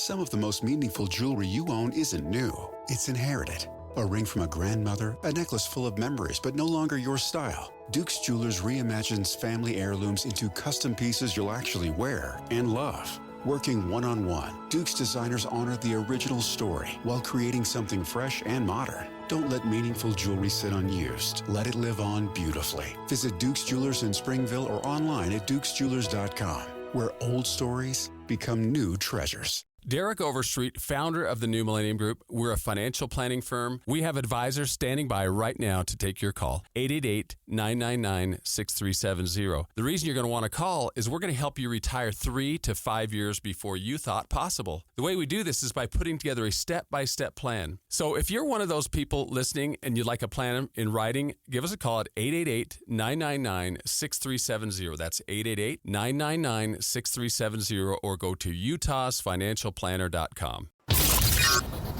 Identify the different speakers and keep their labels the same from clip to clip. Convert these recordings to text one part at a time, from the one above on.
Speaker 1: some of the most meaningful jewelry you own isn't new. It's inherited. A ring from a grandmother, a necklace full of memories, but no longer your style. Duke's Jewelers reimagines family heirlooms into custom pieces you'll actually wear and love. Working one-on-one, Duke's designers honor the original story while creating something fresh and modern. Don't let meaningful jewelry sit unused. Let it live on beautifully. Visit Duke's Jewelers in Springville or online at dukesjewelers.com, where old stories become new treasures.
Speaker 2: Derek Overstreet, founder of the New Millennium Group. We're a financial planning firm. We have advisors standing by right now to take your call. 888-999-6370. The reason you're going to want to call is we're going to help you retire 3 to 5 years before you thought possible. The way we do this is by putting together a step-by-step plan. So if you're one of those people listening and you'd like a plan in writing, give us a call at 888-999-6370. That's 888-999-6370, or go to utahsfinancialplanner.com.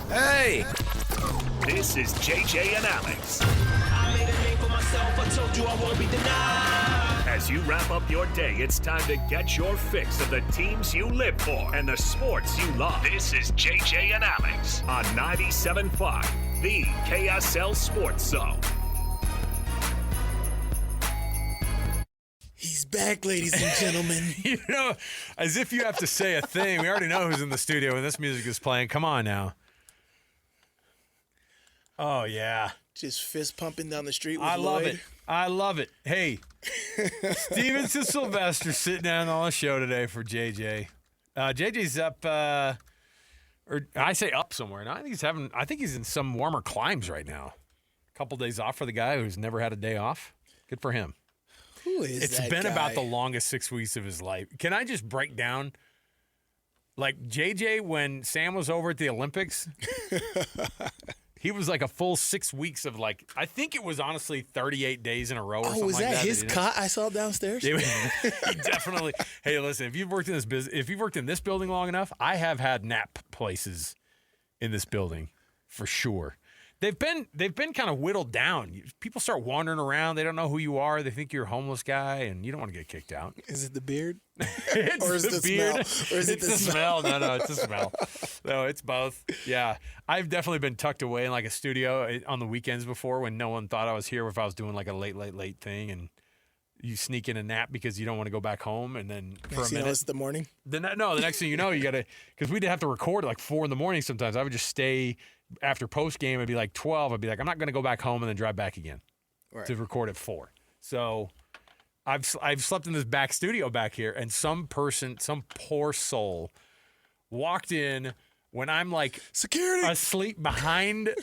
Speaker 3: Hey!
Speaker 4: This is JJ and Alex.
Speaker 3: I made a name for myself. I told you I won't be denied.
Speaker 4: As you wrap up your day, it's time to get your fix of the teams you live for and the sports you love. This is JJ and Alex on 97.5, the KSL Sports Zone.
Speaker 5: He's back, ladies and gentlemen.
Speaker 6: You know, as if you have to say a thing. We already know who's in the studio when this music is playing. Come on now. Oh, yeah.
Speaker 5: Just fist pumping down the street with
Speaker 6: I love
Speaker 5: Lloyd.
Speaker 6: it. I love it. Hey, Stevenson Sylvester sitting down on the show today for JJ. JJ's up, or I say up somewhere. No, I think he's in some warmer climes right now. A couple days off for the guy who's never had a day off. Good for him.
Speaker 5: Who is
Speaker 6: It's
Speaker 5: that
Speaker 6: been
Speaker 5: guy?
Speaker 6: about the longest 6 weeks of his life. Can I just break down? Like JJ, when Sam was over at the Olympics, he was like a full 6 weeks of like, I think it was honestly 38 days in a row or something
Speaker 5: was
Speaker 6: like that.
Speaker 5: that his cot I saw downstairs?
Speaker 6: He definitely. Hey, listen, if you've worked in this business, if you've worked in this building long enough, I have had nap places in this building for sure. They've been kind of whittled down. People start wandering around. They don't know who you are. They think you're a homeless guy, and you don't want to get kicked out.
Speaker 5: Is it the beard?
Speaker 6: It's
Speaker 5: Or is
Speaker 6: the
Speaker 5: the
Speaker 6: beard.
Speaker 5: smell? Or is it
Speaker 6: It's
Speaker 5: the
Speaker 6: smell? No, it's the smell. No, it's both. Yeah, I've definitely been tucked away in like a studio on the weekends before when no one thought I was here. If I was doing like a late thing, and you sneak in a nap because you don't want to go back home, and then for
Speaker 5: Next
Speaker 6: a
Speaker 5: thing you know,
Speaker 6: minute,
Speaker 5: it's the morning.
Speaker 6: the next thing you know, you gotta, because we'd have to record at like 4 a.m. sometimes. I would just stay after post game. It'd be like 12. I'd be like, I'm not gonna go back home and then drive back again to record at 4. So I've slept in this back studio back here, and some poor soul walked in when I'm like
Speaker 5: Security
Speaker 6: asleep behind.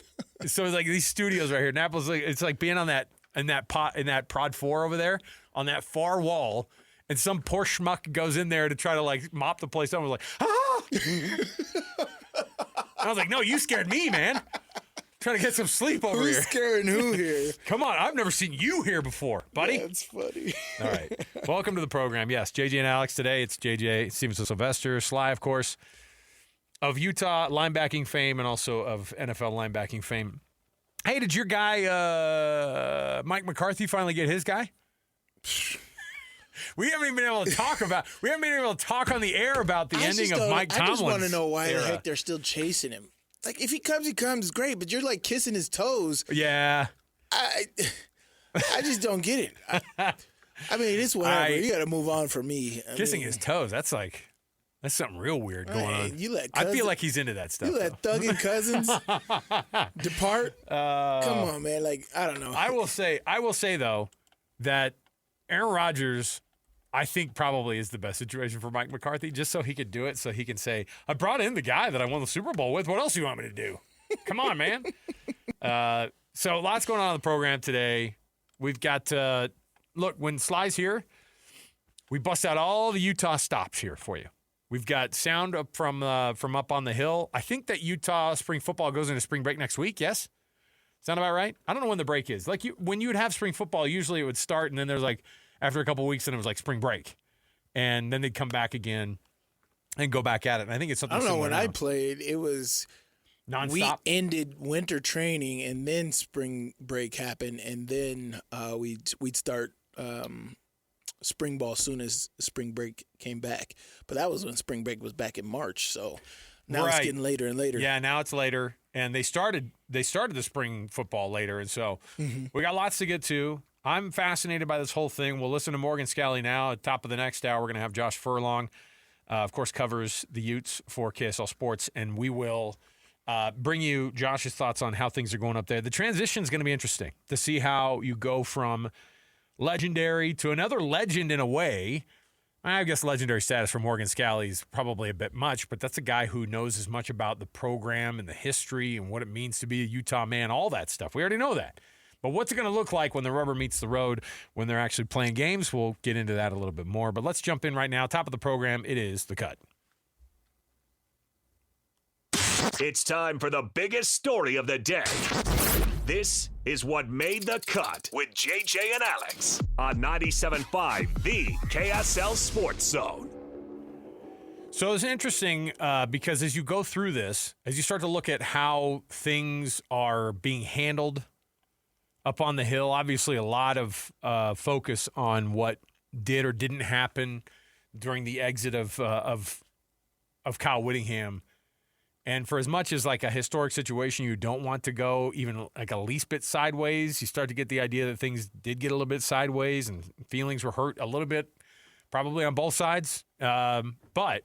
Speaker 6: So it's like these studios right here. Naples, it's like being on that prod 4 over there on that far wall, and some poor schmuck goes in there to try to like mop the place up. I was like, ah! I was like, no, you scared me, man. Trying to get some sleep over
Speaker 5: Who's
Speaker 6: here.
Speaker 5: scaring who here?
Speaker 6: Come on, I've never seen you here before, buddy.
Speaker 5: That's funny.
Speaker 6: All right. Welcome to the program. Yes, JJ and Alex today. It's JJ, Stevenson Sylvester, Sly, of course, of Utah linebacking fame and also of NFL linebacking fame. Hey, did your guy, Mike McCarthy, finally get his guy? We haven't even been able to talk on the air about the ending of Mike Tomlin's
Speaker 5: I just want to know why
Speaker 6: era.
Speaker 5: the heck they're still chasing him. Like, if he comes, great, but you're like kissing his toes.
Speaker 6: Yeah.
Speaker 5: I just don't get it. I mean, it's whatever. You got to move on for me.
Speaker 6: Kissing his toes, that's something real weird going on. I feel like he's into that stuff.
Speaker 5: You let Thug and Cousins depart? Come on, man. Like, I don't know.
Speaker 6: I will say though that Aaron Rodgers, I think, probably is the best situation for Mike McCarthy, just so he could do it, so he can say, I brought in the guy that I won the Super Bowl with. What else do you want me to do? Come on, man. So lots going on in the program today. We've got, look, when Sly's here, we bust out all the Utah stops here for you. We've got sound up from up on the hill. I think that Utah spring football goes into spring break next week, yes? Sound about right? I don't know when the break is. Like when you would have spring football, usually it would start, and then there's like, after a couple of weeks, then it was like spring break. And then they'd come back again and go back at it. And I think it's something
Speaker 5: I don't know.
Speaker 6: similar
Speaker 5: When
Speaker 6: now.
Speaker 5: I played, it was
Speaker 6: nonstop.
Speaker 5: We ended winter training, and then spring break happened, and then we'd start spring ball as soon as spring break came back. But that was when spring break was back in March, so Now it's getting later and later.
Speaker 6: Yeah, now it's later, and they started the spring football later, and so we got lots to get to. I'm fascinated by this whole thing. We'll listen to Morgan Scalley now. At the top of the next hour, we're going to have Josh Furlong, of course, covers the Utes for KSL Sports, and we will bring you Josh's thoughts on how things are going up there. The transition is going to be interesting to see how you go from legendary to another legend in a way. I guess legendary status for Morgan Scalley is probably a bit much, but that's a guy who knows as much about the program and the history and what it means to be a Utah man, all that stuff. We already know that. But what's it going to look like when the rubber meets the road, when they're actually playing games? We'll get into that a little bit more. But let's jump in right now. Top of the program, it is The Cut.
Speaker 4: It's time for the biggest story of the day. This is what made the cut with JJ and Alex on 97.5, the KSL Sports Zone.
Speaker 6: So it's interesting because as you go through this, as you start to look at how things are being handled up on the Hill, obviously a lot of focus on what did or didn't happen during the exit of Kyle Whittingham. And for as much as like a historic situation, you don't want to go even like a least bit sideways. You start to get the idea that things did get a little bit sideways and feelings were hurt a little bit, probably on both sides. But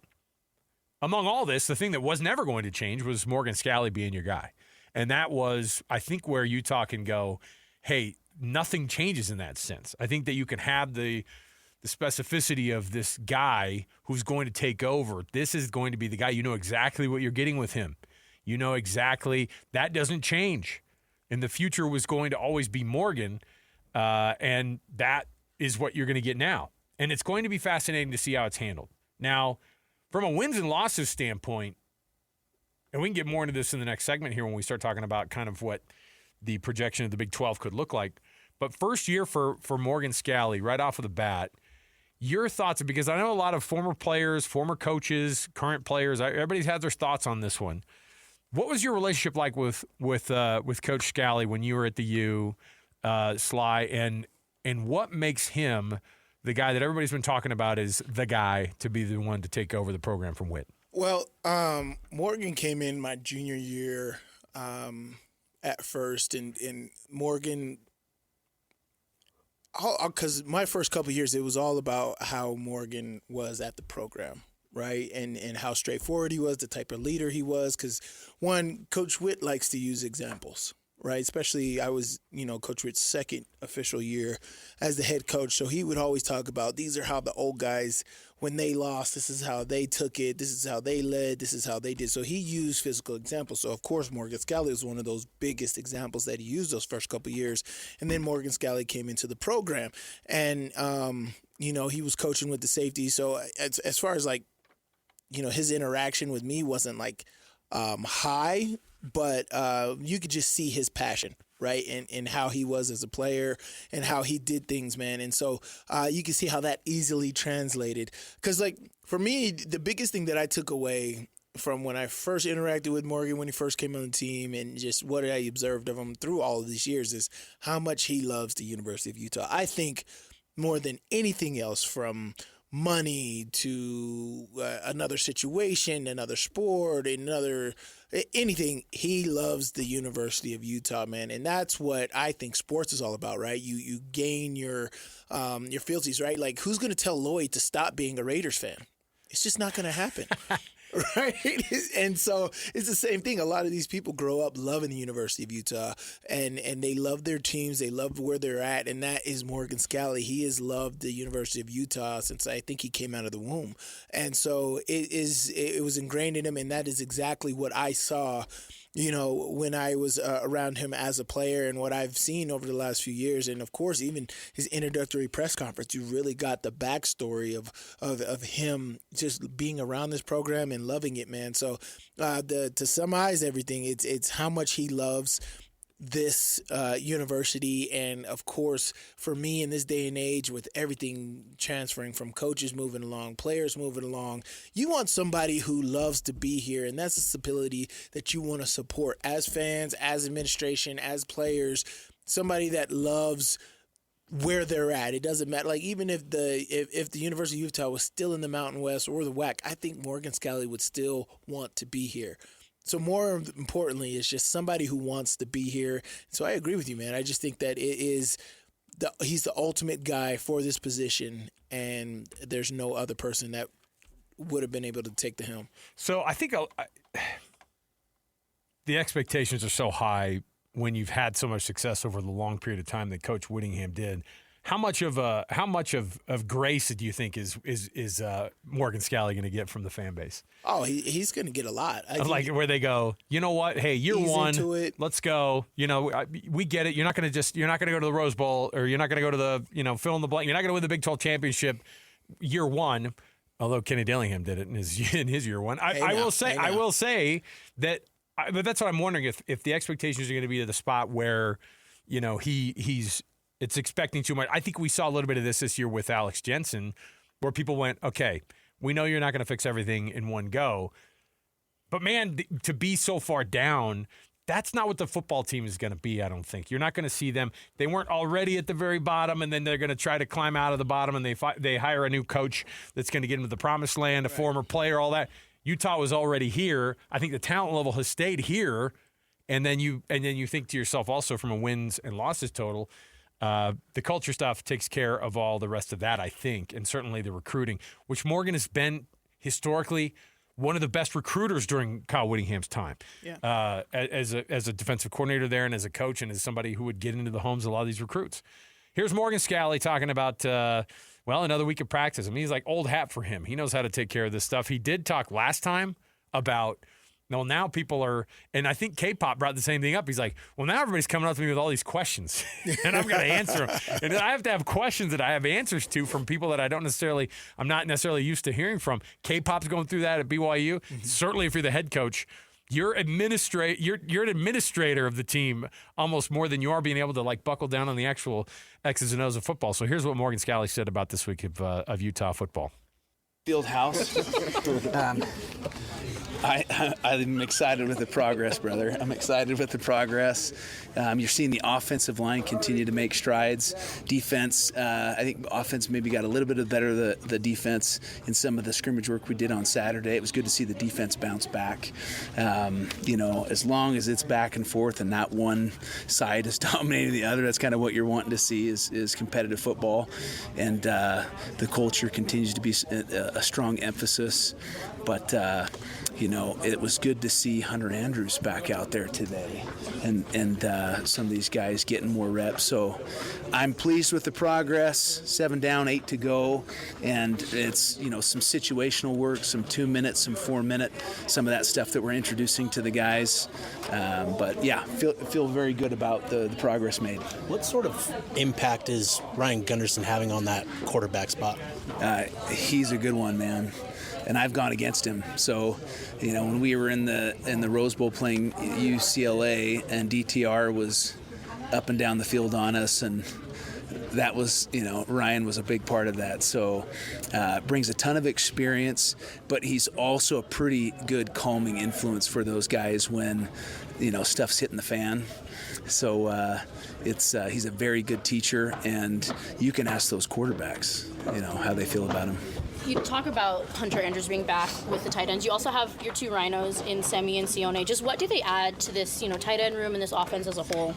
Speaker 6: among all this, the thing that was never going to change was Morgan Scalley being your guy. And that was, I think, where Utah can go, hey, nothing changes in that sense. I think that you can have the specificity of this guy who's going to take over. This is going to be the guy. You know exactly what you're getting with him. You know exactly. That doesn't change. And the future was going to always be Morgan, and that is what you're going to get now. And it's going to be fascinating to see how it's handled. Now, from a wins and losses standpoint, and we can get more into this in the next segment here when we start talking about kind of what the projection of the Big 12 could look like. But first year for Morgan Scalley, right off of the bat, your thoughts, because I know a lot of former players, former coaches, current players, everybody's had their thoughts on this one. What was your relationship like with Coach Scalley when you were at the U, Sly, and what makes him the guy that everybody's been talking about is the guy to be the one to take over the program from Whit?
Speaker 5: Well, Morgan came in my junior year at first, and Morgan, because my first couple of years, it was all about how Morgan was at the program, right? And how straightforward he was, the type of leader he was. Because, one, Coach Whit likes to use examples, right? Especially I was, Coach Whit's second official year as the head coach. So he would always talk about these are how the old guys, when they lost, this is how they took it. This is how they led. This is how they did. So he used physical examples. So, of course, Morgan Scalley was one of those biggest examples that he used those first couple of years. And then Morgan Scalley came into the program. And, he was coaching with the safety. So as far as, his interaction with me wasn't, high, but you could just see his passion, right, and how he was as a player and how he did things, man. And so you can see how that easily translated. Because, for me, the biggest thing that I took away from when I first interacted with Morgan when he first came on the team and just what I observed of him through all of these years is how much he loves the University of Utah. I think more than anything else, from money to another situation, another sport, anything, he loves the University of Utah, man. And that's what I think sports is all about, right? You gain your fealties, right? Like, who's going to tell Lloyd to stop being a Raiders fan? It's just not going to happen. Right? And so it's the same thing. A lot of these people grow up loving the University of Utah, and they love their teams. They love where they're at, and that is Morgan Scalley. He has loved the University of Utah since I think he came out of the womb. And so it was ingrained in him, and that is exactly what I saw, when I was around him as a player and what I've seen over the last few years. And, of course, even his introductory press conference, you really got the backstory of him just being around this program and loving it, man. So to summarize everything, it's how much he loves this university. And, of course, for me in this day and age, with everything transferring from coaches moving along, players moving along, you want somebody who loves to be here, and that's a stability that you want to support as fans, as administration, as players, somebody that loves where they're at. It doesn't matter. Like, even if the University of Utah was still in the Mountain West or the WAC, I think Morgan Scalley would still want to be here. So more importantly, it's just somebody who wants to be here. So I agree with you, man. I just think that he's the ultimate guy for this position, and there's no other person that would have been able to take the helm.
Speaker 6: So I think the expectations are so high when you've had so much success over the long period of time that Coach Whittingham did. How much of grace do you think is Morgan Scalley going to get from the fan base?
Speaker 5: Oh, he's going to get a lot.
Speaker 6: Like where they go, you know what? Hey, year one, let's go. You know, we get it. You're not going to go to the Rose Bowl, or you're not going to go to the fill in the blank. You're not going to win the Big 12 championship year one. Although Kenny Dillingham did it in his year one. I will say that. But that's what I'm wondering, if the expectations are going to be to the spot where, it's expecting too much. I think we saw a little bit of this year with Alex Jensen, where people went, okay, we know you're not going to fix everything in one go, but man, to be so far down, that's not what the football team is going to be. I don't think you're not going to see them. They weren't already at the very bottom, and then they're going to try to climb out of the bottom, and they hire a new coach that's going to get them to the promised land, a former player, all that. Utah was already here. I think the talent level has stayed here, and then you think to yourself also from a wins and losses total, the culture stuff takes care of all the rest of that, I think, and certainly the recruiting, which Morgan has been historically one of the best recruiters during Kyle Whittingham's time. Yeah. As a defensive coordinator there, and as a coach, and as somebody who would get into the homes of a lot of these recruits. Here's Morgan Scalley talking about another week of practice. I mean, he's like old hat for him. He knows how to take care of this stuff. He did talk last time about, now people are, and I think K-Pop brought the same thing up. He's like, well, now everybody's coming up to me with all these questions, and I've got to answer them. And I have to have questions that I have answers to from people that I'm not necessarily used to hearing from. K-Pop's going through that at BYU. Mm-hmm. Certainly if you're the head coach, you're an administrator of the team almost more than you are being able to buckle down on the actual X's and O's of football. So here's what Morgan Scalley said about this week of Utah football.
Speaker 7: Field house. I'm excited with the progress, brother. I'm excited with the progress. You're seeing the offensive line continue to make strides. Defense, I think offense maybe got a little bit better the defense in some of the scrimmage work we did on Saturday. It was good to see the defense bounce back. As long as it's back and forth and not one side is dominating the other, that's kind of what you're wanting to see is competitive football. And the culture continues to be a strong emphasis. But it was good to see Hunter Andrews back out there today, and some of these guys getting more reps. So I'm pleased with the progress. 7 down, 8 to go, and it's some situational work, some 2-minute, some 4-minute, some of that stuff that we're introducing to the guys. But yeah, feel very good about the progress made.
Speaker 8: What sort of impact is Ryan Gunderson having on that quarterback spot?
Speaker 7: He's a good one, man. And I've gone against him. So, when we were in the Rose Bowl playing UCLA, and DTR was up and down the field on us, and that was, Ryan was a big part of that. So, brings a ton of experience, but he's also a pretty good calming influence for those guys when, stuff's hitting the fan. So he's a very good teacher, and you can ask those quarterbacks, how they feel about him.
Speaker 9: You talk about Hunter Andrews being back with the tight ends. You also have your 2 rhinos in Semi and Sione. Just what do they add to this, tight end room and this offense as a whole?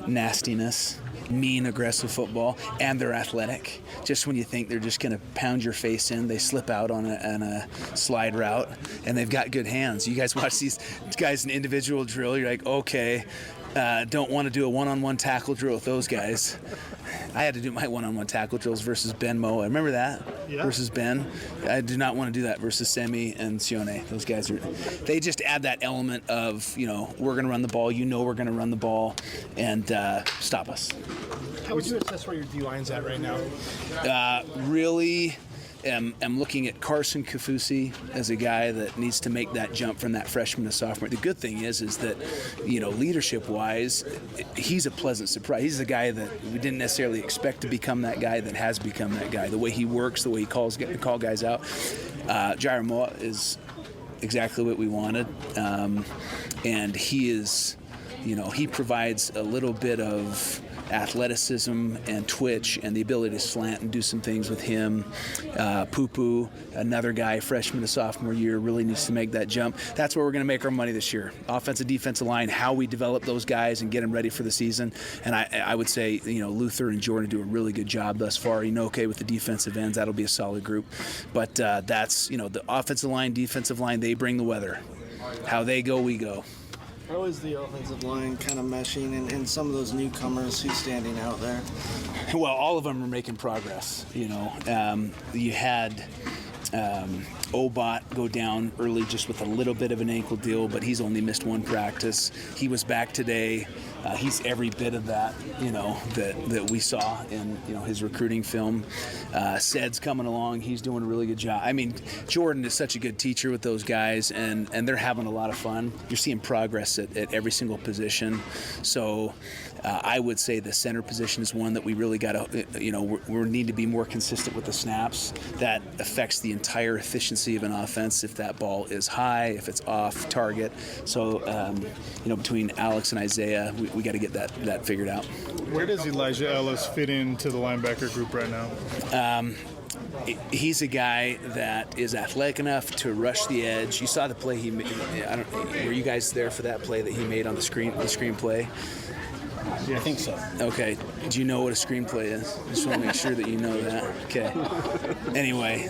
Speaker 7: Nastiness, mean, aggressive football, and they're athletic. Just when you think they're just going to pound your face in, they slip out on a slide route, and they've got good hands. You guys watch these guys in individual drill, you're like, okay, don't want to do a one-on-one tackle drill with those guys. I had to do my one-on-one tackle drills versus Ben Moe. I remember that versus Ben. I do not want to do that versus Semi and Sione. Those guys they just add that element of, we're going to run the ball. We're going to run the ball and stop us.
Speaker 10: How would you assess where your D-line's at right now?
Speaker 7: Really am looking at Carson Kafusi as a guy that needs to make that jump from that freshman to sophomore. The good thing is that, leadership-wise, he's a pleasant surprise. He's a guy that we didn't necessarily expect to become that guy that has become that guy. The way he works, the way he call guys out. Jair Moa is exactly what we wanted. And he is, he provides a little bit of athleticism and twitch and the ability to slant and do some things with him. Poo-Poo, another guy, freshman to sophomore year, really needs to make that jump. That's where we're going to make our money this year. Offensive, defensive line, how we develop those guys and get them ready for the season. And I would say, Luther and Jordan do a really good job thus far. Okay, with the defensive ends, that'll be a solid group. But that's, the offensive line, defensive line, they bring the weather. How they go, we go.
Speaker 11: How is the offensive line kind of meshing and some of those newcomers who's standing out there?
Speaker 7: Well, all of them are making progress. You had Obot go down early just with a little bit of an ankle deal, but he's only missed one practice. He was back today. He's every bit of that, that we saw in, his recruiting film. Sed's coming along. He's doing a really good job. I mean, Jordan is such a good teacher with those guys, and they're having a lot of fun. You're seeing progress at every single position. So I would say the center position is one that we really got to, we need to be more consistent with the snaps. That affects the entire efficiency of an offense if that ball is high, if it's off target. So, between Alex and Isaiah, we got to get that figured out.
Speaker 10: Where does Elijah Ellis fit into the linebacker group right now?
Speaker 7: He's a guy that is athletic enough to rush the edge. You saw the play he made. Were you guys there for that play that he made on the screenplay?
Speaker 8: Yeah, I think so.
Speaker 7: Okay. Do you know what a screenplay is? Just want to make sure that you know that. Okay. Anyway,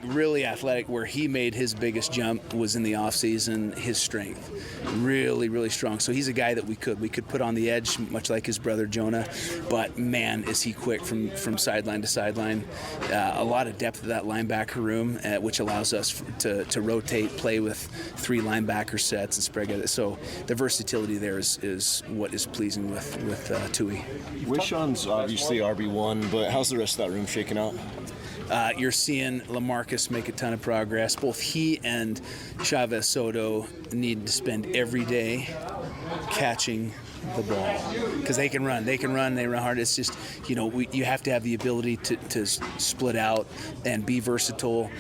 Speaker 7: really athletic. Where he made his biggest jump was in the offseason. His strength, really, really strong. So he's a guy that we could put on the edge, much like his brother Jonah. But man, is he quick from sideline to sideline. A lot of depth of that linebacker room, which allows us to rotate, play with 3 linebacker sets and spread it. So the versatility there is what is pleasing with Tui.
Speaker 12: Wishon's obviously RB1, but how's the rest of that room shaking out?
Speaker 7: You're seeing LaMarcus make a ton of progress. Both he and Chavez Soto need to spend every day catching the ball because they can run, they run hard. It's just, you have to have the ability to split out and be versatile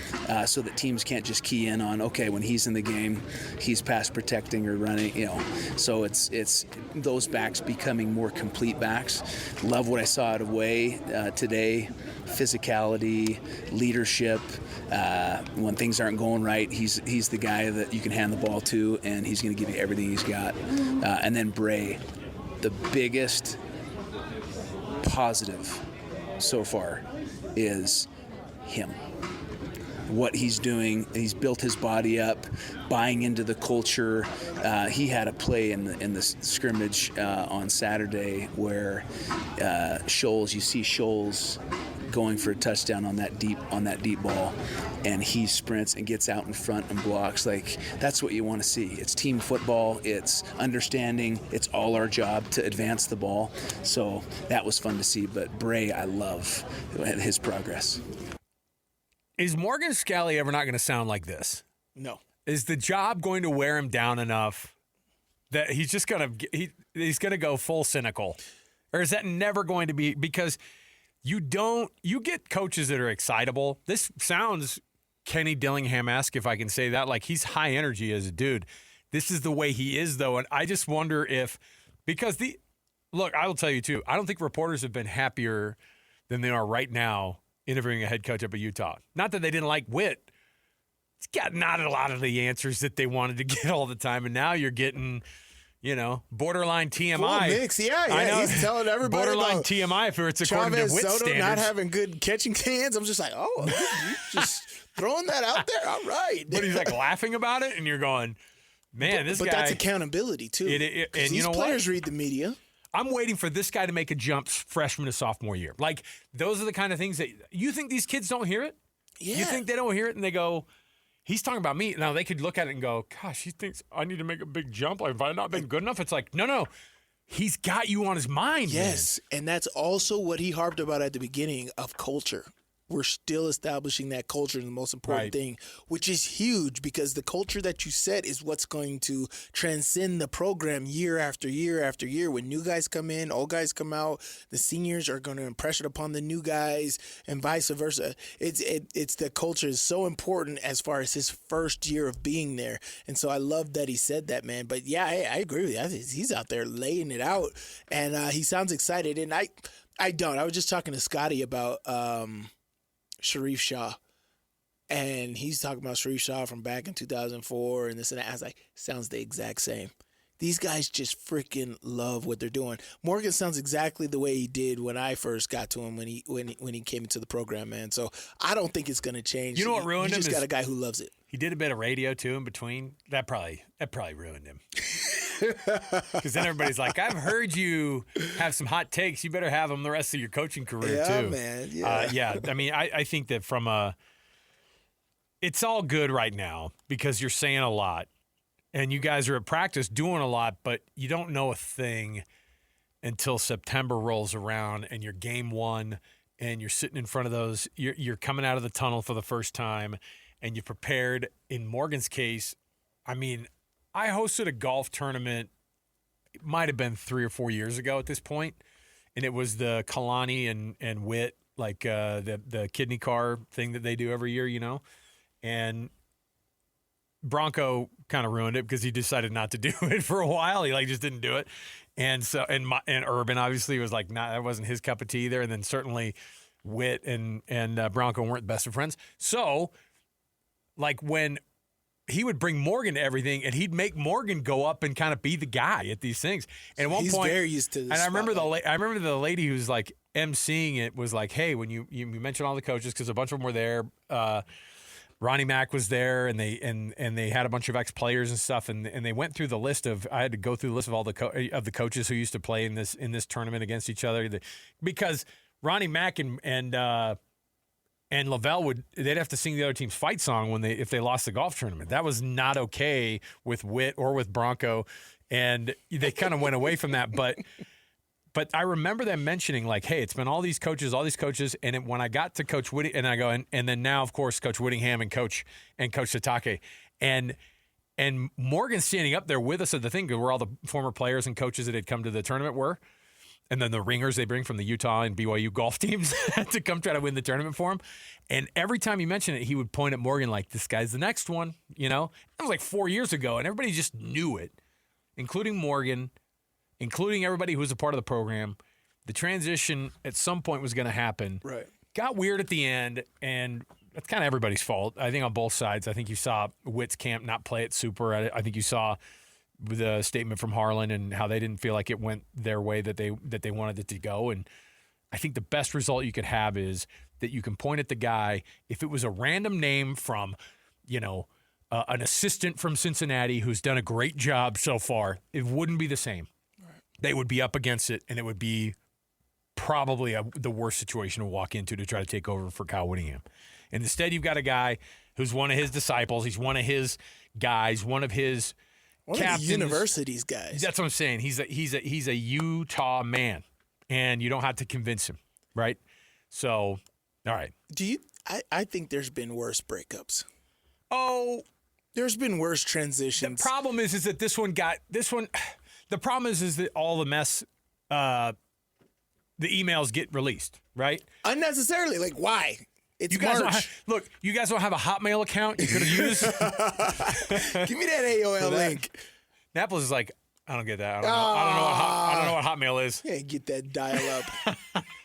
Speaker 7: so that teams can't just key in on, okay, when he's in the game, he's pass protecting or running, So it's those backs becoming more complete backs. Love what I saw out of Way today. Physicality, leadership. When things aren't going right, he's the guy that you can hand the ball to, and he's going to give you everything he's got. And then Bray, the biggest positive so far is him. What he's doing, he's built his body up, buying into the culture. He had a play in the scrimmage on Saturday where Scholes, you see Scholes going for a touchdown on that deep ball, and he sprints and gets out in front and blocks. Like, that's what you want to see. It's team football. It's understanding. It's all our job to advance the ball. So that was fun to see. But Bray, I love his progress.
Speaker 6: Is Morgan Scalley ever not going to sound like this?
Speaker 5: No.
Speaker 6: Is the job going to wear him down enough that he's just going to he's going to go full cynical? Or is that never going to be, because you get coaches that are excitable. This sounds Kenny Dillingham-esque, if I can say that. Like, he's high energy as a dude. This is the way he is, though. And I just wonder because look, I will tell you too, I don't think reporters have been happier than they are right now interviewing a head coach up at Utah. Not that they didn't like Witt. It's got not a lot of the answers that they wanted to get all the time. And now you're getting, borderline TMI.
Speaker 5: Full mix, yeah.
Speaker 6: I know.
Speaker 5: He's telling everybody
Speaker 6: borderline
Speaker 5: about
Speaker 6: TMI if it's according to Witt
Speaker 5: Soto
Speaker 6: standards.
Speaker 5: not having good catching hands. I'm just like, you just throwing that out there. All right.
Speaker 6: But he's like laughing about it, and you're going, man, this guy.
Speaker 5: But that's accountability too.
Speaker 6: And
Speaker 5: these players read the media.
Speaker 6: I'm waiting for this guy to make a jump freshman to sophomore year. Like, those are the kind of things that you think these kids don't hear it?
Speaker 5: Yeah.
Speaker 6: You think they don't hear it and they go, he's talking about me. Now, they could look at it and go, gosh, he thinks I need to make a big jump. Like, if I've not been good enough, it's like, no. He's got you on his mind.
Speaker 5: Yes, man. And that's also what he harped about at the beginning of culture. we're still establishing that culture, and the most important thing, which is huge, because the culture that you set is what's going to transcend the program year after year after year. When new guys come in, old guys come out, the seniors are going to impress it upon the new guys, and vice versa. It's the culture is so important as far as his first year of being there. And so I love that he said that, man. But yeah, I agree with you. I think he's out there laying it out, and he sounds excited. And I don't. I was just talking to Scotty about Sharif Shah, and he's talking about Sharif Shah from back in 2004 and this and that. I was like, sounds the exact same. These guys just freaking love what they're doing. Morgan sounds exactly the way he did when I first got to him when he came into the program, man. So I don't think it's going to change.
Speaker 6: You know what ruined him?
Speaker 5: You just got a guy who loves it.
Speaker 6: He did a bit of radio too in between. That probably ruined him. Because then everybody's like, I've heard you have some hot takes. You better have them the rest of your coaching career too.
Speaker 5: Man.
Speaker 6: Yeah. I mean, I think that it's all good right now because you're saying a lot. And you guys are at practice doing a lot, but you don't know a thing until September rolls around and you're game one and you're sitting in front of those. You're coming out of the tunnel for the first time and you're prepared. In Morgan's case, I mean, I hosted a golf tournament, it might have been 3 or 4 years ago at this point, and it was the Kalani and Witt, like the kidney car thing that they do every year, you know? And Bronco kind of ruined it because he decided not to do it for a while. He just didn't do it. And so and Urban obviously was like, nah, that wasn't his cup of tea either. And then certainly Witt and Bronco weren't best of friends. So like when he would bring Morgan to everything and he'd make Morgan go up and kind of be the guy at these things. And at one point,
Speaker 5: he's very used to this.
Speaker 6: And I remember the lady who's like emceeing it was like, hey, when you mentioned all the coaches, because a bunch of them were there, Ronnie Mack was there, and they had a bunch of ex-players and stuff, and they went through the list of. I had to go through the list of all the coaches who used to play in this tournament against each other, because Ronnie Mack and Lavelle they'd have to sing the other team's fight song if they lost the golf tournament. That was not okay with Witt or with Bronco, and they kind of went away from that, but. But I remember them mentioning, like, hey, it's been all these coaches, and when I got to Coach Whittingham, and I go, and then now, of course, Coach Whittingham and Coach Satake, and Morgan standing up there with us at the thing, where all the former players and coaches that had come to the tournament were, and then the ringers they bring from the Utah and BYU golf teams to come try to win the tournament for him. And every time he mentioned it, he would point at Morgan like, this guy's the next one, you know? That was like 4 years ago, and everybody just knew it, including Morgan, including everybody who was a part of the program. The transition at some point was going to happen.
Speaker 5: Right.
Speaker 6: Got weird at the end, and that's kind of everybody's fault, I think, on both sides. I think you saw Witt's camp not play at Super. I think you saw the statement from Harlan and how they didn't feel like it went their way that they wanted it to go. And I think the best result you could have is that you can point at the guy. If it was a random name from, an assistant from Cincinnati who's done a great job so far, it wouldn't be the same. They would be up against it, and it would be probably the worst situation to walk into to try to take over for Kyle Whittingham. And instead, you've got a guy who's one of his disciples. He's one of his guys, one of his captains.
Speaker 5: Of the university's guys.
Speaker 6: That's what I'm saying. He's a Utah man, and you don't have to convince him, right? So, all right.
Speaker 5: I think there's been worse breakups.
Speaker 6: Oh,
Speaker 5: there's been worse transitions.
Speaker 6: The problem is that this one. The problem is that all the mess, the emails get released, right?
Speaker 5: Unnecessarily. Like, why? It's March.
Speaker 6: You guys don't have a Hotmail account you could have used?
Speaker 5: Give me that AOL link.
Speaker 6: Naples is like, I don't get that. I don't know what Hotmail is.
Speaker 5: Yeah, get that dial up.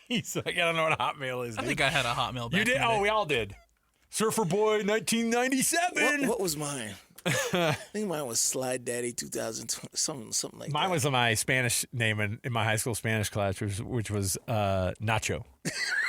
Speaker 6: He's like, I don't know what Hotmail is.
Speaker 13: I think I had a Hotmail back
Speaker 6: You did?
Speaker 13: in the day.
Speaker 6: We all did. Surfer Boy 1997.
Speaker 5: What was mine? I think mine was Slide Daddy 2020, something like that.
Speaker 6: Mine was my Spanish name in my high school Spanish class, which was Nacho.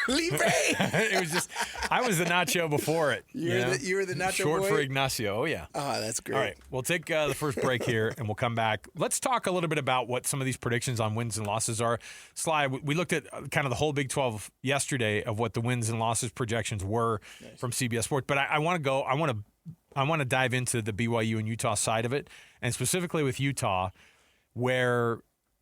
Speaker 5: Libre.
Speaker 6: It was just I was the Nacho before it.
Speaker 5: You were the Nacho
Speaker 6: Short
Speaker 5: boy?
Speaker 6: for Ignacio. Oh yeah.
Speaker 5: Oh, that's great.
Speaker 6: All right, we'll take the first break here, and we'll come back. Let's talk a little bit about what some of these predictions on wins and losses are. Sly, we looked at kind of the whole Big 12 yesterday of what the wins and losses projections were from CBS Sports, but I want to dive into the BYU and Utah side of it, and specifically with Utah, where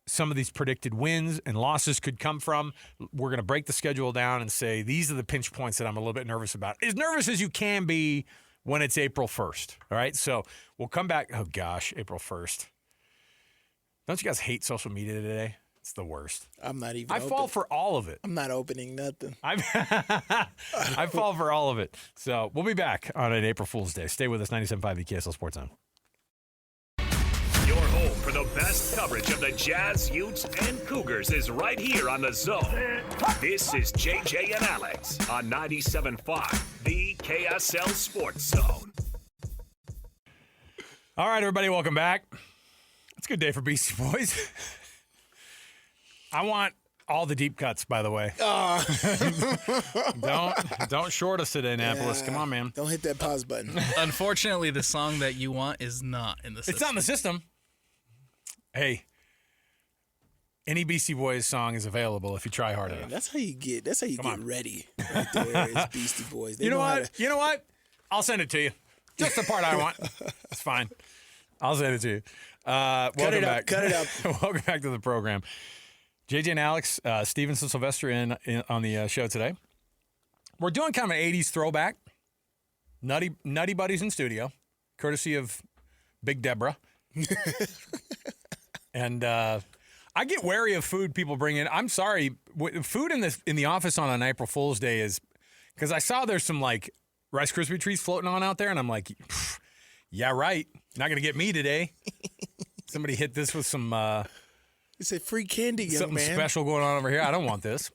Speaker 6: some of these predicted wins and losses could come from. We're going to break the schedule down and say these are the pinch points that I'm a little bit nervous about. As nervous as you can be when it's April 1st. All right, so we'll come back. Oh, gosh, April 1st. Don't you guys hate social media today? It's the worst.
Speaker 5: I'm not even
Speaker 6: I fall for all of it.
Speaker 5: I'm not opening nothing.
Speaker 6: I fall for all of it. So we'll be back on an April Fool's Day. Stay with us, 97.5 the KSL Sports Zone.
Speaker 4: Your home for the best coverage of the Jazz, Utes, and Cougars is right here on The Zone. This is JJ and Alex on 97.5, the KSL Sports Zone.
Speaker 6: All right, everybody, welcome back. It's a good day for Beastie Boys. I want all the deep cuts, by the way. Don't short us today, Annapolis. Come on, man.
Speaker 5: Don't hit that pause button.
Speaker 13: Unfortunately, the song that you want is not in the system.
Speaker 6: It's not in the system. Hey, any Beastie Boys song is available if you try hard enough.
Speaker 5: That's how you get ready. Right there is Beastie Boys. They
Speaker 6: You know what? I'll send it to you. Just the part I want. It's fine. I'll send it to you. Welcome back.
Speaker 5: Cut it up.
Speaker 6: Welcome back to the program. JJ and Alex, Stevenson Sylvester in on the show today. We're doing kind of an 80s throwback. Nutty Buddies in studio, courtesy of Big Deborah. And I get wary of food people bring in. I'm sorry, food in the office on an April Fool's Day is because I saw there's some like Rice Krispie treats floating on out there, and I'm like, yeah, right. Not gonna get me today. Somebody hit this with some.
Speaker 5: It's a free candy, young
Speaker 6: something
Speaker 5: man.
Speaker 6: special going on over here. I don't want this.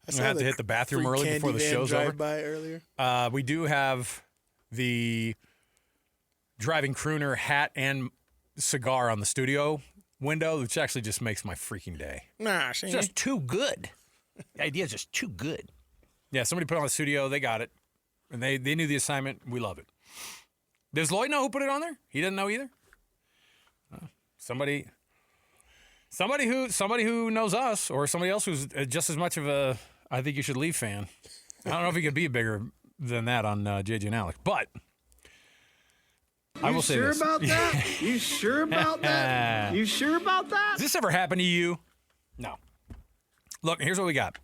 Speaker 6: I'm gonna have to hit the bathroom early before the show's over.
Speaker 5: By earlier.
Speaker 6: We do have the driving crooner hat and cigar on the studio window, which actually just makes my freaking day.
Speaker 5: Nah,
Speaker 6: it's just too good. The idea is just too good. Yeah, somebody put it on the studio. They got it, and they knew the assignment. We love it. Does Lloyd know who put it on there? He didn't know either. Somebody who knows us, or somebody else who's just as much of a I think you should leave fan. I don't know if he could be bigger than that on JJ and Alex, but I will say this.
Speaker 14: You sure about that? You sure about that? You sure about that?
Speaker 6: Has this ever happened to you? No. Look, here's what we got.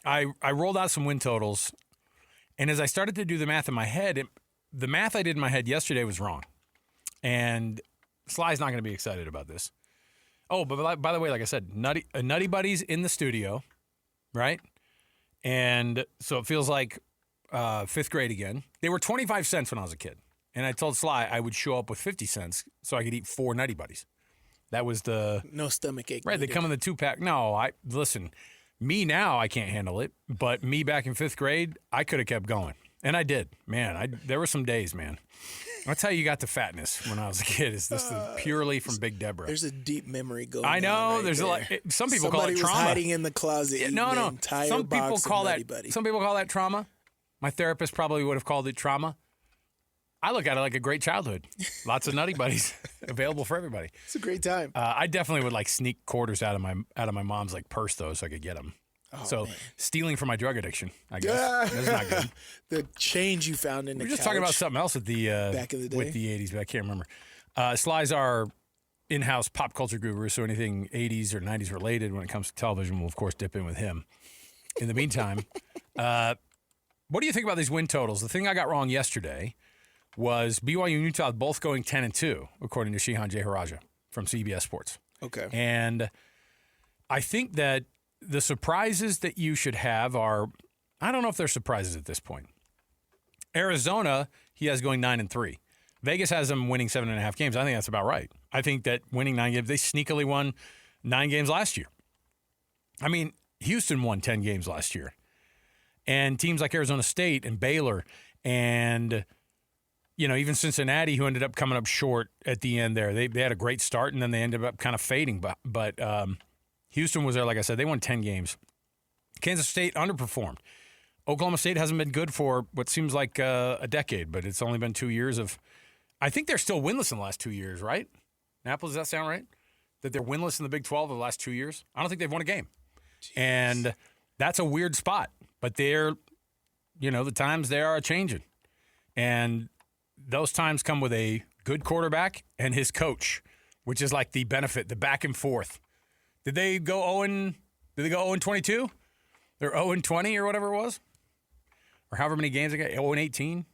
Speaker 6: I rolled out some win totals, and as I started to do the math in my head, the math I did in my head yesterday was wrong. And Sly's not going to be excited about this. Oh, but by the way, like I said, Nutty Buddies in the studio, right? And so it feels like fifth grade again. They were 25 cents when I was a kid. And I told Sly I would show up with 50 cents so I could eat 4 Nutty Buddies. That was the...
Speaker 5: No stomach ache.
Speaker 6: Right, they come in the 2-pack. No, listen, me now, I can't handle it. But me back in fifth grade, I could have kept going. And I did. Man, there were some days, man. That's how you got the fatness when I was a kid. Is this purely from Big Deborah?
Speaker 5: There's a deep memory going.
Speaker 6: I know.
Speaker 5: On right
Speaker 6: there's
Speaker 5: there.
Speaker 6: some people call it trauma.
Speaker 5: Somebody was hiding in the closet. Eating
Speaker 6: no.
Speaker 5: An entire
Speaker 6: Some people
Speaker 5: box
Speaker 6: call
Speaker 5: of
Speaker 6: that.
Speaker 5: Nutty Buddy.
Speaker 6: Some people call that trauma. My therapist probably would have called it trauma. I look at it like a great childhood. Lots of Nutty Buddies available for everybody.
Speaker 5: It's a great time.
Speaker 6: I definitely would like sneak quarters out of my mom's like purse though, so I could get them. So man. Stealing from my drug addiction, I guess. That's not good.
Speaker 5: The change you found in the
Speaker 6: We're just
Speaker 5: couch.
Speaker 6: talking about something else with the
Speaker 5: back in the day.
Speaker 6: with the 80s, but I can't remember. Sly's our in-house pop culture guru, so anything 80s or 90s related when it comes to television, we'll of course dip in with him. In the meantime, what do you think about these win totals? The thing I got wrong yesterday was BYU and Utah both going 10-2, according to Shihan Jeharaja from CBS Sports.
Speaker 5: Okay.
Speaker 6: And I think that the surprises that you should have are, I don't know if they're surprises at this point. Arizona, he has going 9-3. Vegas has them winning 7.5 games. I think that's about right. I think that winning 9 games, they sneakily won 9 games last year. I mean, Houston won 10 games last year. And teams like Arizona State and Baylor and, even Cincinnati, who ended up coming up short at the end there. They had a great start, and then they ended up kind of fading. But Houston was there, like I said. They won 10 games. Kansas State underperformed. Oklahoma State hasn't been good for what seems like a decade, but it's only been 2 years of – I think they're still winless in the last 2 years, right? Apple, does that sound right? That they're winless in the Big 12 in the last 2 years? I don't think they've won a game. Jeez. And that's a weird spot. But they're – the times they are changing. And those times come with a good quarterback and his coach, which is like the benefit, the back and forth. Did they go 0-22? They're 0-20 or whatever it was? Or however many games they got, 0-18?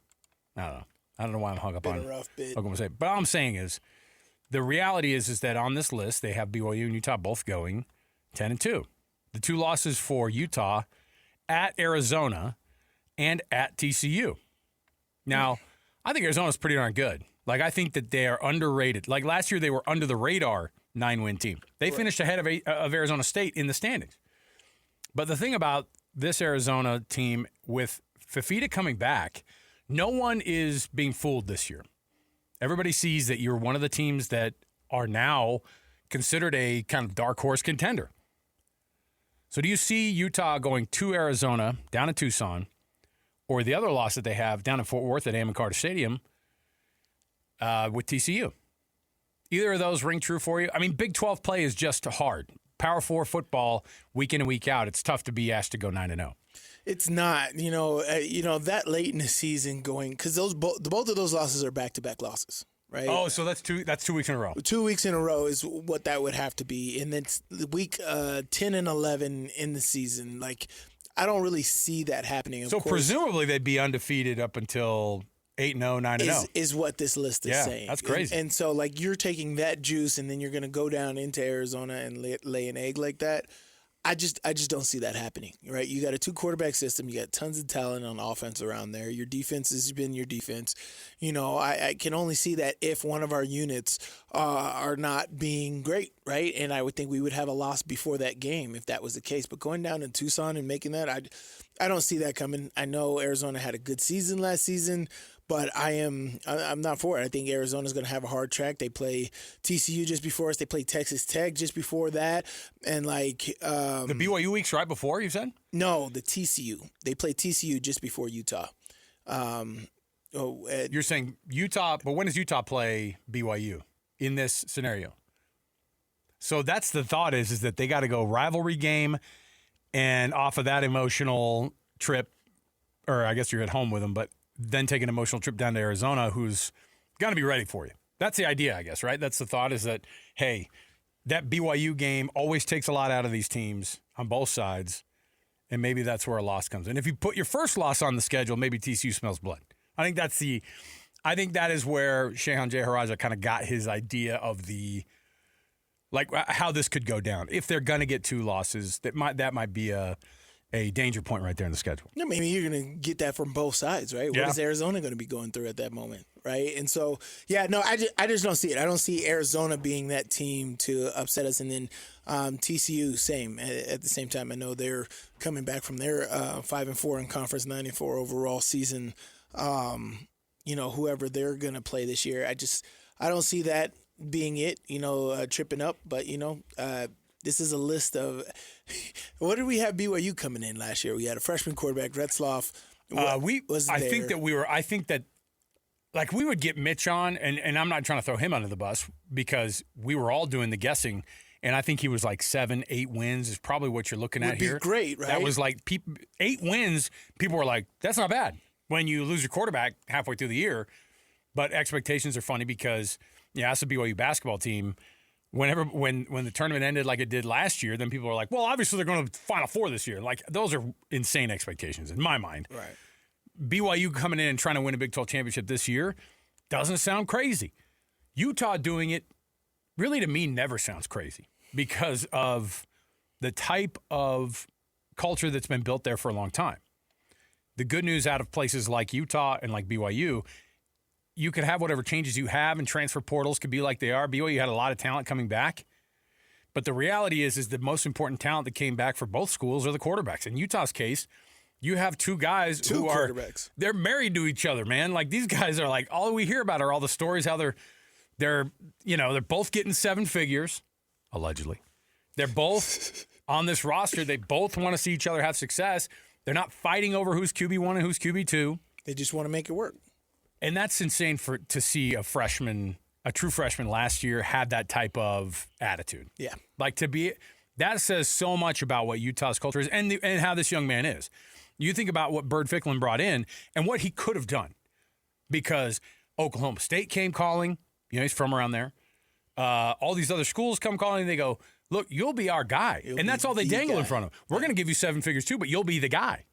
Speaker 6: I don't know. I don't know why I'm hung up on it. But all I'm saying is, the reality is that on this list, they have BYU and Utah both going 10-2. The 2 losses for Utah at Arizona and at TCU. Now, I think Arizona's pretty darn good. Like, I think that they are underrated. Like, last year, they were under the radar 9-win team. They finished ahead of Arizona State in the standings. But the thing about this Arizona team, with Fifita coming back, no one is being fooled this year. Everybody sees that you're one of the teams that are now considered a kind of dark horse contender. So do you see Utah going to Arizona, down in Tucson, or the other loss that they have down in Fort Worth at Amon Carter Stadium with TCU? Either of those ring true for you? I mean, Big 12 play is just hard. Power 4 football, week in and week out, it's tough to be asked to go 9-0.
Speaker 5: It's not, that late in the season going, because both of those losses are back-to-back losses, right?
Speaker 6: Oh, so that's 2 weeks in a row.
Speaker 5: 2 weeks in a row is what that would have to be, and then week 10 and 11 in the season. Like, I don't really see that happening.
Speaker 6: So presumably they'd be undefeated up until 8-0, 9-0.
Speaker 5: Is what this list is saying.
Speaker 6: That's crazy.
Speaker 5: And so, like, you're taking that juice, and then you're going to go down into Arizona and lay an egg like that. I just don't see that happening, right? You got a 2-quarterback system. You got tons of talent on offense around there. Your defense has been your defense. I can only see that if one of our units are not being great, right? And I would think we would have a loss before that game if that was the case. But going down to Tucson and making that, I don't see that coming. I know Arizona had a good season last season, but I'm not for it. I think Arizona's going to have a hard track. They play TCU just before us. They play Texas Tech just before that. And the
Speaker 6: BYU week's right before, you said?
Speaker 5: No, the TCU. They play TCU just before Utah.
Speaker 6: You're saying Utah, but when does Utah play BYU in this scenario? So that's the thought is that they got to go rivalry game, and off of that emotional trip, or I guess you're at home with them, but then take an emotional trip down to Arizona, who's going to be ready for you. That's the idea, I guess, right? That's the thought is that, hey, that BYU game always takes a lot out of these teams on both sides, and maybe that's where a loss comes in. If you put your first loss on the schedule, maybe TCU smells blood. I think that is where Shehan Jeharaja kind of got his idea of how this could go down. If they're going to get 2 losses, that might be a danger point right there in the schedule.
Speaker 5: Yeah, maybe you're going to get that from both sides, right?
Speaker 6: Yeah.
Speaker 5: What is Arizona going to be going through at that moment, right? And so, I just don't see it. I don't see Arizona being that team to upset us. And then TCU, same. At the same time, I know they're coming back from their 5-4 in conference, 9-4 overall season. Whoever they're going to play this year, I don't see that being it, tripping up. But, this is a list of what did we have BYU coming in last year? We had a freshman quarterback, Retzloff.
Speaker 6: I think that we would get Mitch on, and I'm not trying to throw him under the bus because we were all doing the guessing, and I think he was like 7-8 wins is probably what you're looking at here.
Speaker 5: Would be great, right?
Speaker 6: That was like 8 wins. People were like, that's not bad when you lose your quarterback halfway through the year. But expectations are funny because that's a BYU basketball team. When the tournament ended like it did last year, then people are like, well, obviously they're going to Final Four this year. Like, those are insane expectations in my mind.
Speaker 5: Right.
Speaker 6: BYU coming in and trying to win a Big 12 championship this year doesn't sound crazy. Utah doing it really, to me, never sounds crazy because of the type of culture that's been built there for a long time. The good news out of places like Utah and like BYU, you could have whatever changes you have, and transfer portals could be like they are. BYU had a lot of talent coming back. But the reality is the most important talent that came back for both schools are the quarterbacks. In Utah's case, you have 2 guys who are
Speaker 5: quarterbacks.
Speaker 6: They're married to each other, man. Like, these guys are like, all we hear about are all the stories how they're both getting 7 figures, allegedly. They're both on this roster. They both want to see each other have success. They're not fighting over who's QB1 and who's QB2.
Speaker 5: They just want to make it work.
Speaker 6: And that's insane to see a true freshman last year had that type of attitude.
Speaker 5: Yeah.
Speaker 6: That says so much about what Utah's culture is and how this young man is. You think about what Bird Ficklin brought in and what he could have done because Oklahoma State came calling. He's from around there. All these other schools come calling. And they go, look, you'll be our guy. And that's all they dangle in front of him. We're going to give you 7 figures too, but you'll be the guy.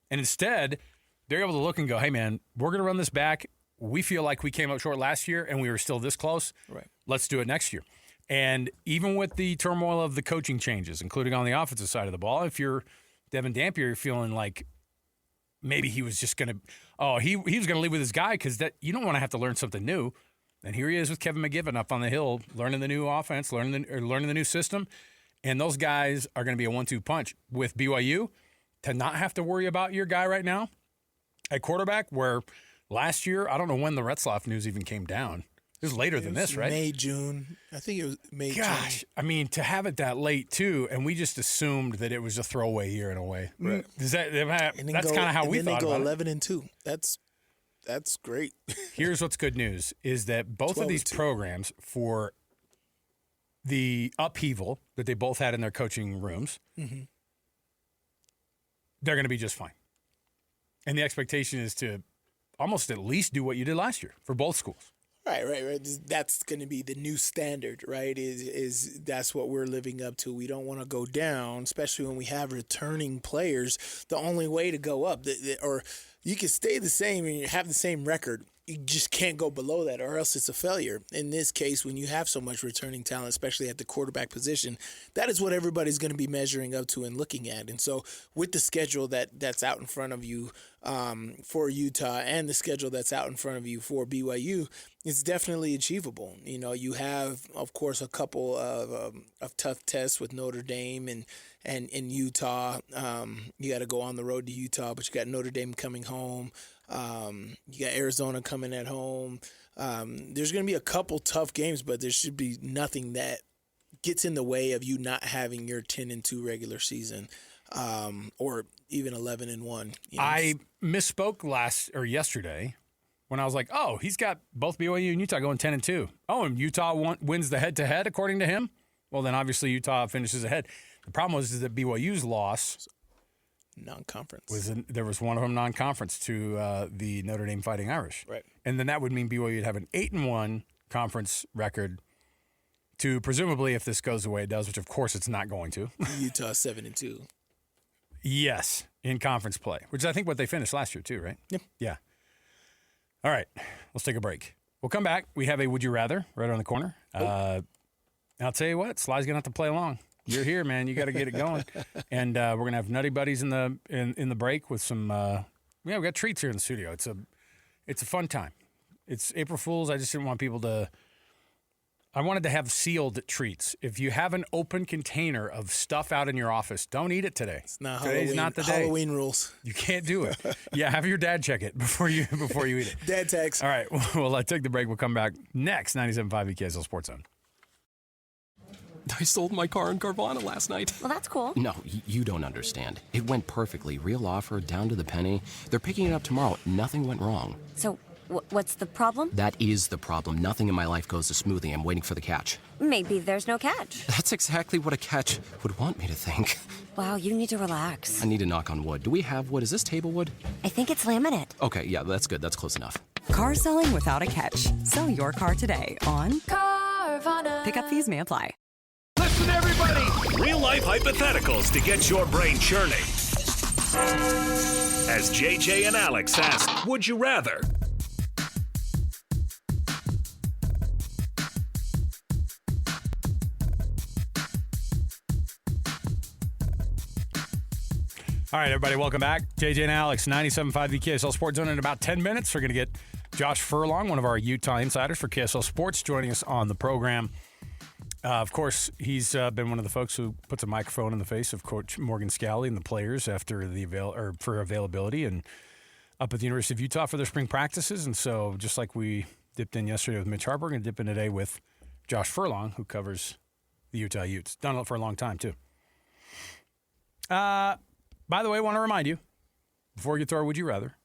Speaker 6: And instead, they're able to look and go, hey, man, we're going to run this back. We feel like we came up short last year and we were still this close.
Speaker 5: Right.
Speaker 6: Let's do it next year. And even with the turmoil of the coaching changes, including on the offensive side of the ball, if you're Devin Dampier, you're feeling like maybe he was just going to, he was going to leave with his guy because that you don't want to have to learn something new. And here he is with Kevin McGiven up on the hill, learning the new offense, learning the new system. And those guys are going to be a 1-2 punch with BYU to not have to worry about your guy right now at quarterback, where last year, I don't know when the Retzlaff news even came down. It was later than this, right?
Speaker 5: May, June. I think it was May,
Speaker 6: Gosh,
Speaker 5: June.
Speaker 6: I mean, to have it that late, too, and we just assumed that it was a throwaway year in a way. Right. That's kind of how we thought about it.
Speaker 5: And then they go 11-2. That's great.
Speaker 6: Here's what's good news, is that both of these programs, for the upheaval that they both had in their coaching rooms, they're going to be just fine. And the expectation is to almost at least do what you did last year for both schools.
Speaker 5: Right. That's going to be the new standard, right? Is that's what we're living up to. We don't want to go down, especially when we have returning players. The only way to go up, or you can stay the same and you have the same record. You just can't go below that, or else it's a failure. In this case, when you have so much returning talent, especially at the quarterback position, that is what everybody's going to be measuring up to and looking at. And so with the schedule that's out in front of you for Utah and the schedule that's out in front of you for BYU, it's definitely achievable. You know, you have, of course, a couple of tough tests with Notre Dame and in Utah. You got to go on the road to Utah, but you got Notre Dame coming home. You got Arizona coming at home. There's going to be a couple tough games, but there should be nothing that gets in the way of you not having your 10-2 regular season, or even 11-1. You know?
Speaker 6: I misspoke yesterday when I was like, oh, he's got both BYU and Utah going 10-2. Oh, and Utah wins the head-to-head according to him? Well, then obviously Utah finishes ahead. The problem was that BYU's loss
Speaker 5: non-conference
Speaker 6: there was one of them non-conference to the Notre Dame Fighting Irish,
Speaker 5: right?
Speaker 6: And then that would mean BYU would have an 8-1 conference record. To presumably, if this goes the way it does, which of course it's not going to,
Speaker 5: Utah 7-2.
Speaker 6: Yes, in conference play, which is I think what they finished last year too, right?
Speaker 5: Yep.
Speaker 6: Yeah. All right, let's take a break. We'll come back. We have a Would You Rather right on the corner. I'll tell you what, Sly's gonna have to play along. You're here, man. You got to get it going. And we're gonna have Nutty Buddies in the break with some. We got treats here in the studio. It's a fun time. It's April Fools. I just didn't want people to. I wanted to have sealed treats. If you have an open container of stuff out in your office, don't eat it today.
Speaker 5: It's not
Speaker 6: Today's
Speaker 5: Halloween.
Speaker 6: not the day.
Speaker 5: Halloween rules.
Speaker 6: You can't do it. Yeah, have your dad check it before you eat it.
Speaker 5: Dad tags.
Speaker 6: All right. Well, take the break. We'll come back next. 97.5 EKSL Sports Zone.
Speaker 15: I sold my car in Carvana last night.
Speaker 16: Well, that's cool.
Speaker 15: No, you don't understand. It went perfectly. Real offer, down to the penny. They're picking it up tomorrow. Nothing went wrong.
Speaker 16: So, what's the problem?
Speaker 15: That is the problem. Nothing in my life goes as smoothly. I'm waiting for the catch.
Speaker 16: Maybe there's no catch.
Speaker 15: That's exactly what a catch would want me to think.
Speaker 16: Wow, you need to relax.
Speaker 15: I need to knock on wood. Do we have wood? Is this table wood?
Speaker 16: I think it's laminate.
Speaker 15: Okay, yeah, that's good. That's close enough.
Speaker 17: Car selling without a catch. Sell your car today on Carvana. Pickup fees may apply.
Speaker 4: Listen, everybody! Real-life hypotheticals to get your brain churning. As JJ and Alex ask, would you rather?
Speaker 6: All right, everybody, welcome back. JJ and Alex, 97.5 the KSL Sports Zone. In about 10 minutes, we're going to get Josh Furlong, one of our Utah insiders for KSL Sports, joining us on the program. Of course, he's been one of the folks who puts a microphone in the face of Coach Morgan Scalley and the players after for availability and up at the University of Utah for their spring practices. And so, just like we dipped in yesterday with Mitch Harper, we're going to dip in today with Josh Furlong, who covers the Utah Utes. Done it for a long time, too. By the way, I want to remind you, before we get to our Would You Rather,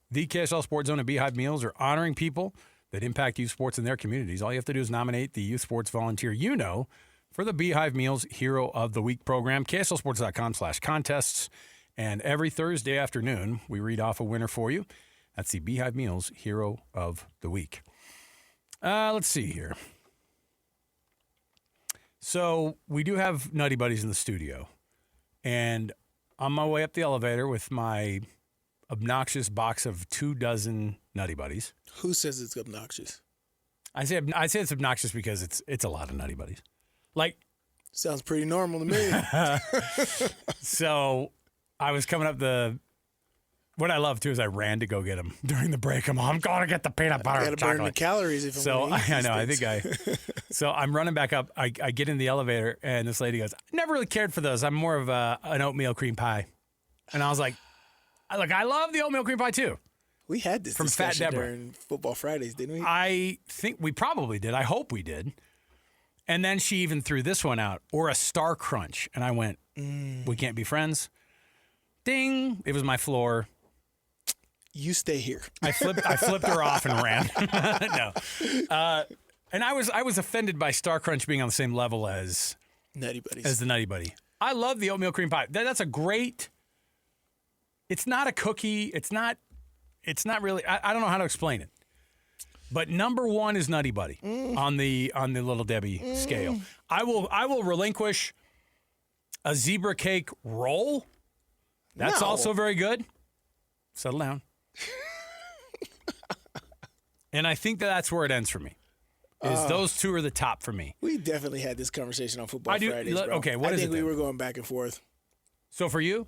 Speaker 6: the KSL Sports Zone and Beehive Meals are honoring people that impact youth sports in their communities. All you have to do is nominate the youth sports volunteer you know for the Beehive Meals Hero of the Week program, KSLSports.com/contests. And every Thursday afternoon, we read off a winner for you. That's the Beehive Meals Hero of the Week. Let's see here. So we do have Nutty Buddies in the studio. And on my way up the elevator with my obnoxious box of 24 Nutty Buddies.
Speaker 5: Who says it's obnoxious?
Speaker 6: I say it's obnoxious because it's a lot of Nutty Buddies. Like,
Speaker 5: sounds pretty normal to me.
Speaker 6: So I was coming up what I love too is I ran to go get them during the break. I'm going to get the peanut butter.
Speaker 5: Got to burn the calories if I'm going to eat
Speaker 6: I know.
Speaker 5: things.
Speaker 6: So I'm running back up. I get in the elevator and this lady goes, "I never really cared for those. I'm more of an oatmeal cream pie." And I was like, I love the oatmeal cream pie too.
Speaker 5: We had this
Speaker 6: from Fat
Speaker 5: discussion
Speaker 6: Deborah
Speaker 5: during Football Fridays, didn't we?
Speaker 6: I think we probably did. I hope we did. And then she even threw this one out, or a Star Crunch. And I went, we can't be friends. Ding. It was my floor.
Speaker 5: You stay here.
Speaker 6: I flipped her off and ran. No. And I was offended by Star Crunch being on the same level as
Speaker 5: Nutty Buddies.
Speaker 6: As the Nutty Buddy. I love the oatmeal cream pie. That's a great. It's not a cookie. It's not really. I don't know how to explain it. But number one is Nutty Buddy on the Little Debbie scale. I will relinquish a zebra cake roll. That's also very good. Settle down. And I think that's where it ends for me. Those two are the top for me.
Speaker 5: We definitely had this conversation on Football Fridays, bro.
Speaker 6: Okay, what is it?
Speaker 5: I think we were going back and forth.
Speaker 6: So for you?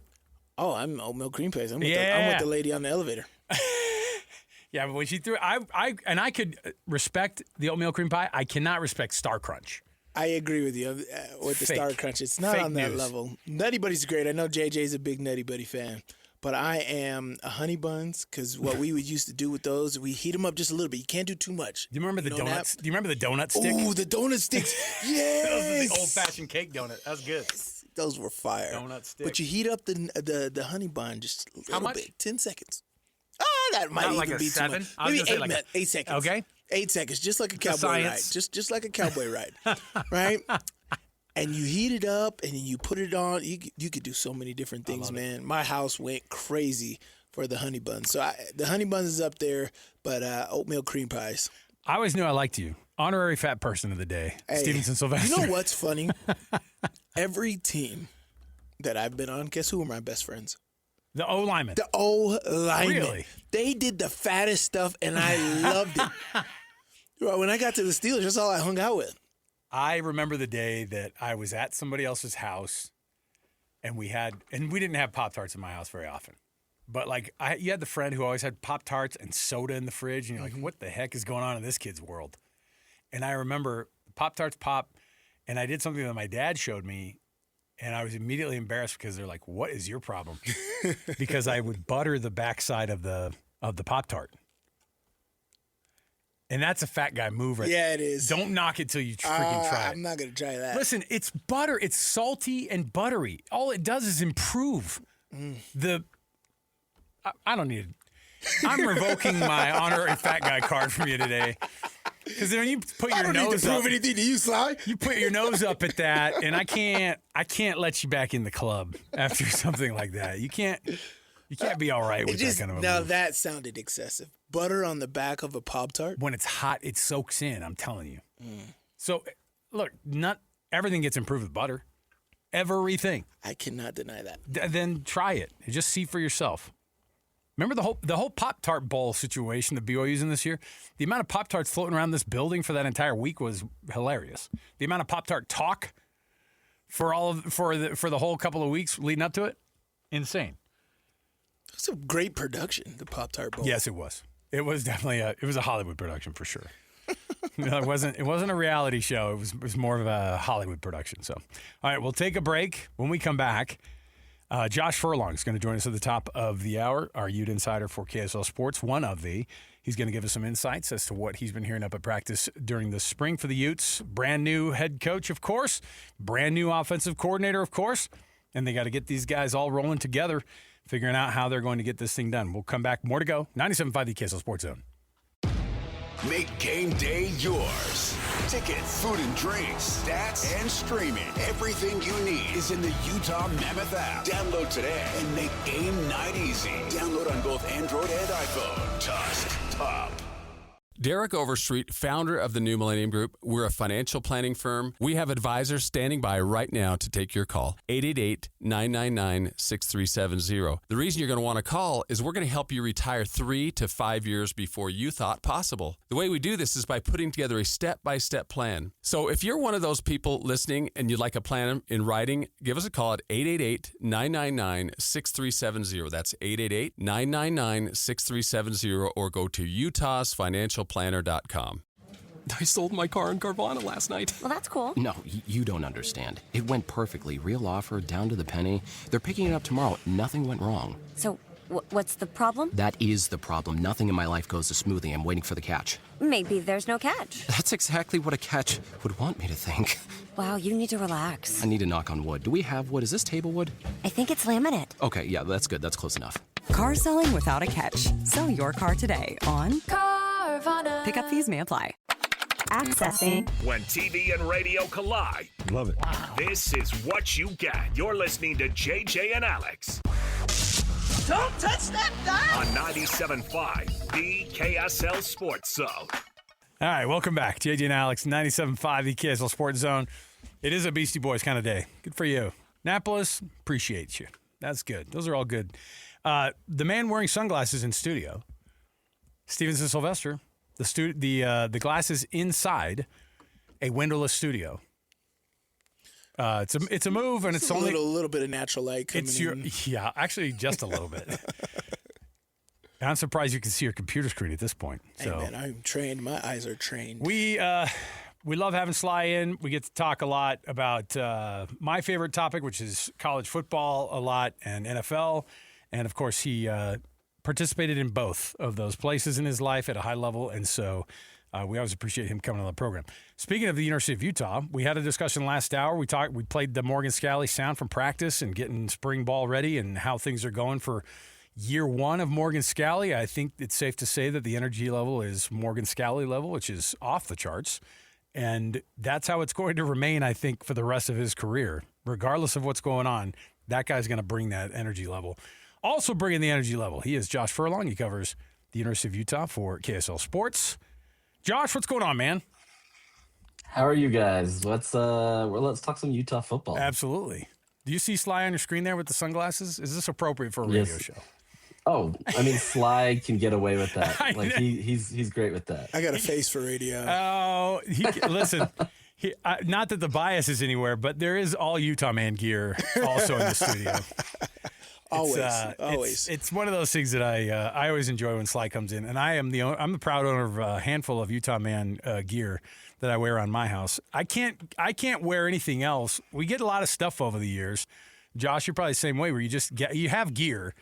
Speaker 5: Oh, I'm oatmeal cream pies. I'm with the lady on the elevator.
Speaker 6: Yeah, but when she threw, I could respect the oatmeal cream pie. I cannot respect Star Crunch.
Speaker 5: I agree with you with the Star Crunch. It's not on that level. Nutty Buddy's great. I know JJ's a big Nutty Buddy fan, but I am a Honey Buns because what we would used to do with those, we heat them up just a little bit. You can't do too much.
Speaker 6: Do you remember the donuts? Do you remember the donut stick?
Speaker 5: Oh, the donut sticks. Yes.
Speaker 6: Those are the old-fashioned cake donut. That was good.
Speaker 5: Those were fire.
Speaker 6: Donut stick.
Speaker 5: But you heat up the Honey Bun just a little bit. 10 seconds. Oh, that might
Speaker 6: Not
Speaker 5: even
Speaker 6: like a
Speaker 5: be
Speaker 6: 7?
Speaker 5: too much. Maybe 8 seconds.
Speaker 6: Okay.
Speaker 5: 8 seconds, just like a cowboy ride. Just like a cowboy ride, right? And you heat it up, and then you put it on. You could do so many different things, man. My house went crazy for the Honey Buns. So the Honey Buns is up there, but oatmeal cream pies.
Speaker 6: I always knew I liked you. Honorary fat person of the day, Stevenson Sylvester.
Speaker 5: You know what's funny? Every team that I've been on, guess who are my best friends?
Speaker 6: The O-linemen.
Speaker 5: The O-linemen.
Speaker 6: Really?
Speaker 5: They did the fattest stuff, and I loved it. When I got to the Steelers, that's all I hung out with.
Speaker 6: I remember the day that I was at somebody else's house, and we didn't have Pop-Tarts in my house very often. But you had the friend who always had Pop-Tarts and soda in the fridge, and you're like, what the heck is going on in this kid's world? And I remember Pop-Tarts pop, and I did something that my dad showed me, and I was immediately embarrassed because they're like, what is your problem? Because I would butter the backside of the Pop-Tart. And that's a fat guy move right
Speaker 5: Yeah, it is.
Speaker 6: Don't knock it till you freaking try it.
Speaker 5: I'm not going to try that.
Speaker 6: Listen, it's butter. It's salty and buttery. All it does is improve I don't need it. I'm revoking my honorary fat guy card from you today. Because when you put your nose up, I don't need to prove anything
Speaker 5: to you, Sly.
Speaker 6: You put your nose up at that, and I can't let you back in the club after something like that. You can't be all right with that kind of a
Speaker 5: Now
Speaker 6: move.
Speaker 5: that sounded excessive. Butter on the back of a Pop-Tart?
Speaker 6: When it's hot, it soaks in, I'm telling you. So, look, not everything gets improved with butter. Everything.
Speaker 5: I cannot deny that.
Speaker 6: Then try it. Just see for yourself. Remember the whole Pop-Tart bowl situation that BYU's in this year? The amount of Pop-Tarts floating around this building for that entire week was hilarious. The amount of Pop-Tart talk for the whole couple of weeks leading up to it, insane.
Speaker 5: It's a great production, the Pop-Tart bowl.
Speaker 6: Yes, it was. It was definitely a Hollywood production for sure. It wasn't a reality show. It was more of a Hollywood production. So, all right, we'll take a break. When we come back, Josh Furlong is going to join us at the top of the hour, our Ute insider for KSL Sports, He's going to give us some insights as to what he's been hearing up at practice during the spring for the Utes. Brand new head coach, of course. Brand new offensive coordinator, of course. And they got to get these guys all rolling together, figuring out how they're going to get this thing done. We'll come back. More to go. 97.5 the KSL Sports Zone.
Speaker 18: Make game day yours. Tickets, food and drinks, stats, and streaming. Everything you need is in the Utah Mammoth app. Download today and make game night easy. Download on both Android and iPhone. Tusk Top.
Speaker 2: Derek Overstreet, founder of the New Millennium Group. We're a financial planning firm. We have advisors standing by right now to take your call. 888-999-6370. The reason you're going to want to call is we're going to help you retire 3 to 5 years before you thought possible. The way we do this is by putting together a step-by-step plan. So if you're one of those people listening and you'd like a plan in writing, give us a call at 888-999-6370. That's 888-999-6370, or go to utahsfinancialplanner.com.
Speaker 15: I sold my car in Carvana last night.
Speaker 16: Well, that's cool.
Speaker 15: No, you don't understand. It went perfectly. Real offer, down to the penny. They're picking it up tomorrow. Nothing went wrong.
Speaker 16: So, what's the problem?
Speaker 15: That is the problem. Nothing in my life goes as smoothly. I'm waiting for the catch.
Speaker 16: Maybe there's no catch.
Speaker 15: That's exactly what a catch would want me to think.
Speaker 16: Wow, you need to relax.
Speaker 15: I need to knock on wood. Do we have wood? Is this table wood?
Speaker 16: I think it's laminate.
Speaker 15: Okay, yeah, that's good. That's close enough.
Speaker 17: Car selling without a catch. Sell your car today on Carvana. Pickup fees may apply.
Speaker 16: Accessing.
Speaker 4: When TV and radio collide.
Speaker 19: Love it.
Speaker 4: Wow. This is what you get. You're listening to JJ and Alex.
Speaker 3: Don't touch that dial.
Speaker 4: On 97.5, the KSL Sports Zone.
Speaker 6: All right, welcome back. JJ and Alex, 97.5, the KSL Sports Zone. It is a Beastie Boys kind of day. Good for you. Annapolis, appreciate you. That's good. Those are all good. The man wearing sunglasses in studio, Sly Sylvester. The glasses inside a windowless studio. It's a move, and it's only
Speaker 5: a little bit of natural light coming in.
Speaker 6: Yeah, actually, just a little bit. I'm surprised you can see your computer screen at this point. So.
Speaker 5: Hey man, I'm trained. My eyes are trained.
Speaker 6: We love having Sly in. We get to talk a lot about my favorite topic, which is college football a lot, and NFL. And, of course, he participated in both of those places in his life at a high level, and so we always appreciate him coming on the program. Speaking of the University of Utah, we had a discussion last hour. We played the Morgan Scalley sound from practice and getting spring ball ready and how things are going for year one of Morgan Scalley. I think it's safe to say that the energy level is Morgan Scalley level, which is off the charts, and that's how it's going to remain, I think, for the rest of his career. Regardless of what's going on, that guy's going to bring that energy level. Also bringing the energy level, he is Josh Furlong. He covers the University of Utah for KSL Sports. Josh, what's going on, man?
Speaker 20: How are you guys? Let's talk some Utah football.
Speaker 6: Absolutely. Do you see Sly on your screen there with the sunglasses? Is this appropriate for a radio show?
Speaker 20: Oh, I mean, Sly can get away with that. Like he's great with that.
Speaker 5: I got a face for radio.
Speaker 6: Oh, listen. Not that the bias is anywhere, but there is all Utah man gear also in the studio.
Speaker 5: Always.
Speaker 6: It's one of those things that I always enjoy when Sly comes in, and I'm the proud owner of a handful of Utah man gear that I wear on my house. I can't wear anything else. We get a lot of stuff over the years. Josh, you're probably the same way, where you have gear,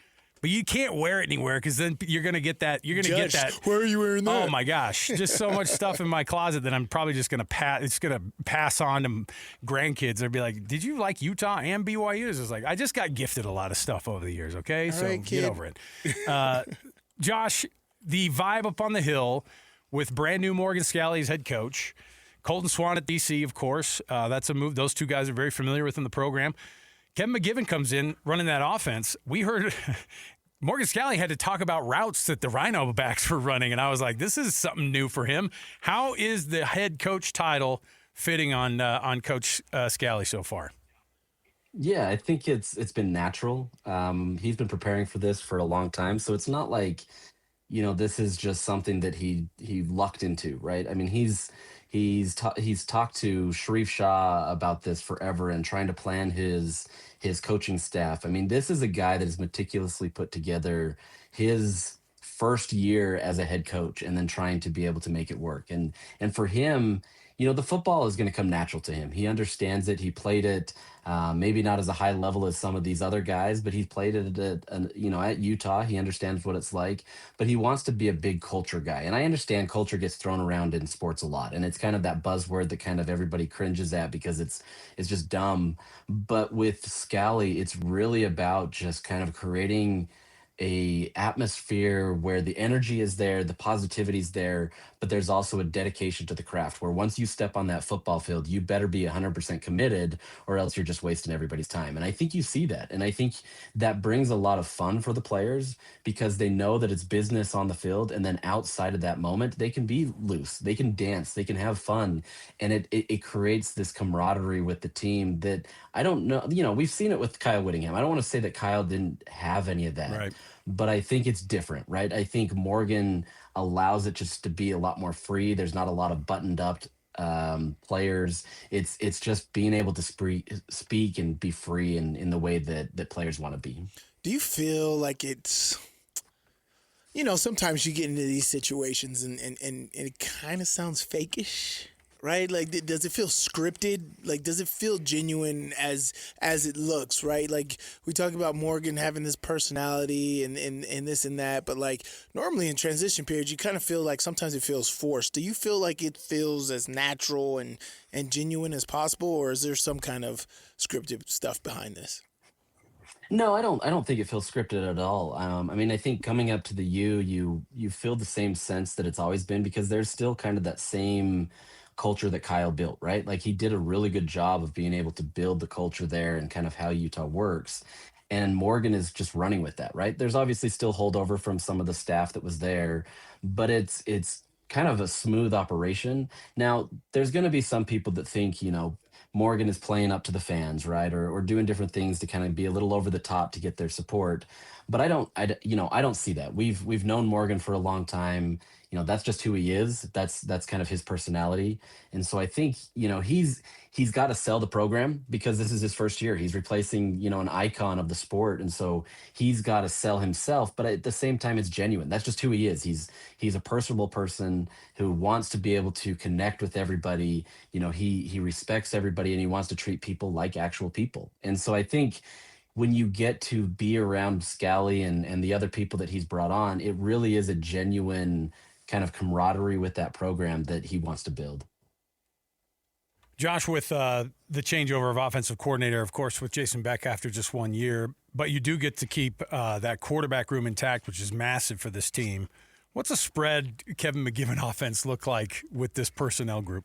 Speaker 6: but you can't wear it anywhere because then you're gonna get that. You're gonna get that.
Speaker 5: Where are you wearing that?
Speaker 6: Oh my gosh, just so much stuff in my closet that I'm probably just gonna pass on to grandkids. They'll be like, "Did you like Utah and BYU?" It's like I just got gifted a lot of stuff over the years. Okay,
Speaker 5: all
Speaker 6: so
Speaker 5: right,
Speaker 6: get over it. Josh, the vibe up on the hill with brand new Morgan Scalley as head coach, Colton Swan at DC, of course. That's a move those two guys are very familiar with in the program. Kevin McGivern comes in running that offense. We heard Morgan Scalley had to talk about routes that the Rhino backs were running, and I was like, this is something new for him. How is the head coach title fitting on Coach Scalley so far?
Speaker 20: Yeah, I think it's been natural. He's been preparing for this for a long time, so it's not like, this is just something that he lucked into, right? I mean, he's talked to Sharif Shah about this forever and trying to plan his coaching staff. I mean, this is a guy that has meticulously put together his first year as a head coach and then trying to be able to make it work. And for him, the football is going to come natural to him. He understands it. He played it, maybe not as a high level as some of these other guys, but he's played it at Utah. He understands what it's like, but he wants to be a big culture guy. And I understand culture gets thrown around in sports a lot, and it's kind of that buzzword that kind of everybody cringes at because it's just dumb. But with Scalley, it's really about just kind of creating a atmosphere where the energy is there, the positivity is there, but but there's also a dedication to the craft where once you step on that football field, you better be 100% committed or else you're just wasting everybody's time. And I think you see that. And I think that brings a lot of fun for the players because they know that it's business on the field. And then outside of that moment, they can be loose, they can dance, they can have fun. And it creates this camaraderie with the team that I don't know, we've seen it with Kyle Whittingham. I don't want to say that Kyle didn't have any of that,
Speaker 6: right,
Speaker 20: but I think it's different, right? I think Morgan allows it just to be a lot more free. There's not a lot of buttoned up players. It's just being able to speak and be free in the way that players want to be.
Speaker 5: Do you feel like it's, sometimes you get into these situations and it kind of sounds fakeish, right? Like, does it feel scripted? Like, does it feel genuine as it looks, right? Like, we talk about Morgan having this personality and this and that, but like normally in transition periods, you kind of feel like sometimes it feels forced. Do you feel like it feels as natural and genuine as possible, or is there some kind of scripted stuff behind this?
Speaker 20: No, I don't think it feels scripted at all. I think coming up to the you feel the same sense that it's always been because there's still kind of that same culture that Kyle built, right? Like he did a really good job of being able to build the culture there and kind of how Utah works. And Morgan is just running with that, right? There's obviously still holdover from some of the staff that was there, but it's kind of a smooth operation. Now, there's going to be some people that think, Morgan is playing up to the fans, right? Or doing different things to kind of be a little over the top to get their support. But I don't see that. We've known Morgan for a long time. That's just who he is. That's kind of his personality. And so I think, he's got to sell the program because this is his first year. He's replacing, an icon of the sport. And so he's got to sell himself, but at the same time, it's genuine. That's just who he is. He's a personable person who wants to be able to connect with everybody. He respects everybody and he wants to treat people like actual people. And so I think when you get to be around Scalley and the other people that he's brought on, it really is a genuine kind of camaraderie with that program that he wants to build.
Speaker 6: Josh, with the changeover of offensive coordinator, of course, with Jason Beck after just 1 year, but you do get to keep that quarterback room intact, which is massive for this team. What's a spread Kevin McGiven offense look like with this personnel group?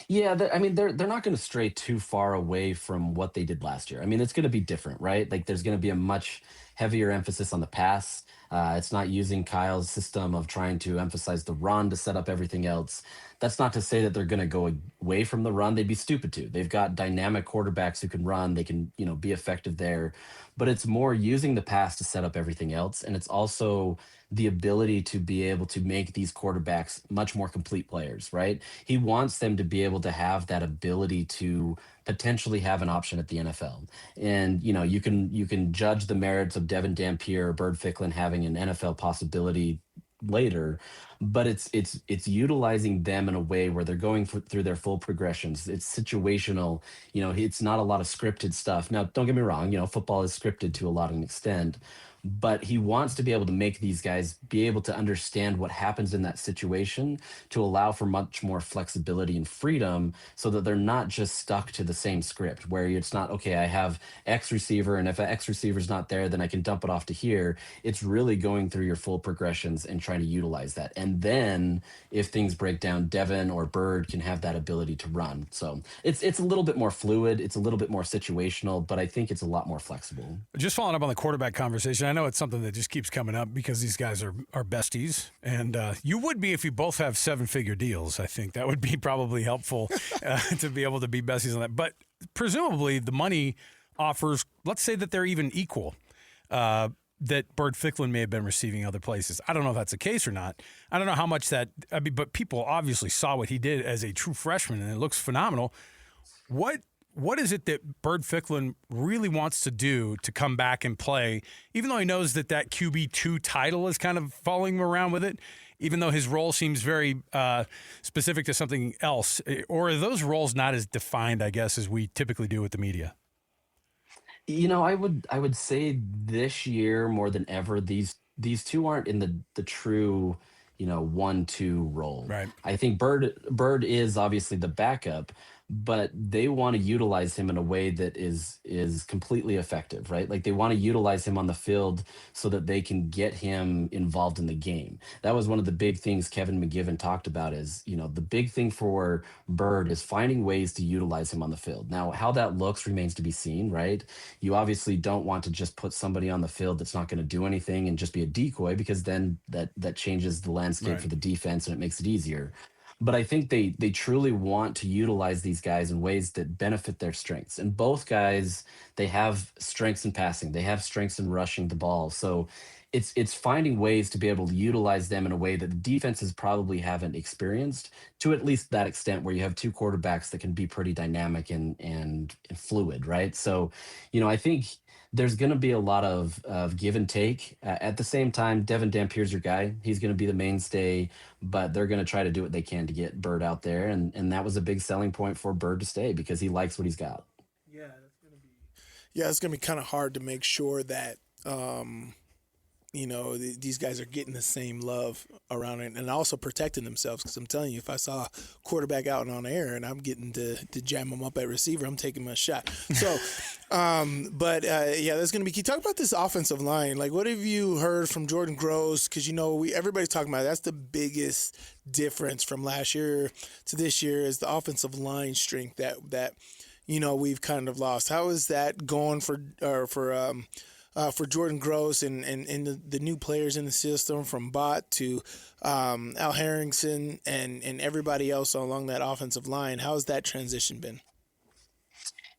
Speaker 20: Yeah, they're not going to stray too far away from what they did last year. It's going to be different, right? Like there's going to be a much heavier emphasis on the pass. It's not using Kyle's system of trying to emphasize the run to set up everything else. That's not to say that they're going to go away from the run. They'd be stupid to. They've got dynamic quarterbacks who can run. They can, be effective there. But it's more using the pass to set up everything else. And it's also the ability to be able to make these quarterbacks much more complete players, right? He wants them to be able to have that ability to potentially have an option at the NFL. And, you can judge the merits of Devin Dampier or Bird Ficklin having an NFL possibility later, but it's utilizing them in a way where they're going through their full progressions. It's situational. It's not a lot of scripted stuff. Now, don't get me wrong, football is scripted to a lot of an extent, but he wants to be able to make these guys be able to understand what happens in that situation to allow for much more flexibility and freedom so that they're not just stuck to the same script where it's not, okay, I have X receiver, and if an X receiver is not there, then I can dump it off to here. It's really going through your full progressions and trying to utilize that. And then if things break down, Devin or Bird can have that ability to run. So it's a little bit more fluid. It's a little bit more situational, but I think it's a lot more flexible.
Speaker 6: Just following up on the quarterback conversation, I know it's something that just keeps coming up because these guys are besties, and you would be if you both have 7-figure deals. I think that would be probably helpful to be able to be besties on that. But presumably the money offers, let's say that they're even equal, that Bird Ficklin may have been receiving other places. I don't know if that's the case or not. I don't know how much that, but people obviously saw what he did as a true freshman, and it looks phenomenal. What is it that Bird Ficklin really wants to do to come back and play, even though he knows that QB2 title is kind of following him around with it, even though his role seems very specific to something else? Or are those roles not as defined, I guess, as we typically do with the media?
Speaker 20: I would say this year more than ever, these two aren't in the true, 1-2 role.
Speaker 6: Right.
Speaker 20: I think Bird is obviously the backup, but they want to utilize him in a way that is completely effective, right? Like they want to utilize him on the field so that they can get him involved in the game. That was one of the big things Kevin McGivern talked about is, the big thing for Bird is finding ways to utilize him on the field. Now, how that looks remains to be seen, right? You obviously don't want to just put somebody on the field that's not going to do anything and just be a decoy, because then that changes the landscape for the defense and it makes it easier. But I think they truly want to utilize these guys in ways that benefit their strengths. And both guys, they have strengths in passing. They have strengths in rushing the ball. So it's finding ways to be able to utilize them in a way that the defenses probably haven't experienced, to at least that extent where you have two quarterbacks that can be pretty dynamic and fluid, right? So, I think there's going to be a lot of give and take. At the same time, Devin Dampier's your guy. He's going to be the mainstay, but they're going to try to do what they can to get Bird out there. And that was a big selling point for Bird to stay because he likes what he's got.
Speaker 5: Yeah, it's going to be kind of hard to make sure that, these guys are getting the same love around it and also protecting themselves. Because I'm telling you, if I saw a quarterback out and on air and I'm getting to jam them up at receiver, I'm taking my shot. So, there's going to be key. Talk about this offensive line. Like, what have you heard from Jordan Gross? Because, everybody's talking about it. That's the biggest difference from last year to this year is the offensive line strength that we've kind of lost. How is that going for Jordan Gross and the new players in the system, from Bott to Al Harrington and everybody else along that offensive line? How has that transition been?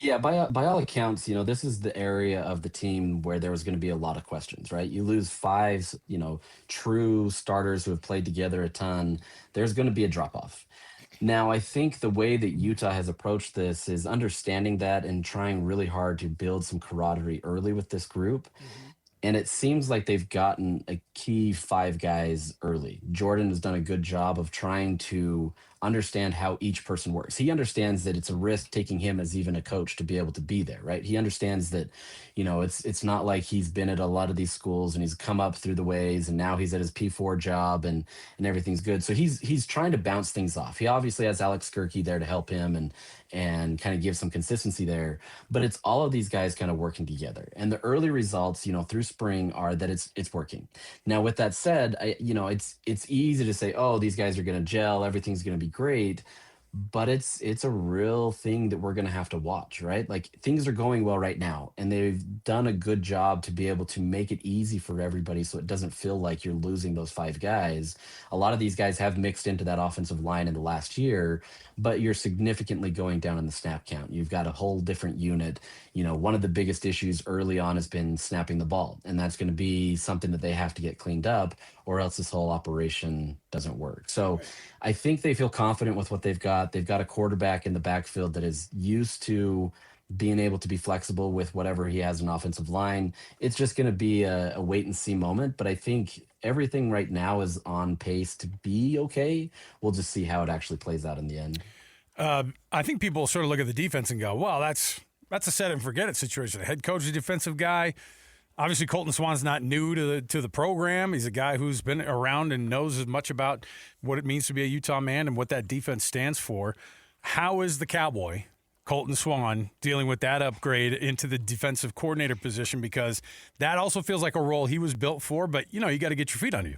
Speaker 20: Yeah, by all accounts, this is the area of the team where there was going to be a lot of questions, right? You lose five, true starters who have played together a ton. There's going to be a drop-off. Now, I think the way that Utah has approached this is understanding that and trying really hard to build some camaraderie early with this group. Mm-hmm. And it seems like they've gotten a key five guys early. Jordan has done a good job of trying to understand how each person works. He understands that it's a risk taking him as even a coach to be able to be there, right? He understands that, it's not like he's been at a lot of these schools and he's come up through the ways and now he's at his P4 job and everything's good. So he's trying to bounce things off. He obviously has Alex Skirky there to help him and kind of give some consistency there, but it's all of these guys kind of working together. And the early results, through spring are that it's working. Now, with that said, it's easy to say, oh, these guys are going to gel, everything's going to be great, but it's a real thing that we're going to have to watch, right? Like, things are going well right now, and they've done a good job to be able to make it easy for everybody so it doesn't feel like you're losing those five guys. A lot of these guys have mixed into that offensive line in the last year, but you're significantly going down in the snap count. You've got a whole different unit. One of the biggest issues early on has been snapping the ball, and that's going to be something that they have to get cleaned up, or else this whole operation doesn't work. So I think they feel confident with what they've got. They've got a quarterback in the backfield that is used to being able to be flexible with whatever he has in offensive line. It's just going to be a wait and see moment, but I think everything right now is on pace to be okay. We'll just see how it actually plays out in the end.
Speaker 6: I think people sort of look at the defense and go, well, that's a set and forget it situation. The head coach is a defensive guy. Obviously, Colton Swan's not new to the program. He's a guy who's been around and knows as much about what it means to be a Utah man and what that defense stands for. How is the Cowboy, Colton Swan, dealing with that upgrade into the defensive coordinator position? Because that also feels like a role he was built for, but, you got to get your feet under you.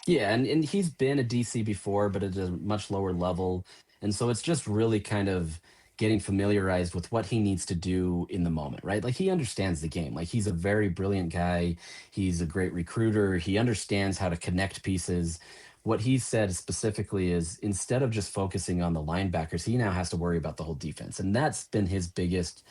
Speaker 20: Yeah, and he's been a DC before, but at a much lower level. And so it's just really kind of getting familiarized with what he needs to do in the moment, right? Like, he understands the game. Like, he's a very brilliant guy. He's a great recruiter. He understands how to connect pieces. What he said specifically is, instead of just focusing on the linebackers, he now has to worry about the whole defense. And that's been his biggest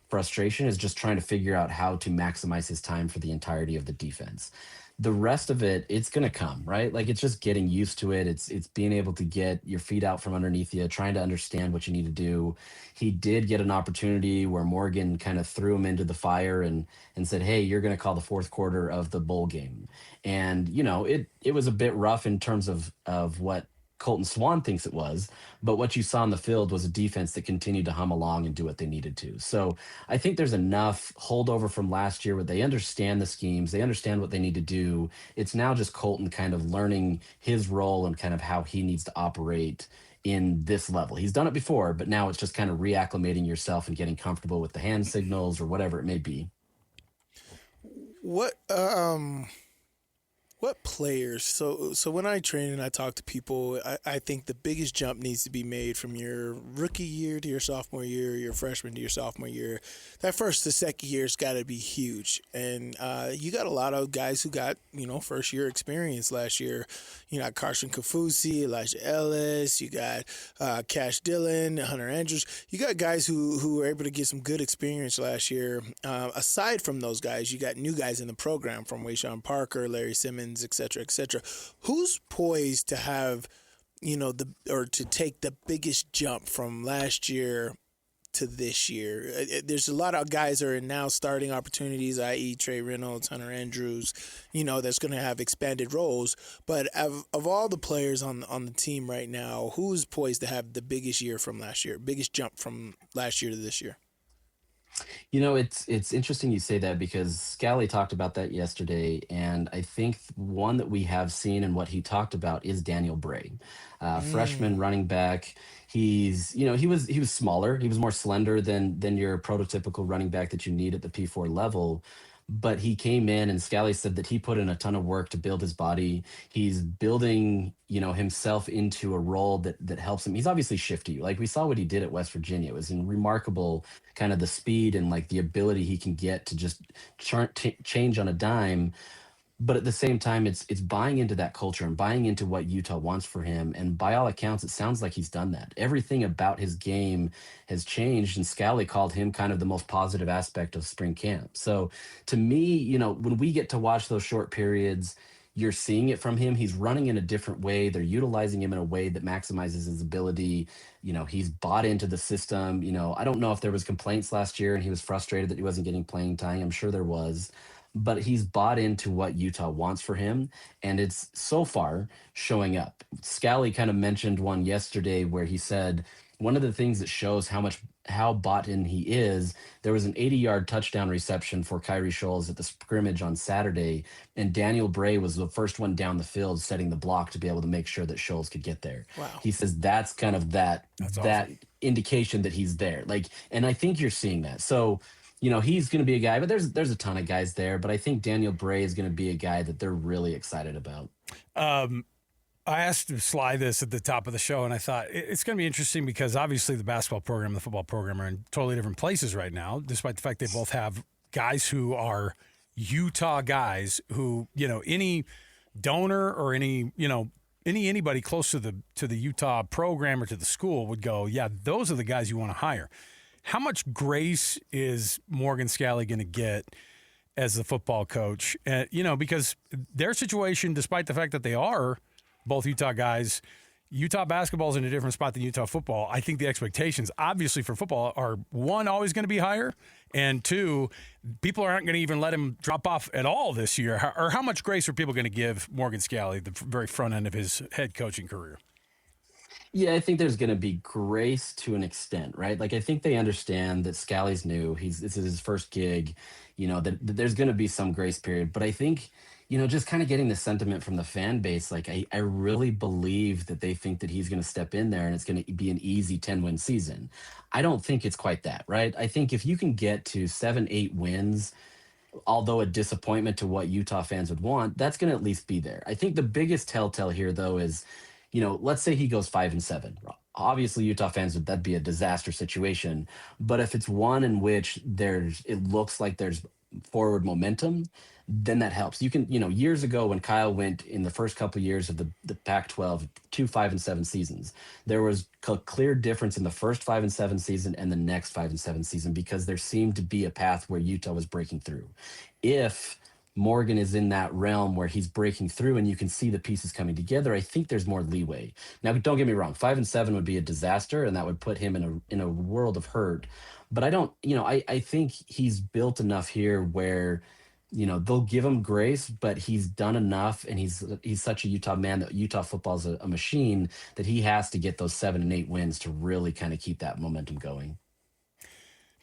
Speaker 20: frustration, is just trying to figure out how to maximize his time for the entirety of the defense. The rest of it, it's going to come, right? Like, it's just getting used to it. It's being able to get your feet out from underneath you, trying to understand what you need to do. He did get an opportunity where Morgan kind of threw him into the fire and said, hey, you're going to call the fourth quarter of the bowl game. And, it was a bit rough in terms of what Colton Swan thinks it was, but what you saw on the field was a defense that continued to hum along and do what they needed to. So I think there's enough holdover from last year where they understand the schemes, they understand what they need to do. It's now just Colton kind of learning his role and kind of how he needs to operate in this level. He's done it before, but now it's just kind of reacclimating yourself and getting comfortable with the hand signals or whatever it may be.
Speaker 5: What players? So when I train and I talk to people, I think the biggest jump needs to be made from your rookie year to your sophomore year, your freshman to your sophomore year. That first to second year's got to be huge. And you got a lot of guys who got, first year experience last year. You got Carson Kafusi, Elijah Ellis, you got Cash Dillon, Hunter Andrews. You got guys who were able to get some good experience last year. Aside from those guys, you got new guys in the program from Wayshawn Parker, Larry Simmons, et cetera, et cetera. Who's poised to have, to take the biggest jump from last year to this year? There's a lot of guys that are now starting opportunities, i.e. Trey Reynolds, Hunter Andrews, that's going to have expanded roles. But of all the players on the team right now, who's poised to have the biggest year from last year, biggest jump from last year to this year?
Speaker 20: It's interesting you say that because Scalley talked about that yesterday, and I think one that we have seen and what he talked about is Daniel Bray, freshman running back. He was smaller, he was more slender than your prototypical running back that you need at the P4 level. But he came in, and Scalley said that he put in a ton of work to build his body. He's building, himself into a role that helps him. He's obviously shifty. Like we saw what he did at West Virginia. It was remarkable, kind of the speed and like the ability he can get to just change on a dime. But at the same time, it's buying into that culture and buying into what Utah wants for him. And by all accounts, it sounds like he's done that. Everything about his game has changed, and Scalley called him kind of the most positive aspect of spring camp. So to me, when we get to watch those short periods, you're seeing it from him. He's running in a different way. They're utilizing him in a way that maximizes his ability. He's bought into the system. I don't know if there was complaints last year and he was frustrated that he wasn't getting playing time. I'm sure there was. But he's bought into what Utah wants for him, and it's so far showing up. Scalley kind of mentioned one yesterday where he said one of the things that shows how bought in he is, there was an 80-yard touchdown reception for Kirry Scholes at the scrimmage on Saturday, and Daniel Bray was the first one down the field setting the block to be able to make sure that Scholes could get there.
Speaker 5: Wow.
Speaker 20: He says that's kind of that
Speaker 6: awesome.
Speaker 20: Indication that he's there. And I think you're seeing that. So he's going to be a guy, but there's a ton of guys there. But I think Daniel Bray is going to be a guy that they're really excited about.
Speaker 6: I asked Sly this at the top of the show, and I thought it's going to be interesting because obviously the basketball program and the football program are in totally different places right now, despite the fact they both have guys who are Utah guys who, any donor or anybody close to the Utah program or to the school would go, yeah, those are the guys you want to hire. How much grace is Morgan Scalley going to get as the football coach? Because their situation, despite the fact that they are both Utah guys, Utah basketball is in a different spot than Utah football. I think the expectations, obviously, for football are, one, always going to be higher, and two, people aren't going to even let him drop off at all this year. Or how much grace are people going to give Morgan Scalley, the very front end of his head coaching career?
Speaker 20: Yeah, I think there's going to be grace to an extent, right? I think they understand that Scalley's new. This is his first gig, that there's going to be some grace period. But I think, just kind of getting the sentiment from the fan base, I really believe that they think that he's going to step in there and it's going to be an easy 10-win season. I don't think it's quite that, right? I think if you can get to 7-8 wins, although a disappointment to what Utah fans would want, that's going to at least be there. I think the biggest telltale here, though, is let's say he goes 5-7. Obviously, Utah fans, that'd be a disaster situation. But if it's one in which it looks like there's forward momentum, then that helps. You can, years ago when Kyle went in the first couple of years of the Pac-12, 2 5-7 seasons, there was a clear difference in the first 5-7 season and the next 5-7 season because there seemed to be a path where Utah was breaking through. If Morgan is in that realm where he's breaking through and you can see the pieces coming together, I think there's more leeway. Now, don't get me wrong, 5-7 would be a disaster and that would put him in a world of hurt. But I don't, I think he's built enough here where they'll give him grace, but he's done enough, and he's such a Utah man that Utah football is a machine that he has to get those 7 and 8 wins to really kind of keep that momentum going.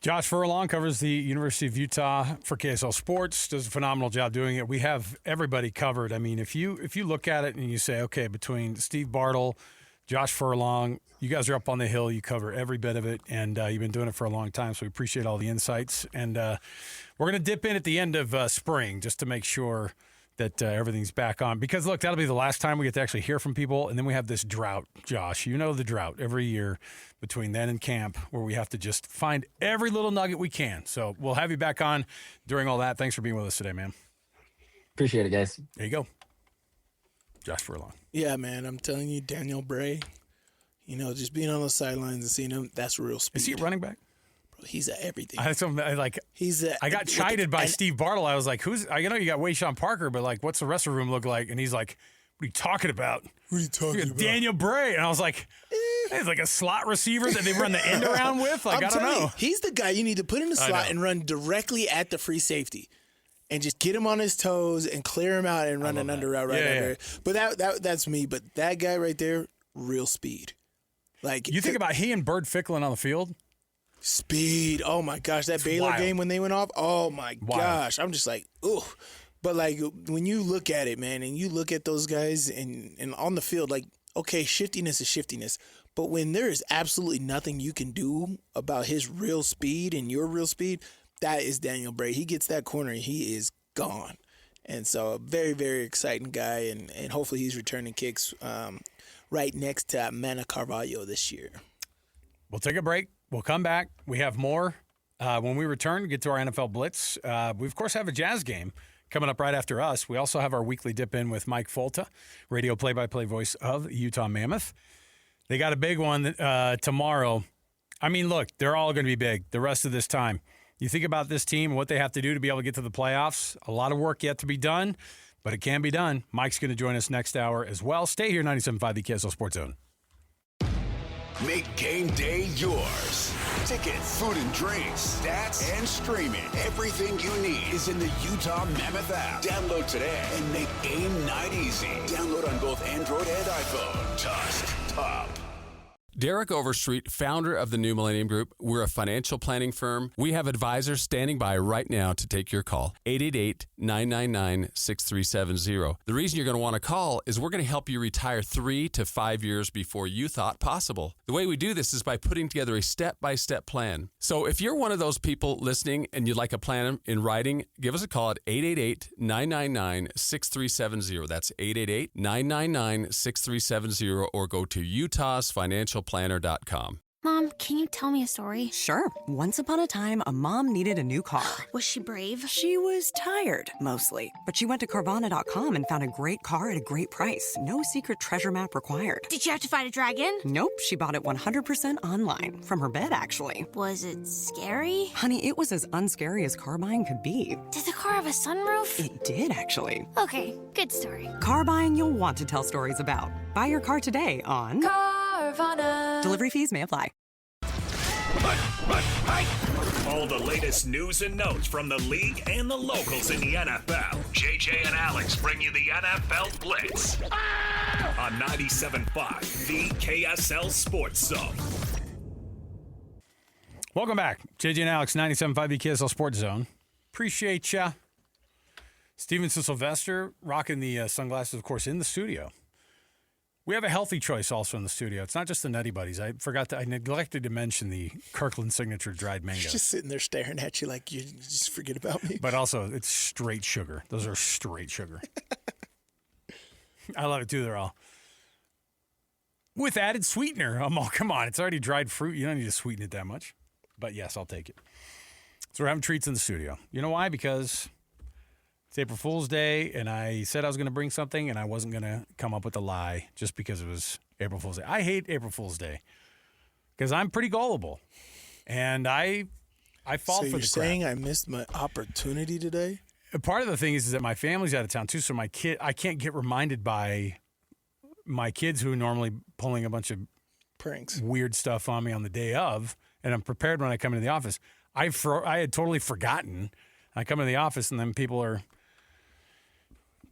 Speaker 6: Josh Furlong covers the University of Utah for KSL Sports, does a phenomenal job doing it. We have everybody covered. I mean, if you look at it and you say, okay, between Steve Bartle, Josh Furlong, you guys are up on the hill. You cover every bit of it, and you've been doing it for a long time, so we appreciate all the insights. And we're going to dip in at the end of spring just to make sure that everything's back on. Because, look, that'll be the last time we get to actually hear from people, and then we have this drought, Josh. You know the drought every year between then and camp where we have to just find every little nugget we can. So we'll have you back on during all that. Thanks for being with us today, man.
Speaker 20: Appreciate it, guys.
Speaker 6: There you go. Josh Furlong.
Speaker 5: Yeah, man, I'm telling you, Daniel Bray, just being on the sidelines and seeing him, that's real speed.
Speaker 6: Is he a running back?
Speaker 5: Bro, he's at everything.
Speaker 6: I got chided by Steve Bartle. I was like, you got Wayshawn Parker, but what's the rest of the room look like? And he's like, what are you talking about?
Speaker 5: What are you talking about?
Speaker 6: Daniel Bray. And I was like, he's like a slot receiver that they run the end around with? I don't know.
Speaker 5: He's the guy you need to put in the slot and run directly at the free safety. And just get him on his toes and clear him out and run an under route under. But that's me. But that guy right there, real speed.
Speaker 6: You think about he and Bird Ficklin on the field?
Speaker 5: Speed. Oh, my gosh. That Baylor game when they went off, oh, my gosh. I'm just like, ooh. But, when you look at it, man, and you look at those guys and on the field, okay, shiftiness is shiftiness. But when there is absolutely nothing you can do about his real speed and your real speed, that is Daniel Bray. He gets that corner, and he is gone. And so a very, very exciting guy, and hopefully he's returning kicks right next to Mana Carvalho this year.
Speaker 6: We'll take a break. We'll come back. We have more. When we return, get to our NFL Blitz. We, of course, have a Jazz game coming up right after us. We also have our weekly dip in with Mike Folta, radio play-by-play voice of Utah Mammoth. They got a big one tomorrow. I mean, look, they're all going to be big the rest of this time. You think about this team and what they have to do to be able to get to the playoffs. A lot of work yet to be done, but it can be done. Mike's going to join us next hour as well. Stay here, 97.5 the KSL Sports Zone.
Speaker 18: Make game day yours. Tickets, food and drinks, stats, and streaming. Everything you need is in the Utah Mammoth app. Download today and make game night easy. Download on both Android and iPhone. Just top.
Speaker 2: Derek Overstreet, founder of the New Millennium Group. We're a financial planning firm. We have advisors standing by right now to take your call. 888-999-6370. The reason you're going to want to call is we're going to help you retire 3 to 5 years before you thought possible. The way we do this is by putting together a step-by-step plan. So if you're one of those people listening and you'd like a plan in writing, give us a call at 888-999-6370. That's 888-999-6370, or go to utahsfinancialplanner.com.
Speaker 19: Mom, can you tell me a story?
Speaker 17: Sure. Once upon a time, a mom needed a new car.
Speaker 19: Was she brave?
Speaker 17: She was tired, mostly. But she went to Carvana.com and found a great car at a great price. No secret treasure map required.
Speaker 19: Did you have to fight a dragon?
Speaker 17: Nope. She bought it 100% online. From her bed, actually.
Speaker 19: Was it scary?
Speaker 17: Honey, it was as unscary as car buying could be.
Speaker 19: Did the car have a sunroof?
Speaker 17: It did, actually.
Speaker 19: Okay, good story.
Speaker 17: Car buying you'll want to tell stories about. Buy your car today on Carvana. Delivery fees may apply.
Speaker 4: All the latest news and notes from the league and the locals in the NFL. JJ and Alex bring you the NFL Blitz on 97.5, the KSL Sports Zone.
Speaker 6: Welcome back. JJ and Alex, 97.5 the KSL Sports Zone. Appreciate ya. Sly Sylvester rocking the sunglasses, of course, in the studio. We have a healthy choice also in the studio. It's not just the Nutty Buddies. I neglected to mention the Kirkland Signature dried mango.
Speaker 5: She's just sitting there staring at you like you just forget about me.
Speaker 6: But also, it's straight sugar. Those are straight sugar. I love it too. They're all with added sweetener. Come on. It's already dried fruit. You don't need to sweeten it that much. But yes, I'll take it. So we're having treats in the studio. You know why? Because it's April Fool's Day, and I said I was going to bring something, and I wasn't going to come up with a lie just because it was April Fool's Day. I hate April Fool's Day because I'm pretty gullible, and I fall for the crap. So
Speaker 5: you're saying I missed my opportunity today?
Speaker 6: Part of the thing is that my family's out of town, too, so I can't get reminded by my kids who are normally pulling a bunch of
Speaker 5: pranks,
Speaker 6: weird stuff on me on the day of, and I'm prepared when I come into the office. I had totally forgotten I come in the office, and then people are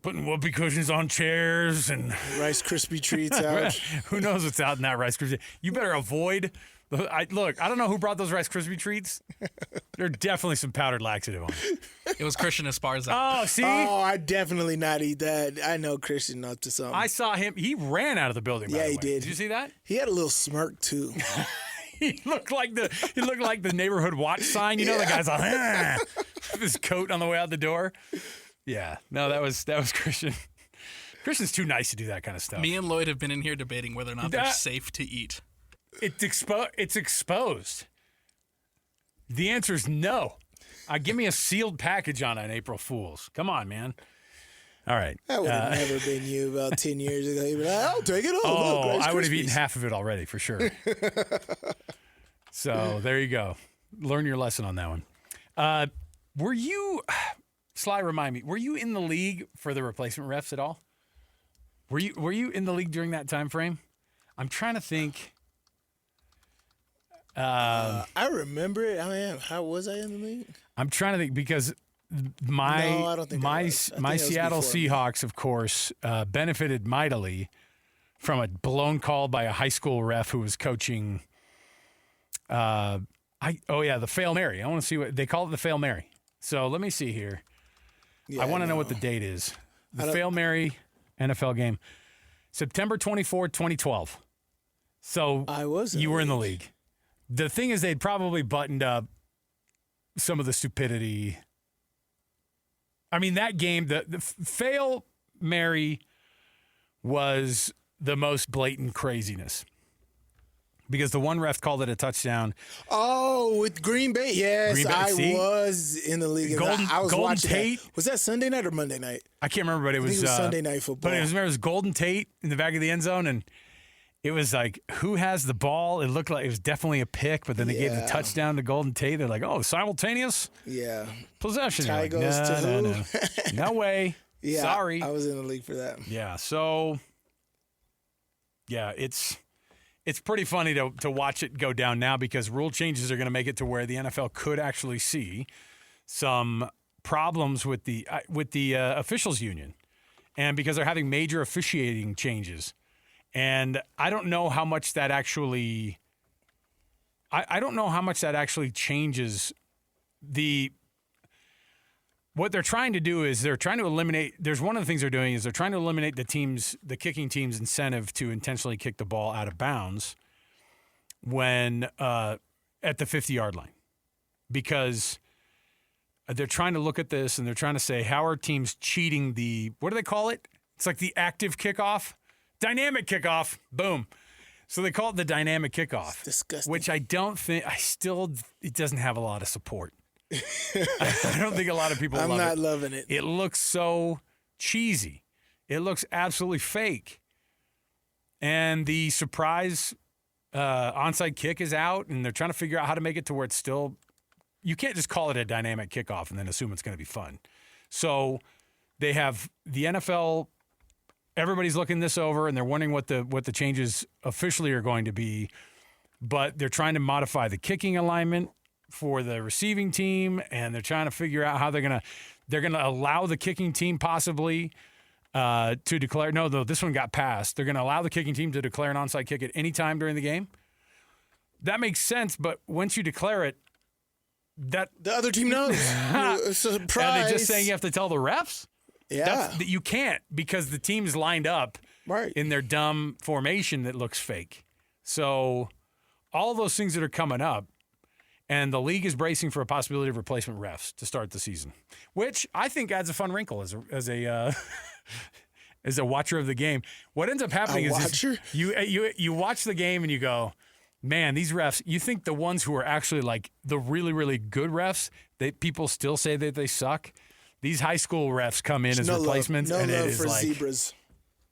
Speaker 6: putting whoopee cushions on chairs and
Speaker 5: Rice Krispie treats out.
Speaker 6: Who knows what's out in that Rice Krispie? You better avoid. Look, I don't know who brought those Rice Krispie treats. There are definitely some powdered laxative on it.
Speaker 13: It was Christian Esparza.
Speaker 6: Oh, see?
Speaker 5: Oh, I definitely not eat that. I know Christian up to something.
Speaker 6: I saw him. He ran out of the building.
Speaker 5: Yeah,
Speaker 6: by the
Speaker 5: he
Speaker 6: way.
Speaker 5: did.
Speaker 6: Did you see that?
Speaker 5: He had a little smirk too.
Speaker 6: He looked like the neighborhood watch sign. You know, the guy's like, with his coat on the way out the door. Yeah, no, that was Christian. Christian's too nice to do that kind of stuff.
Speaker 13: Me and Lloyd have been in here debating whether or not they're safe to eat.
Speaker 6: It's exposed. The answer is no. Give me a sealed package on April Fool's. Come on, man. All right.
Speaker 5: That would have never been you about 10 years ago. You'd be like, I'll take it all.
Speaker 6: Oh,
Speaker 5: Look, Rice
Speaker 6: I would have
Speaker 5: Krispies.
Speaker 6: eaten half of it already for sure. So there you go. Learn your lesson on that one. Were you, Sly, remind me, were you in the league for the replacement refs at all? Were you in the league during that time frame? I'm trying to think.
Speaker 5: I remember it. I mean, how was I in the league?
Speaker 6: I'm trying to think because my Seattle Seahawks, of course, benefited mightily from a blown call by a high school ref who was coaching. The Fail Mary. I want to see what they call it. The Fail Mary. So let me see here.
Speaker 5: Yeah,
Speaker 6: I want to know what the date is. The Fail Mary NFL game, September 24, 2012. So you were in the league. The thing is, they'd probably buttoned up some of the stupidity. I mean, that game, the Fail Mary was the most blatant craziness because the one ref called it a touchdown.
Speaker 5: Oh, with Green Bay? Yes,
Speaker 6: Green Bay,
Speaker 5: I
Speaker 6: see?
Speaker 5: was in the league. I was
Speaker 6: Golden
Speaker 5: watching
Speaker 6: Tate.
Speaker 5: that. Was that Sunday night or Monday night?
Speaker 6: I can't remember, but it was
Speaker 5: Sunday night football.
Speaker 6: But it was Golden Tate in the back of the end zone, and it was like, who has the ball? It looked like it was definitely a pick, but then they gave the touchdown to Golden Tate. They're like, oh, simultaneous possession.
Speaker 5: Tie
Speaker 6: like,
Speaker 5: goes to who?
Speaker 6: No. No way.
Speaker 5: Yeah,
Speaker 6: Sorry.
Speaker 5: I was in the league for that.
Speaker 6: Yeah, so, yeah, it's pretty funny to watch it go down now because rule changes are going to make it to where the NFL could actually see some problems with the officials union, and because they're having major officiating changes. And I don't know how much that actually changes what they're trying to do is they're trying to eliminate. There's one of the things they're doing is they're trying to eliminate the kicking team's incentive to intentionally kick the ball out of bounds when at the 50-yard line, because they're trying to look at this and they're trying to say, how are teams cheating what do they call it? It's like the active kickoff. Dynamic kickoff, boom. So they call it the dynamic kickoff.
Speaker 5: It's disgusting.
Speaker 6: Which I don't think, it doesn't have a lot of support. I don't think a lot of people love it.
Speaker 5: I'm not loving it.
Speaker 6: It looks so cheesy. It looks absolutely fake. And the surprise onside kick is out, and they're trying to figure out how to make it to where it's still, you can't just call it a dynamic kickoff and then assume it's going to be fun. So they have the NFL. Everybody's looking this over, and they're wondering what the changes officially are going to be. But they're trying to modify the kicking alignment for the receiving team, and they're trying to figure out how they're gonna allow the kicking team possibly to declare. No, this one got passed. They're gonna allow the kicking team to declare an onside kick at any time during the game. That makes sense, but once you declare it, that
Speaker 5: the other team knows. Surprise!
Speaker 6: Are they just saying you have to tell the refs?
Speaker 5: Yeah.
Speaker 6: You can't, because the team's lined up in their dumb formation that looks fake. So all those things that are coming up, and the league is bracing for a possibility of replacement refs to start the season, which I think adds a fun wrinkle as a watcher of the game. What ends up happening is you watch the game and you go, man, these refs, you think the ones who are actually like the really, really good refs, people still say that they suck. These high school refs come in as replacements, and it is
Speaker 5: for
Speaker 6: like
Speaker 5: zebras.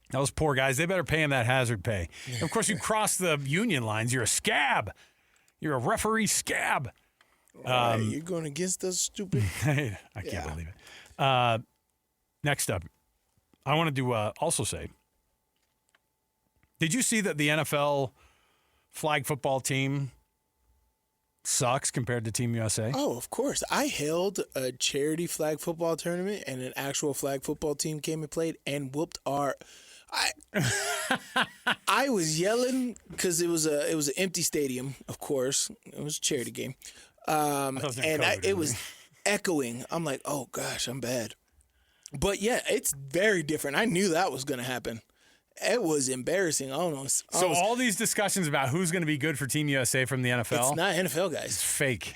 Speaker 6: Those poor guys. They better pay them that hazard pay. And of course, you cross the union lines, you're a scab. You're a referee scab.
Speaker 5: You're going against us, stupid.
Speaker 6: I can't believe it. Next up, I wanted to also say, did you see that the NFL flag football team sucks compared to Team USA?
Speaker 5: Oh, of course. I held a charity flag football tournament, and an actual flag football team came and played and whooped our. I was yelling because it was an empty stadium. Of course, it was a charity game, it was echoing. I'm like, oh gosh, I'm bad. But yeah, it's very different. I knew that was going to happen. It was embarrassing. I don't know.
Speaker 6: So all these discussions about who's going to be good for Team USA from the NFL.
Speaker 5: It's not NFL, guys.
Speaker 6: It's fake.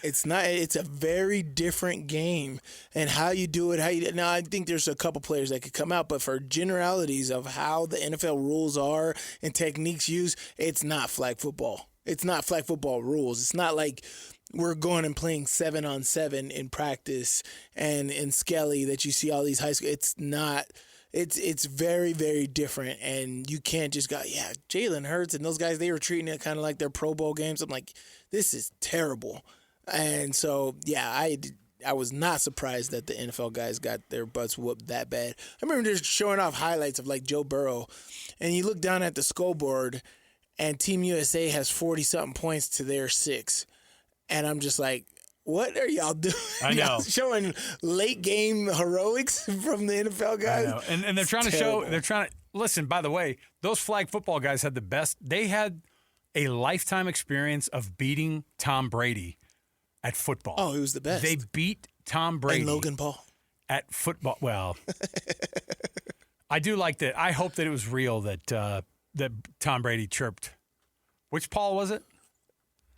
Speaker 5: It's not. It's a very different game, and how you do it. Now, I think there's a couple players that could come out, but for generalities of how the NFL rules are and techniques used, it's not flag football. It's not flag football rules. It's not like we're going and playing 7-on-7 in practice and in Scalley that you see all these high school. It's not. It's very, very different, and you can't just go, yeah, Jalen Hurts and those guys, they were treating it kind of like their Pro Bowl games. I'm like, this is terrible. And so, yeah, I was not surprised that the NFL guys got their butts whooped that bad. I remember just showing off highlights of, like, Joe Burrow, and you look down at the scoreboard, and Team USA has 40-something points to their 6. And I'm just like, what are y'all doing?
Speaker 6: I know.
Speaker 5: Y'all showing late game heroics from the NFL guys.
Speaker 6: I know. And they're trying to show, listen, by the way, those flag football guys had the best. They had a lifetime experience of beating Tom Brady at football.
Speaker 5: Oh, he was the best.
Speaker 6: They beat Tom Brady.
Speaker 5: And Logan Paul.
Speaker 6: At football. Well, I do like that. I hope that it was real that Tom Brady chirped. Which Paul was it?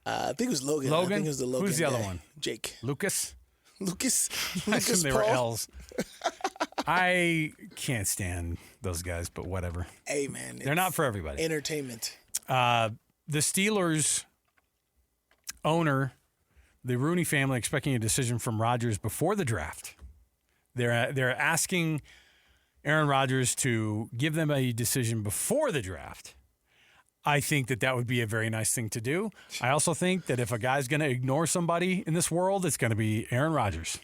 Speaker 5: I think it was Logan.
Speaker 6: Logan?
Speaker 5: I think it was the Logan.
Speaker 6: Who's the other
Speaker 5: guy.
Speaker 6: one?
Speaker 5: Jake.
Speaker 6: Lucas?
Speaker 5: I
Speaker 6: assume they
Speaker 5: Paul.
Speaker 6: were L's. I can't stand those guys, but whatever.
Speaker 5: Hey, man.
Speaker 6: They're not for everybody.
Speaker 5: Entertainment.
Speaker 6: The Steelers owner, the Rooney family, expecting a decision from Rodgers before the draft. They're asking Aaron Rodgers to give them a decision before the draft. I think that would be a very nice thing to do. I also think that if a guy's going to ignore somebody in this world, it's going to be Aaron Rodgers.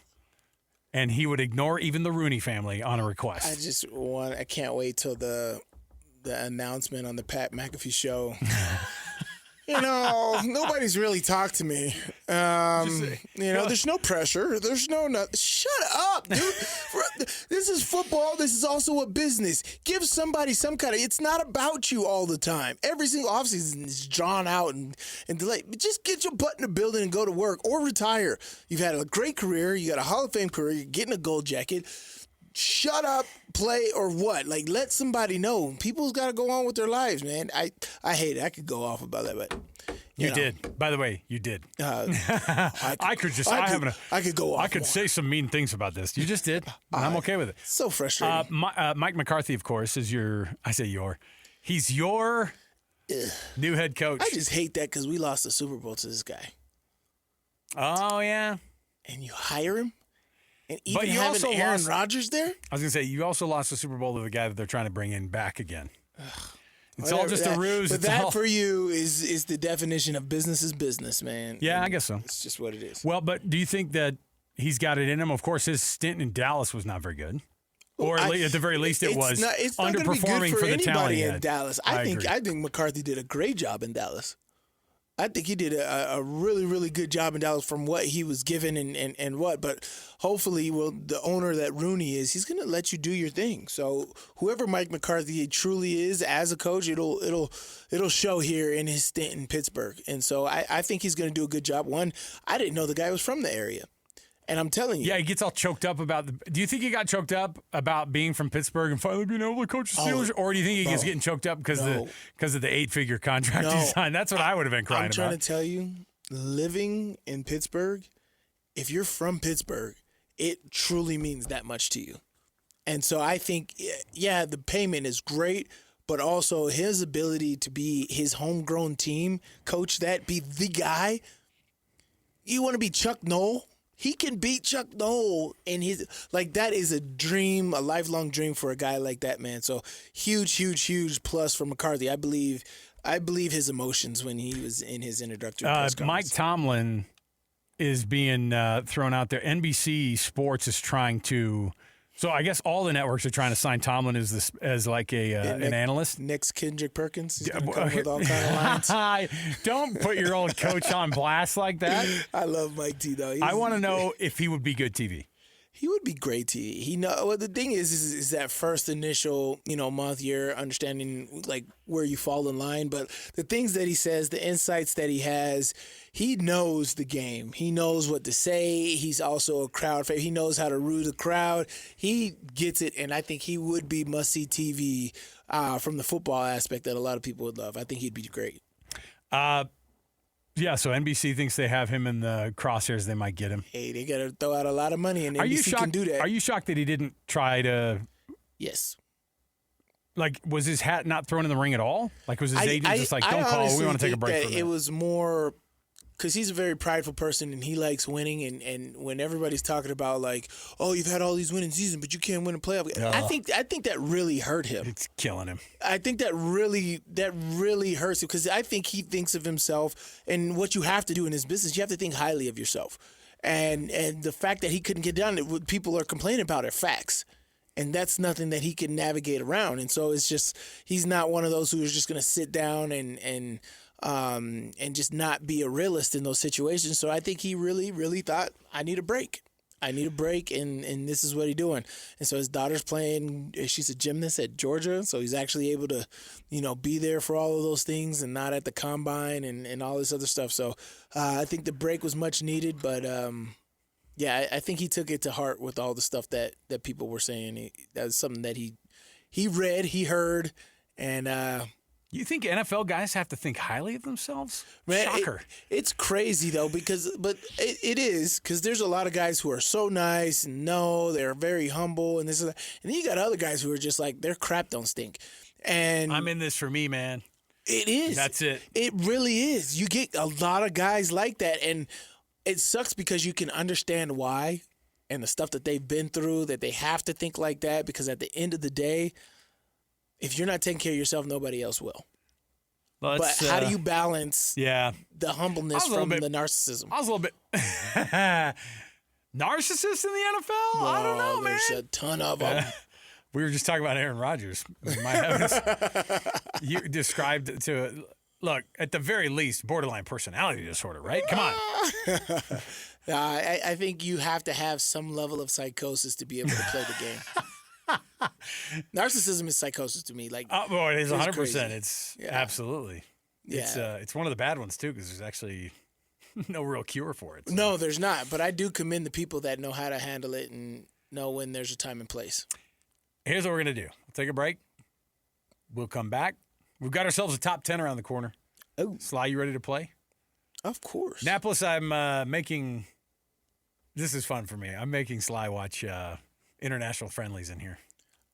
Speaker 6: And he would ignore even the Rooney family on a request.
Speaker 5: I can't wait till the announcement on the Pat McAfee show. Nobody's really talked to me. There's no pressure. There's no. Shut up, dude. This is football. This is also a business. Give somebody some kind of. It's not about you all the time. Every single offseason is drawn out and delayed. But just get your butt in the building and go to work or retire. You've had a great career. You got a Hall of Fame career. You're getting a gold jacket. Shut up, play, or what? Like, let somebody know. People's got to go on with their lives, man. I hate it. I could go off about that, but
Speaker 6: you did. By the way, you did. I could go off. I could say some mean things about this. You just did. I'm okay with it.
Speaker 5: So frustrating.
Speaker 6: Mike McCarthy, of course, is he's your new head coach.
Speaker 5: I just hate that because we lost the Super Bowl to this guy.
Speaker 6: Oh, yeah.
Speaker 5: And you hire him? And even having Aaron Rodgers there?
Speaker 6: I was going to say, you also lost the Super Bowl to the guy that they're trying to bring in back again. It's all just a ruse.
Speaker 5: But for you is the definition of business is business, man.
Speaker 6: Yeah, I guess so.
Speaker 5: It's just what it is.
Speaker 6: Well, but do you think that he's got it in him? Of course, his stint in Dallas was not very good. Or at the very least, it was underperforming for the talent
Speaker 5: in Dallas. I think McCarthy did a great job in Dallas. I think he did a really, really good job in Dallas from what he was given and what. But hopefully, the owner that Rooney is, he's going to let you do your thing. So whoever Mike McCarthy truly is as a coach, it'll show here in his stint in Pittsburgh. And so I think he's going to do a good job. One, I didn't know the guy was from the area. And I'm telling you.
Speaker 6: Yeah, he gets all choked up about do you think he got choked up about being from Pittsburgh and finally being able to coach the Steelers? Or do you think he gets getting choked up because of the 8-figure contract he signed? That's what I would have been crying about.
Speaker 5: I'm trying to tell you, living in Pittsburgh, if you're from Pittsburgh, it truly means that much to you. And so I think, yeah, the payment is great, but also his ability to be his homegrown team, coach that, be the guy. You want to be Chuck Noll? He can beat Chuck Noll, and that is a dream, a lifelong dream for a guy like that, man. So huge plus for McCarthy. I believe his emotions when he was in his introductory press conference.
Speaker 6: Mike Tomlin is being thrown out there. NBC Sports is trying to So I guess all the networks are trying to sign Tomlin as like an analyst.
Speaker 5: Next Kendrick Perkins. He's gonna come with all kind of lines.
Speaker 6: Don't put your old coach on blast like that.
Speaker 5: I love Mike T, though.
Speaker 6: I want to know if he would be good TV.
Speaker 5: He would be great TV. Well, the thing is that first initial, month, year, understanding like where you fall in line. But the things that he says, the insights that he has, he knows the game. He knows what to say. He's also a crowd favorite. He knows how to root the crowd. He gets it, and I think he would be must-see TV from the football aspect that a lot of people would love. I think he'd be great.
Speaker 6: Yeah, so NBC thinks they have him in the crosshairs. They might get him.
Speaker 5: Hey, they got to throw out a lot of money, and NBC can do that.
Speaker 6: Are you shocked that he didn't try to?
Speaker 5: Yes.
Speaker 6: Like, was his hat not thrown in the ring at all? Like, was his agent just like, don't call, we want to take a break from it?
Speaker 5: It was more because he's a very prideful person, and he likes winning, and when everybody's talking about, like, oh, you've had all these winning seasons, but you can't win a playoff. I think that really hurt him.
Speaker 6: It's killing him.
Speaker 5: I think that really hurts him because I think he thinks of himself, and what you have to do in this business, you have to think highly of yourself. And the fact that he couldn't get done, what people are complaining about are facts. And that's nothing that he can navigate around. And so it's just, he's not one of those who is just going to sit down and just not be a realist in those situations. So I think he really, really thought, I need a break. And this is what he's doing. And so his daughter's playing, she's a gymnast at Georgia, so he's actually able to, be there for all of those things and not at the combine and all this other stuff. So I think the break was much needed, but yeah, I think he took it to heart with all the stuff that people were saying. That was something that he read, he heard, and
Speaker 6: you think NFL guys have to think highly of themselves?
Speaker 5: Man,
Speaker 6: Shocker.
Speaker 5: It's crazy, though, but it is, because there's a lot of guys who are so nice and they're very humble and this and that. And then you got other guys who are just like, their crap don't stink. And
Speaker 6: I'm in this for me, man.
Speaker 5: It is.
Speaker 6: That's it.
Speaker 5: It really is. You get a lot of guys like that, and it sucks because you can understand why and the stuff that they've been through, that they have to think like that, because at the end of the day, if you're not taking care of yourself, nobody else will. But how do you balance the humbleness from the narcissism?
Speaker 6: I was a little bit narcissist in the NFL?
Speaker 5: Well,
Speaker 6: I don't know, man.
Speaker 5: There's a ton of them.
Speaker 6: We were just talking about Aaron Rodgers. My heavens. You described look, at the very least, borderline personality disorder, right? Come on.
Speaker 5: I think you have to have some level of psychosis to be able to play the game. Narcissism is psychosis to me. Like,
Speaker 6: it is 100%.
Speaker 5: crazy.
Speaker 6: It's absolutely.
Speaker 5: Yeah.
Speaker 6: It's one of the bad ones too, because there's actually no real cure for it.
Speaker 5: So. No, there's not. But I do commend the people that know how to handle it and know when there's a time and place.
Speaker 6: Here's what we're gonna do. We'll take a break. We'll come back. We've got ourselves a top 10 around the corner.
Speaker 5: Oh,
Speaker 6: Sly, you ready to play?
Speaker 5: Of course.
Speaker 6: Annapolis, I'm making. This is fun for me. I'm making Sly watch international friendlies in here.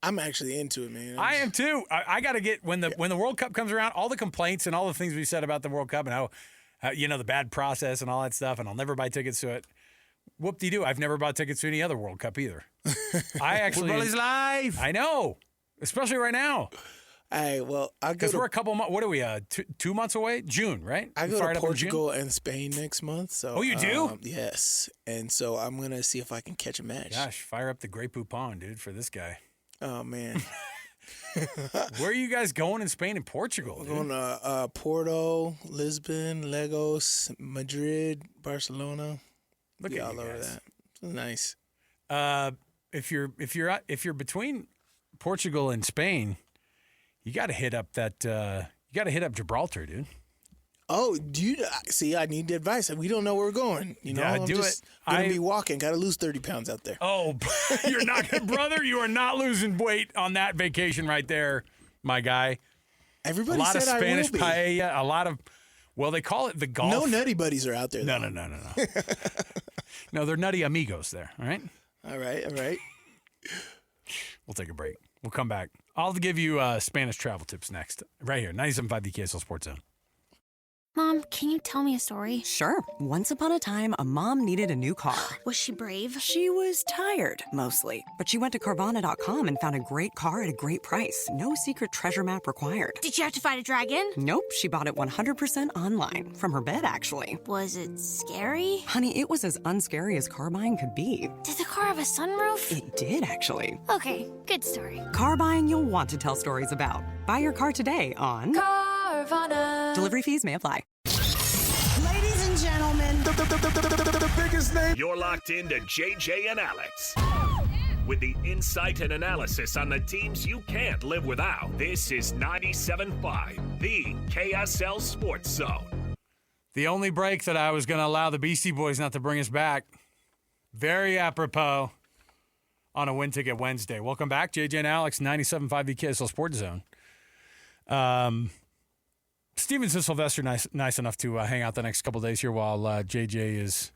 Speaker 5: I'm actually into it, man.
Speaker 6: I am too. I got to get when the World Cup comes around, all the complaints and all the things we said about the World Cup and how the bad process and all that stuff, and I'll never buy tickets to it. Whoop-de-doo. I've never bought tickets to any other World Cup either.
Speaker 5: Football is live.
Speaker 6: I know, especially right now.
Speaker 5: I'll go
Speaker 6: because we're a couple months. What are we? 2 months away? June, right?
Speaker 5: I go to Portugal and Spain next month. So.
Speaker 6: Oh, you do?
Speaker 5: Yes, and so I'm gonna see if I can catch a match.
Speaker 6: Gosh, fire up the Grey Poupon, dude, for this guy.
Speaker 5: Oh man.
Speaker 6: Where are you guys going in Spain and Portugal?
Speaker 5: We're going to Porto, Lisbon, Lagos, Madrid, Barcelona.
Speaker 6: Look at
Speaker 5: all over
Speaker 6: guys.
Speaker 5: that. It's nice.
Speaker 6: If you're between Portugal and Spain, you got to hit up Gibraltar, dude.
Speaker 5: Oh, do you see? I need the advice. We don't know where we're going. I'm just gonna be walking. Got to lose 30 pounds out there.
Speaker 6: Oh, you're not, brother. You are not losing weight on that vacation right there, my guy.
Speaker 5: Everybody
Speaker 6: a lot
Speaker 5: said
Speaker 6: of Spanish
Speaker 5: I will be.
Speaker 6: paella. A lot of, well, they call it the golf.
Speaker 5: No nutty buddies are out there.
Speaker 6: No. No, they're nutty amigos there. All right.
Speaker 5: All right.
Speaker 6: We'll take a break. We'll come back. I'll give you Spanish travel tips next, right here, 97.5 the KSL Sports Zone.
Speaker 19: Mom, can you tell me a story?
Speaker 17: Sure. Once upon a time, a mom needed a new car.
Speaker 19: Was she brave?
Speaker 17: She was tired, mostly. But she went to Carvana.com and found a great car at a great price. No secret treasure map required.
Speaker 19: Did she have to fight a dragon?
Speaker 17: Nope, she bought it 100% online. From her bed, actually.
Speaker 19: Was it scary?
Speaker 17: Honey, it was as unscary as car buying could be.
Speaker 19: Did the car have a sunroof?
Speaker 17: It did, actually.
Speaker 19: Okay, good story.
Speaker 17: Car buying you'll want to tell stories about. Buy your car today on
Speaker 19: Carvana.
Speaker 17: Delivery fees may apply.
Speaker 14: Ladies and gentlemen, the biggest name.
Speaker 4: You're locked into JJ and Alex. With the insight and analysis on the teams you can't live without. This is 97.5, the KSL Sports Zone.
Speaker 6: The only break that I was going to allow the Beastie Boys not to bring us back. Very apropos on a Win Ticket Wednesday. Welcome back, JJ and Alex, 97.5 the KSL Sports Zone. Steven Sylvester, nice enough to hang out the next couple days here while JJ is,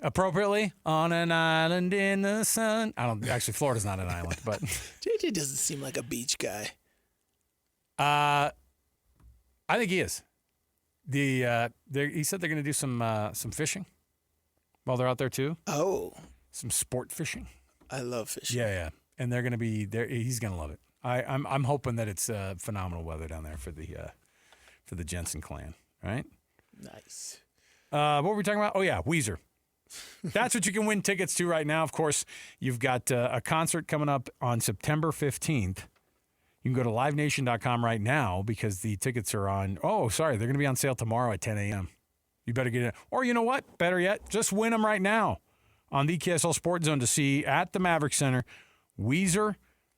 Speaker 6: appropriately, on an island in the sun. Actually, Florida's not an island, but.
Speaker 5: JJ doesn't seem like a beach guy.
Speaker 6: I think he is. He said they're going to do some fishing while they're out there too.
Speaker 5: Oh.
Speaker 6: Some sport fishing.
Speaker 5: I love fishing.
Speaker 6: Yeah. And they're going to be there. He's going to love it. I'm hoping that it's phenomenal weather down there for the Jensen clan, right?
Speaker 5: Nice.
Speaker 6: What were we talking about? Oh yeah, Weezer. That's what you can win tickets to right now. Of course, you've got a concert coming up on September 15th. You can go to livenation.com right now because the tickets are on. Oh, sorry, they're going to be on sale tomorrow at 10 a.m. You better get it. Or you know what? Better yet, just win them right now on the KSL Sports Zone to see at the Maverick Center Weezer,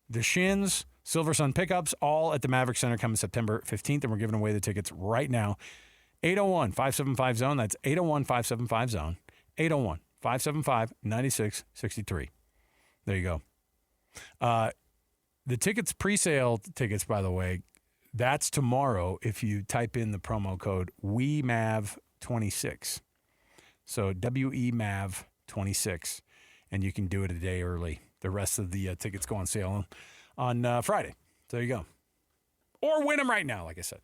Speaker 6: The Shins, Silver Sun Pickups, all at the Maverick Center coming September 15th, and we're giving away the tickets right now. 801-575-ZONE. That's 801-575-ZONE. 801-575-9663. There you go. The tickets, pre-sale tickets, by the way, that's tomorrow if you type in the promo code WEMAV26. So WEMAV26, and you can do it a day early. The rest of the tickets go on sale on Friday. So there you go. Or win them right now, like I said.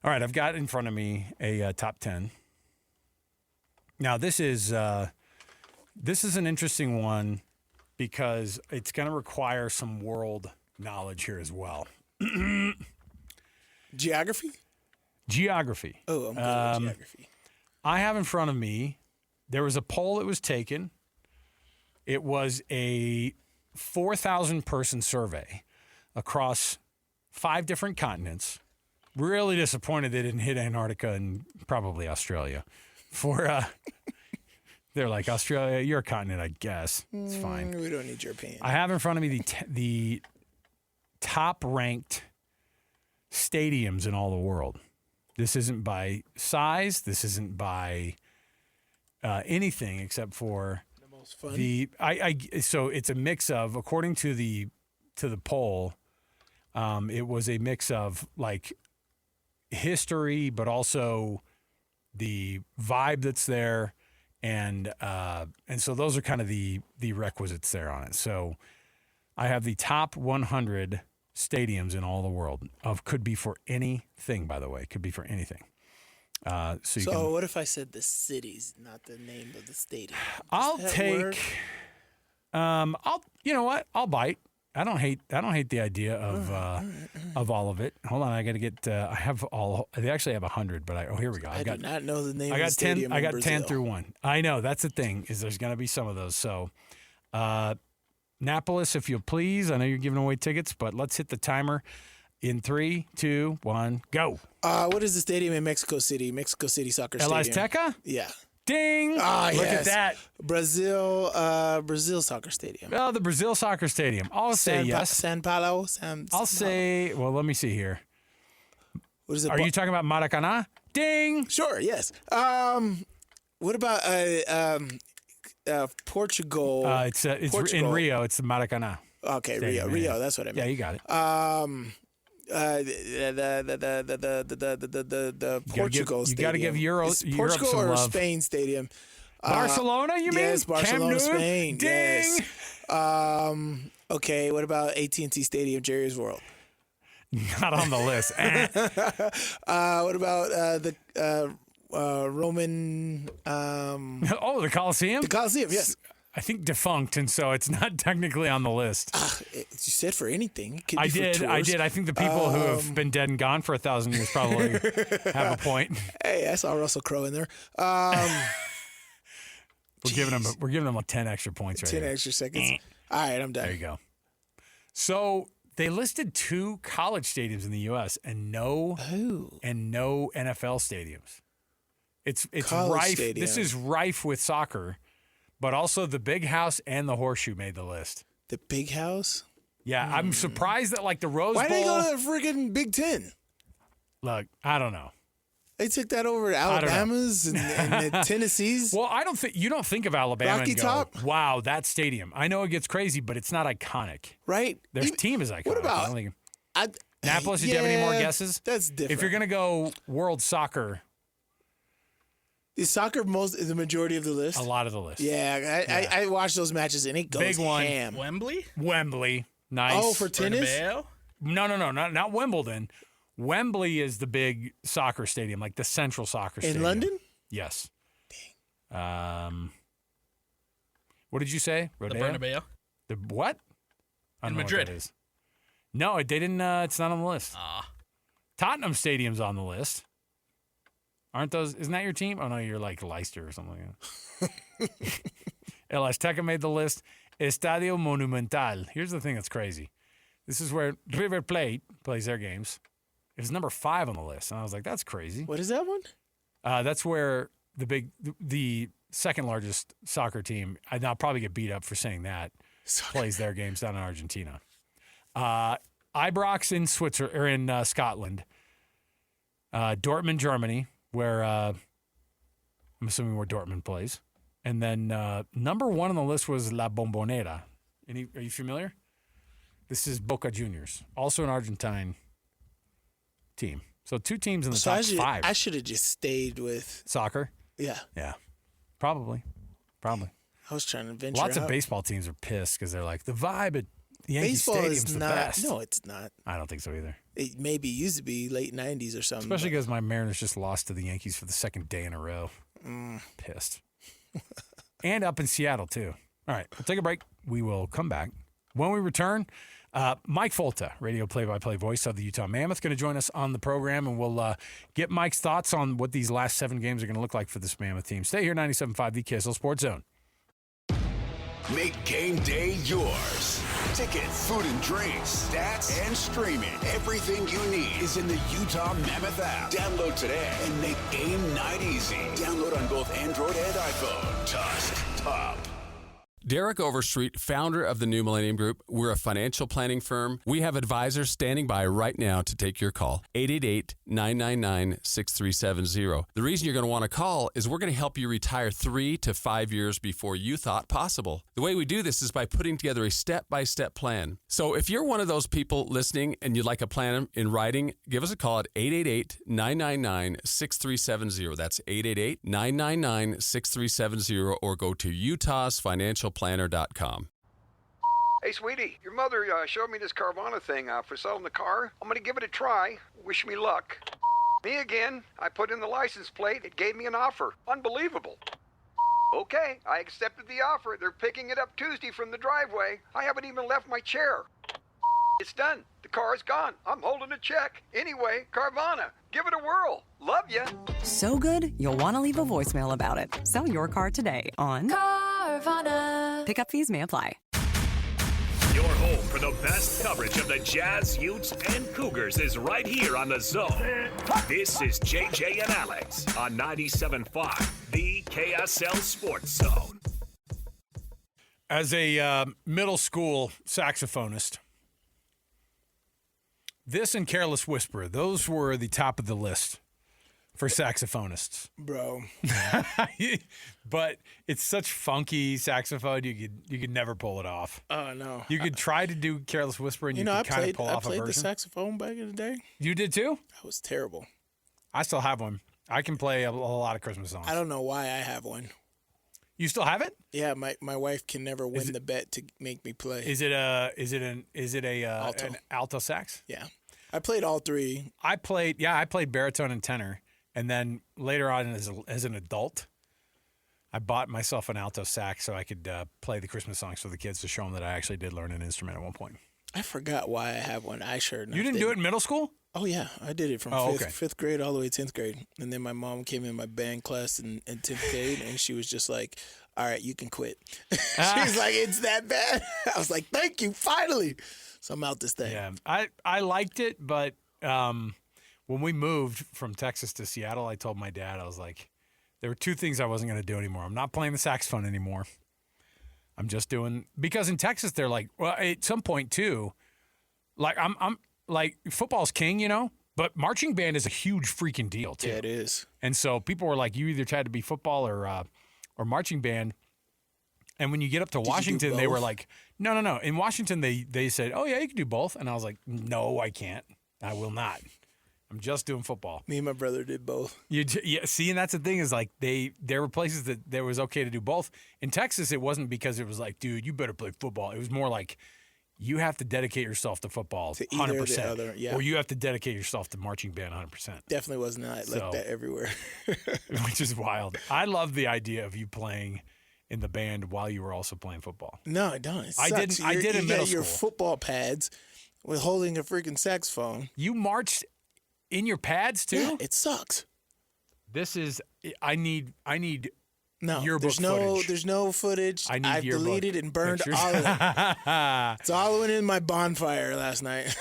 Speaker 6: All right, I've got in front of me a top 10. Now, this is an interesting one because it's going to require some world knowledge here as well.
Speaker 5: Geography?
Speaker 6: Geography.
Speaker 5: Oh, I'm good at geography.
Speaker 6: I have in front of me, there was a poll that was taken. It was a 4,000-person survey across 5 different continents. Really disappointed they didn't hit Antarctica and probably Australia. They're like, Australia, you're a continent, I guess. It's fine.
Speaker 5: We don't need your opinion.
Speaker 6: I have in front of me the top-ranked stadiums in all the world. This isn't by size. This isn't by anything except for
Speaker 5: the most fun.
Speaker 6: So it's a mix of, according to the poll, it was a mix of like history, but also the vibe that's there, and so those are kind of the requisites there on it. So I have the top 100 stadiums in all the world. Could be for anything, by the way. Could be for anything. So
Speaker 5: what if I said the cities, not the name of the stadium?
Speaker 6: I'll take. You know what? I'll bite. I don't hate the idea of all of it. Hold on, I got to get. I have all. They actually have 100, but here we go.
Speaker 5: I do not know the name.
Speaker 6: I got
Speaker 5: of the stadium
Speaker 6: 10. I got
Speaker 5: in Brazil.
Speaker 6: 10 through 1. I know that's the thing. Is there's going to be some of those. So, Napolis, if you'll please. I know you're giving away tickets, but let's hit the timer in 3, 2, 1, go.
Speaker 5: What is the stadium in Mexico City? Mexico City Soccer
Speaker 6: El
Speaker 5: Stadium.
Speaker 6: Azteca?
Speaker 5: Yeah.
Speaker 6: Ding!
Speaker 5: Ah,
Speaker 6: Look
Speaker 5: yes.
Speaker 6: at that.
Speaker 5: Brazil Soccer Stadium.
Speaker 6: Oh, the Brazil Soccer Stadium. I'll say yes.
Speaker 5: San Paulo.
Speaker 6: I'll say. Well, let me see here.
Speaker 5: What is it?
Speaker 6: Are you talking about Maracanã? Ding!
Speaker 5: Sure. Yes. What about Portugal?
Speaker 6: It's
Speaker 5: Portugal.
Speaker 6: in Rio. It's the Maracanã.
Speaker 5: Okay,
Speaker 6: Stadium,
Speaker 5: Rio.
Speaker 6: yeah.
Speaker 5: That's what I meant.
Speaker 6: Yeah, you got it.
Speaker 5: The Portugal stadium.
Speaker 6: You got to give Europe
Speaker 5: Portugal
Speaker 6: some
Speaker 5: or
Speaker 6: love.
Speaker 5: Spain stadium.
Speaker 6: Barcelona, you mean?
Speaker 5: Yes, Barcelona,
Speaker 6: Camp Nou?
Speaker 5: Spain.
Speaker 6: Ding!
Speaker 5: Yes. Okay, what about AT&T Stadium, Jerry's World?
Speaker 6: Not on the list.
Speaker 5: What about the Roman?
Speaker 6: The Coliseum?
Speaker 5: The Coliseum, yes.
Speaker 6: I think defunct, and so it's not technically on the list.
Speaker 5: You said for anything. It could be
Speaker 6: I
Speaker 5: for
Speaker 6: did.
Speaker 5: tours.
Speaker 6: I think the people who have been dead and gone for 1,000 years probably have a point.
Speaker 5: Hey, I saw Russell Crowe in there.
Speaker 6: We're giving them 10 extra points right
Speaker 5: 10
Speaker 6: here.
Speaker 5: extra seconds. All right, I'm done.
Speaker 6: There you go. So they listed 2 college stadiums in the U.S. and no NFL stadiums. It's
Speaker 5: College
Speaker 6: rife.
Speaker 5: stadium.
Speaker 6: This is rife with soccer, but also the Big House and the Horseshoe made the list.
Speaker 5: The Big House?
Speaker 6: Yeah, I'm surprised that like the Rose
Speaker 5: Why
Speaker 6: Bowl.
Speaker 5: did they go to the freaking Big Ten?
Speaker 6: Look, I don't know.
Speaker 5: They took that over to Alabama's and the Tennessee's.
Speaker 6: Well, you don't think of Alabama
Speaker 5: Rocky
Speaker 6: and go,
Speaker 5: Top?
Speaker 6: wow, that stadium. I know it gets crazy, but it's not iconic.
Speaker 5: Right?
Speaker 6: Their team is iconic.
Speaker 5: What about
Speaker 6: I don't think, Annapolis? Did you have any more guesses?
Speaker 5: That's different.
Speaker 6: If you're gonna go world soccer,
Speaker 5: is soccer the majority of the list?
Speaker 6: a lot of the list.
Speaker 5: Yeah, I watch those matches and it goes
Speaker 6: Big one.
Speaker 5: ham.
Speaker 13: Wembley.
Speaker 6: Nice.
Speaker 5: Oh, for tennis?
Speaker 13: Bernabeu?
Speaker 6: No, not Wimbledon. Wembley is the big soccer stadium, like the central soccer stadium.
Speaker 5: In London?
Speaker 6: Yes. What did you say?
Speaker 13: The
Speaker 6: Rodeo?
Speaker 13: Bernabeu.
Speaker 6: The what? I don't
Speaker 13: In
Speaker 6: know what
Speaker 13: Madrid.
Speaker 6: that is. No, it didn't. It's not on the list. Tottenham Stadium's on the list. Aren't those? Isn't that your team? Oh no, you're like Leicester or something like that. El Azteca made the list. Estadio Monumental. Here's the thing that's crazy. This is where River Plate plays their games. It was number 5 on the list, and I was like, "That's crazy."
Speaker 5: What is that one?
Speaker 6: That's where the second largest soccer team. I'll probably get beat up for saying that. Plays their games down in Argentina. Ibrox in Switzerland or in Scotland. Dortmund, Germany, where I'm assuming where Dortmund plays, and then number 1 on the list was La Bombonera. Are you familiar? This is Boca Juniors, also an Argentine team. So 2 teams in the top 5.
Speaker 5: I should have just stayed with
Speaker 6: Soccer?
Speaker 5: Yeah.
Speaker 6: Yeah. Probably.
Speaker 5: I was trying to venture
Speaker 6: Lots of
Speaker 5: out.
Speaker 6: baseball teams are pissed because they're like, the vibe at the Yankee
Speaker 5: Baseball
Speaker 6: Stadium's
Speaker 5: is
Speaker 6: the
Speaker 5: not.
Speaker 6: best.
Speaker 5: No, it's not.
Speaker 6: I don't think so either.
Speaker 5: It maybe used to be late 90s or something.
Speaker 6: Especially because my Mariners just lost to the Yankees for the 2nd day in a row. Pissed. And up in Seattle, too. All right, we'll take a break. We will come back. When we return, Mike Folta, radio play-by-play voice of the Utah Mammoth, going to join us on the program, and we'll get Mike's thoughts on what these last 7 games are going to look like for this Mammoth team. Stay here, 97.5, the KSL Sports Zone.
Speaker 18: Make game day yours. Tickets, food and drinks, stats, and streaming. Everything you need is in the Utah Mammoth app. Download today and make game night easy. Download on both Android and iPhone. Tusk Top.
Speaker 2: Derek Overstreet, founder of the New Millennium Group. We're a financial planning firm. We have advisors standing by right now to take your call. 888-999-6370. The reason you're going to want to call is we're going to help you retire 3 to 5 years before you thought possible. The way we do this is by putting together a step-by-step plan. So if you're one of those people listening and you'd like a plan in writing, give us a call at 888-999-6370. That's 888-999-6370, or go to utahsfinancialplanner.com.
Speaker 21: Hey, sweetie, your mother showed me this Carvana thing for selling the car. I'm going to give it a try. Wish me luck. Me again. I put in the license plate. It gave me an offer. Unbelievable. Okay, I accepted the offer. They're picking it up Tuesday from the driveway. I haven't even left my chair. It's done. The car is gone. I'm holding a check. Anyway, Carvana, give it a whirl. Love ya.
Speaker 17: So good, you'll want to leave a voicemail about it. Sell your car today on
Speaker 19: Carvana.
Speaker 17: Pickup fees may apply.
Speaker 4: Your home for the best coverage of the Jazz, Utes, and Cougars is right here on The Zone. This is JJ and Alex on 97.5, the KSL Sports Zone.
Speaker 6: As a middle school saxophonist, this and Careless Whisper, those were the top of the list for saxophonists.
Speaker 5: Bro.
Speaker 6: But it's such funky saxophone, you could never pull it off.
Speaker 5: Oh, no.
Speaker 6: You could try to do Careless Whisper and you could kind of pull off a version.
Speaker 5: I played the saxophone back in the day.
Speaker 6: You did too?
Speaker 5: That was terrible.
Speaker 6: I still have one. I can play a lot of Christmas songs.
Speaker 5: I don't know why I have one.
Speaker 6: You still have it?
Speaker 5: Yeah, my wife can never win the bet to make me play.
Speaker 6: Is it an alto sax?
Speaker 5: Yeah. I played all three.
Speaker 6: I played baritone and tenor, and then later on as an adult, I bought myself an alto sax so I could play the Christmas songs for the kids to show them that I actually did learn an instrument at one point.
Speaker 5: I forgot why I have one. I sure enough
Speaker 6: You didn't do it in middle school?
Speaker 5: Oh, yeah. I did it from fifth grade all the way to 10th grade. And then my mom came in my band class in 10th grade, and she was just like, all right, you can quit. She was like, it's that bad? I was like, thank you, finally. So I'm out this thing.
Speaker 6: Yeah, I liked it, but when we moved from Texas to Seattle, I told my dad, I was like, there were two things I wasn't going to do anymore. I'm not playing the saxophone anymore. I'm just doing, because in Texas, they're like, well, at some point too, like I'm like football's king, you know, but marching band is a huge freaking deal too.
Speaker 5: Yeah, it is.
Speaker 6: And so people were like, you either tried to be football or marching band. And when you get up to Washington, they were like, no. In Washington, they said, oh yeah, you can do both. And I was like, no, I can't. I will not. I'm just doing football.
Speaker 5: Me and my brother did both.
Speaker 6: See, and that's the thing is like there were places that there was okay to do both. In Texas, it wasn't because it was like, dude, you better play football. It was more like you have to dedicate yourself to football 100%. Or you have to dedicate yourself to marching band 100%.
Speaker 5: Definitely was not like that everywhere.
Speaker 6: Which is wild. I love the idea of you playing in the band while you were also playing football.
Speaker 5: No, I don't.
Speaker 6: I did in middle school.
Speaker 5: Your football pads with holding a freaking saxophone.
Speaker 6: You marched in your pads too?
Speaker 5: Yeah, it sucks.
Speaker 6: This is I need
Speaker 5: no,
Speaker 6: yearbook footage.
Speaker 5: There's no footage.
Speaker 6: I've
Speaker 5: deleted and burned all of it. It's all went in my bonfire last night.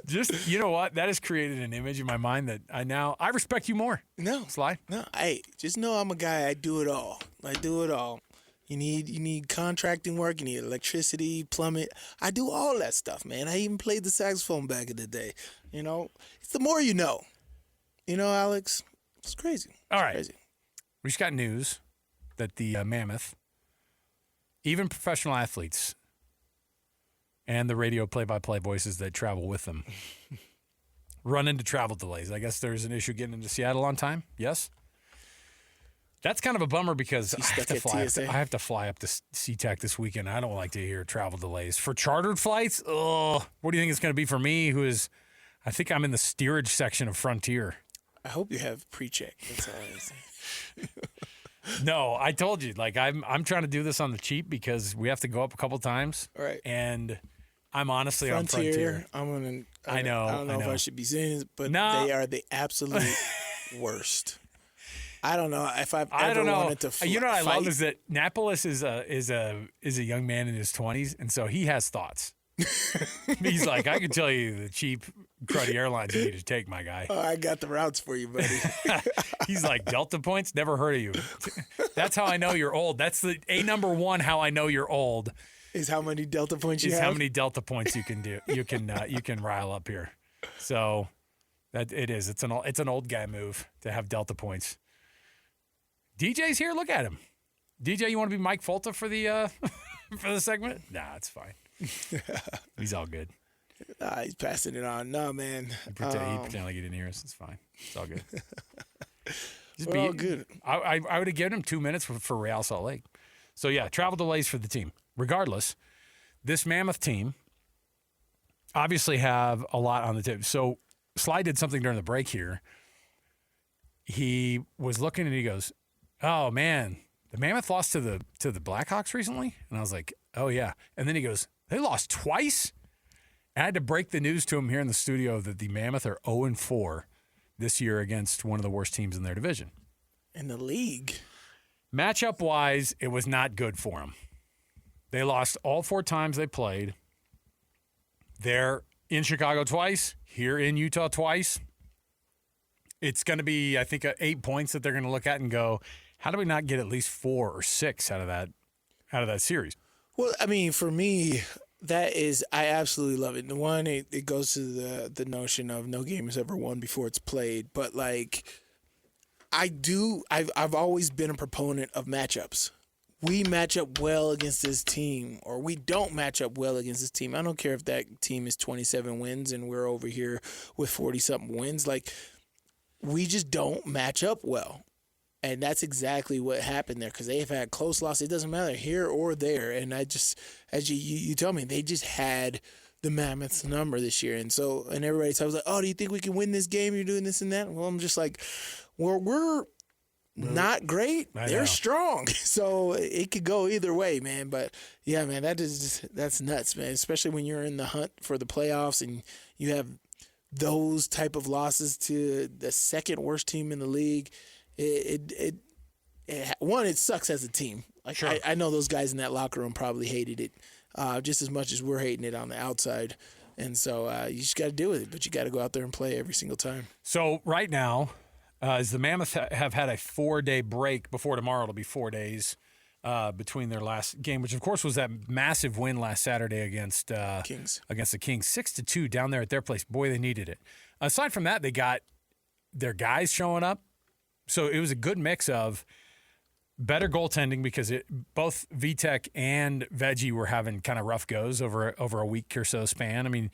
Speaker 6: Just, you know what? That has created an image in my mind that I respect you more.
Speaker 5: No.
Speaker 6: Sly?
Speaker 5: No. Hey, just know I'm a guy. I do it all. You need contracting work. You need electricity, plumbing. I do all that stuff, man. I even played the saxophone back in the day. You know, it's the more you know. You know, Alex, it's crazy.
Speaker 6: All right. We just got news that the Mammoth, even professional athletes and the radio play-by-play voices that travel with them, run into travel delays. I guess there's an issue getting into Seattle on time. Yes? That's kind of a bummer because I have to fly up to SeaTac this weekend. I don't like to hear travel delays. For chartered flights, what do you think it's going to be for me, I think I'm in the steerage section of Frontier.
Speaker 5: I hope you have pre-check. That's all I say.
Speaker 6: No, I told you, like I'm trying to do this on the cheap because we have to go up a couple times.
Speaker 5: Right.
Speaker 6: And I'm honestly on Frontier.
Speaker 5: I don't know if I should be saying it, but they are the absolute worst. I don't know if I've ever wanted to fight.
Speaker 6: You know what I love is that Napolis is a young man in his 20s, and so he has thoughts. He's like, I can tell you the cheap, cruddy airlines you need to take, my guy.
Speaker 5: Oh, I got the routes for you, buddy.
Speaker 6: He's like, Delta points? Never heard of you. That's how I know you're old. That's the number one how I know you're old.
Speaker 5: Is how many Delta points you have?
Speaker 6: Is how many Delta points you can do. You can rile up here. So that it is. It's an old guy move to have Delta points. DJ's here. Look at him. DJ, you want to be Mike Folta for the for the segment? Nah, it's fine. He's all good.
Speaker 5: He's passing it on. No, man.
Speaker 6: He pretend like he didn't hear us. It's fine. It's all good.
Speaker 5: We're all good.
Speaker 6: I would have given him 2 minutes for Real Salt Lake. So, yeah, travel delays for the team. Regardless, this Mammoth team obviously have a lot on the tip. So, Sly did something during the break here. He was looking and he goes, oh, man, the Mammoth lost to the Blackhawks recently? And I was like, oh, yeah. And then he goes, they lost twice? And I had to break the news to him here in the studio that the Mammoth are 0-4 this year against one of the worst teams in their division.
Speaker 5: In the league.
Speaker 6: Matchup-wise, it was not good for them. They lost all 4 times they played. They're in Chicago twice, here in Utah twice. It's going to be, I think, 8 points that they're going to look at and go, how do we not get at least 4 or 6 out of that series?
Speaker 5: Well, I mean, for me, I absolutely love it. The one, it goes to the notion of no game is ever won before it's played. But, like, I've always been a proponent of matchups. We match up well against this team, or we don't match up well against this team. I don't care if that team is 27 wins and we're over here with 40-something wins. Like, we just don't match up well. And that's exactly what happened there because they've had close losses. It doesn't matter here or there. And I just, as you tell me, they just had the Mammoth's number this year. And everybody's like, oh, do you think we can win this game? You're doing this and that. Well, I'm just like, we're not great. They're strong. So it could go either way, man. But yeah, man, that's nuts, man. Especially when you're in the hunt for the playoffs and you have those type of losses to the second worst team in the league. It sucks as a team. Like sure. I know those guys in that locker room probably hated it just as much as we're hating it on the outside. And so you just got to deal with it, but you got to go out there and play every single time.
Speaker 6: So right now, as the Mammoths have had a 4-day break, before tomorrow it'll be 4 days between their last game, which of course was that massive win last Saturday against
Speaker 5: Kings.
Speaker 6: Against the Kings, 6-2 down there at their place. Boy, they needed it. Aside from that, they got their guys showing up. So it was a good mix of better goaltending because both Vitek and Veggie were having kind of rough goes over a week or so span. I mean,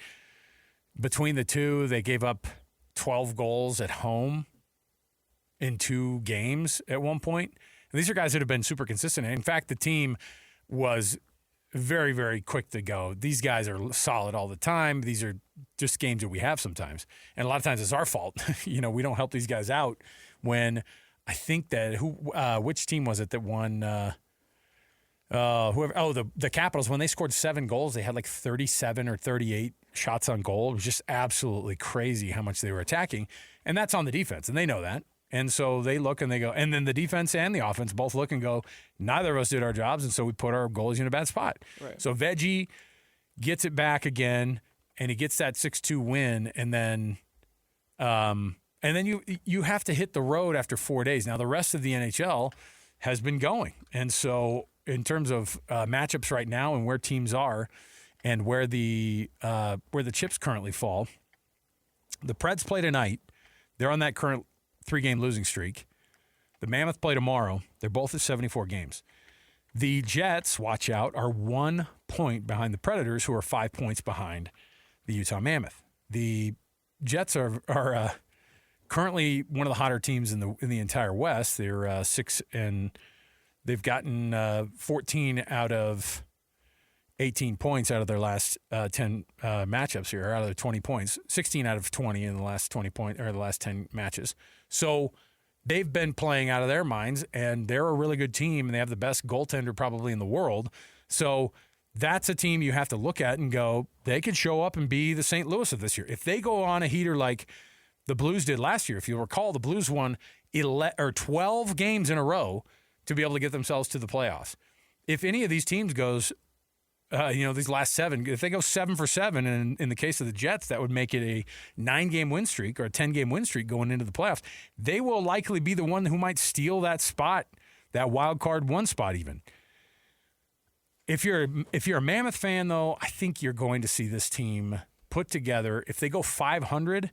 Speaker 6: between the two, they gave up 12 goals at home in 2 games at one point. And these are guys that have been super consistent. In fact, the team was very, very quick to go. These guys are solid all the time. These are just games that we have sometimes. And a lot of times it's our fault. We don't help these guys out when I think that which team was it that won the Capitals, when they scored 7 goals, they had like 37 or 38 shots on goal. It was just absolutely crazy how much they were attacking. And that's on the defense, and they know that. And so they look and they go, and then the defense and the offense both look and go, neither of us did our jobs, and so we put our goalies in a bad spot.
Speaker 5: Right.
Speaker 6: So Veggie gets it back again, and he gets that 6-2 win, and then you have to hit the road after 4 days. Now the rest of the NHL has been going, and so in terms of matchups right now and where teams are, and where the chips currently fall, the Preds play tonight. They're on that current 3-game losing streak. The Mammoth play tomorrow. They're both at 74 games. The Jets, watch out, are 1 point behind the Predators, who are 5 points behind the Utah Mammoth. The Jets are currently one of the hotter teams in the entire West. They're 6, and they've gotten 14 out of 18 points out of their last 10 matchups here, out of their 20 points. 16 out of 20 in the last 10 matches. So they've been playing out of their minds, and they're a really good team, and they have the best goaltender probably in the world. So that's a team you have to look at and go, they could show up and be the St. Louis of this year. If they go on a heater like the Blues did last year, if you recall, the Blues won 12 games in a row to be able to get themselves to the playoffs. If any of these teams goes, these last 7, if they go 7 for 7, and in the case of the Jets, that would make it a 9-game win streak or a 10-game win streak going into the playoffs. They will likely be the one who might steal that spot, that wild card 1 spot even. If you're a Mammoth fan, though, I think you're going to see this team put together. If they go 500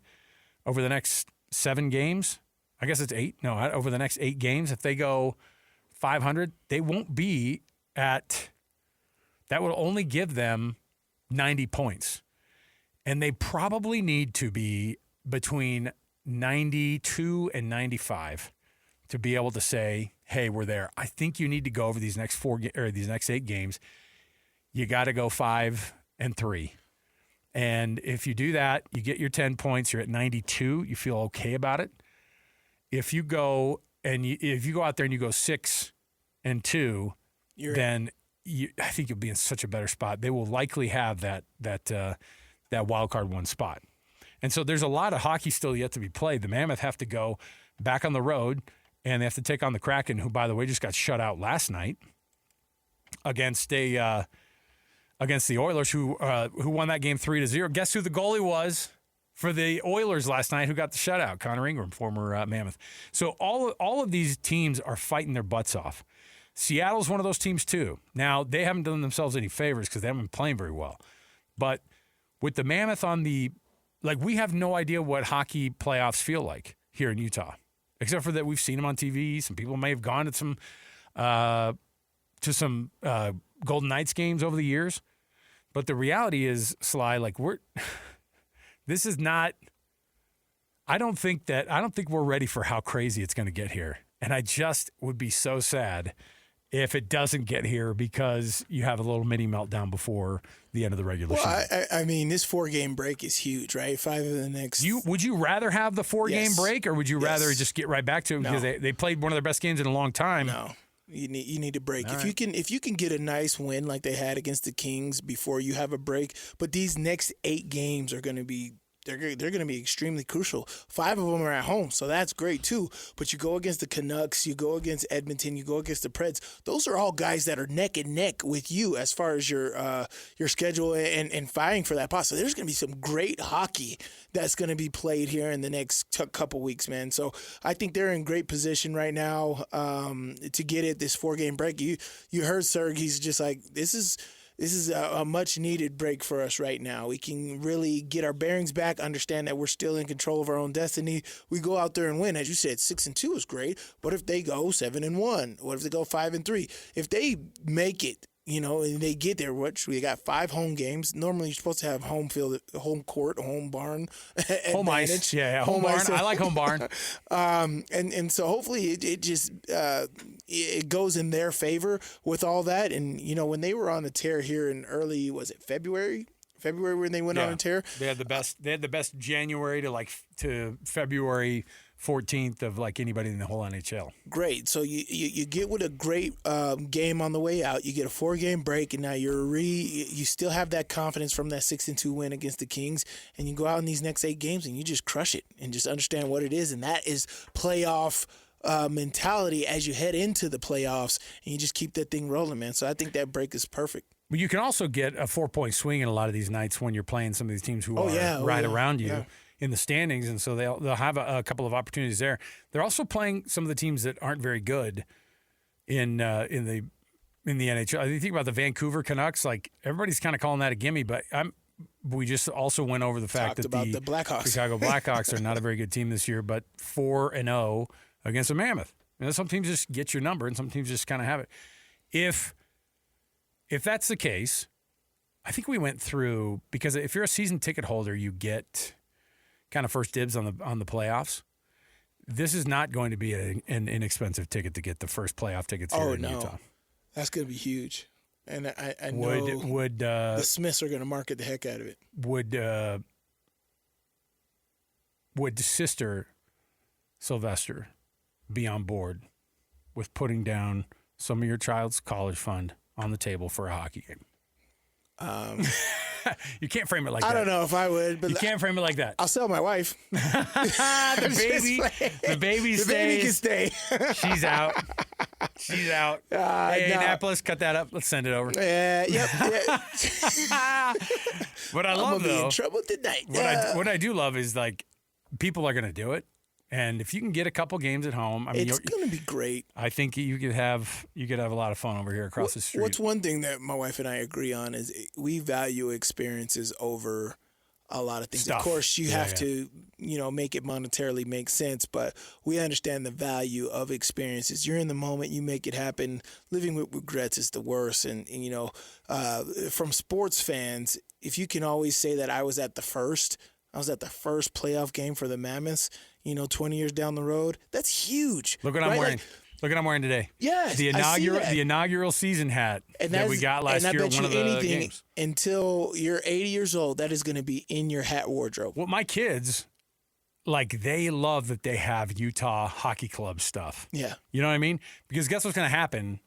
Speaker 6: over the next 7 games, I guess it's 8. No, over the next 8 games, if they go 500, they won't be at. That would only give them 90 points. And they probably need to be between 92 and 95 to be able to say, hey, we're there. I think you need to go over these next 8 games. You got to go 5-3. And if you do that, you get your 10 points, you're at 92, you feel okay about it. If you go out there and you go 6-2, then I think you'll be in such a better spot. They will likely have that wild card 1 spot. And so there's a lot of hockey still yet to be played. The Mammoth have to go back on the road, and they have to take on the Kraken, who, by the way, just got shut out last night against the Oilers, who won that game 3-0. Guess who the goalie was for the Oilers last night, who got the shutout? Connor Ingram, former Mammoth. So all of these teams are fighting their butts off. Seattle's one of those teams too. Now, they haven't done themselves any favors because they haven't been playing very well. But with the Mammoth we have no idea what hockey playoffs feel like here in Utah, except for that we've seen them on TV. Some people may have gone to some Golden Knights games over the years. But the reality is, Sly, this is not. I don't think we're ready for how crazy it's going to get here. And I just would be so sad if it doesn't get here because you have a little mini meltdown before the end of the regular season.
Speaker 5: I mean, this 4-game break is huge, right? 5 of the next.
Speaker 6: Would you rather have the 4-game break, or would you rather just get right back to it because they played one of their best games in a long time?
Speaker 5: No. You need a break.
Speaker 6: All
Speaker 5: If
Speaker 6: right.
Speaker 5: you can get a nice win like they had against the Kings before you have a break, but these next 8 games are going to be they're going to be extremely crucial. 5 of them are at home, so that's great too. But you go against the Canucks, you go against Edmonton, you go against the Preds. Those are all guys that are neck and neck with you as far as your schedule and fighting for that spot. So there's going to be some great hockey that's going to be played here in the next couple weeks, man. So I think they're in great position right now to get it this 4-game break. You heard Serg, he's just like, this is a much-needed break for us right now. We can really get our bearings back, understand that we're still in control of our own destiny. We go out there and win. As you said, 6-2 is great. What if they go 7-1? What if they go 5-3? If they make it, and they get there, we got 5 home games. Normally, you're supposed to have home field, home court, home barn,
Speaker 6: home ice. Yeah, home barn. I like home barn.
Speaker 5: And so hopefully it just it goes in their favor with all that. And when they were on the tear here in early, was it February when they went on a tear?
Speaker 6: They had the best January to February 14th of anybody in the whole NHL.
Speaker 5: Great. So you get with a great game on the way out. You get a 4-game break, and now you still have that confidence from that 6-2 win against the Kings, and you go out in these next 8 games and you just crush it and just understand what it is, and that is playoff mentality as you head into the playoffs, and you just keep that thing rolling, man. So I think that break is perfect.
Speaker 6: But you can also get a 4-point swing in a lot of these nights when you're playing some of these teams who are around you in the standings, and so they'll have a couple of opportunities there. They're also playing some of the teams that aren't very good in the NHL. I think about the Vancouver Canucks. Everybody's kind of calling that a gimme, but we just also went over the fact that the
Speaker 5: Blackhawks.
Speaker 6: Chicago Blackhawks are not a very good team this year, but 4-0 against a Mammoth. Some teams just get your number, and some teams just kind of have it. If that's the case, I think we went through, because if you're a season ticket holder, you get kind of first dibs on the playoffs. This is not going to be an inexpensive ticket to get the first playoff tickets here in Utah.
Speaker 5: That's going to be huge. And I know the Smiths are going to market the heck out of it.
Speaker 6: Would Sister Sylvester be on board with putting down some of your child's college fund on the table for a hockey game? You can't frame it like that.
Speaker 5: I don't know if I would, but
Speaker 6: you can't frame it like that.
Speaker 5: I'll sell my wife.
Speaker 6: The baby
Speaker 5: can stay.
Speaker 6: She's out. Hey, Annapolis, cut that up. Let's send it over.
Speaker 5: Yep.
Speaker 6: What I love,
Speaker 5: I'm gonna be in trouble tonight.
Speaker 6: What I do love is people are going to do it. And if you can get a couple games at home,
Speaker 5: it's going to be great.
Speaker 6: I think you could have a lot of fun over here across the street.
Speaker 5: What's one thing that my wife and I agree on is we value experiences over a lot of things.
Speaker 6: Stuff.
Speaker 5: Of course, you have to, make it monetarily make sense, but we understand the value of experiences. You're in the moment, you make it happen. Living with regrets is the worst. And from sports fans, if you can always say that I was at the first playoff game for the Mammoths, 20 years down the road, that's huge.
Speaker 6: Look what I'm wearing. Look what I'm wearing today.
Speaker 5: Yes,
Speaker 6: the inaugural season hat that we got last year at one of the games.
Speaker 5: Until you're 80 years old, that is going to be in your hat wardrobe.
Speaker 6: Well, my kids, they love that they have Utah Hockey Club stuff.
Speaker 5: Yeah.
Speaker 6: You know what I mean? Because guess what's going to happen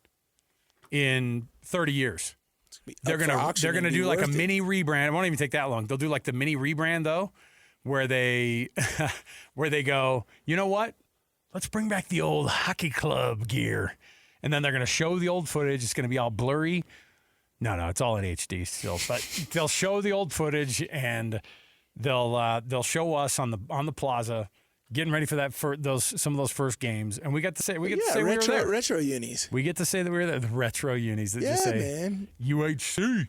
Speaker 6: in 30 years? They're gonna do a mini rebrand. It won't even take that long. They'll do the mini rebrand though, where they go, you know what? Let's bring back the old hockey club gear. And then they're gonna show the old footage. It's gonna be all blurry. No, it's all in HD still. But they'll show the old footage and they'll show us on the plaza getting ready for some of those first games, and we get to say we were there.
Speaker 5: Retro unis.
Speaker 6: We get to say that we were there. The retro unis that just say
Speaker 5: man.
Speaker 6: UHC.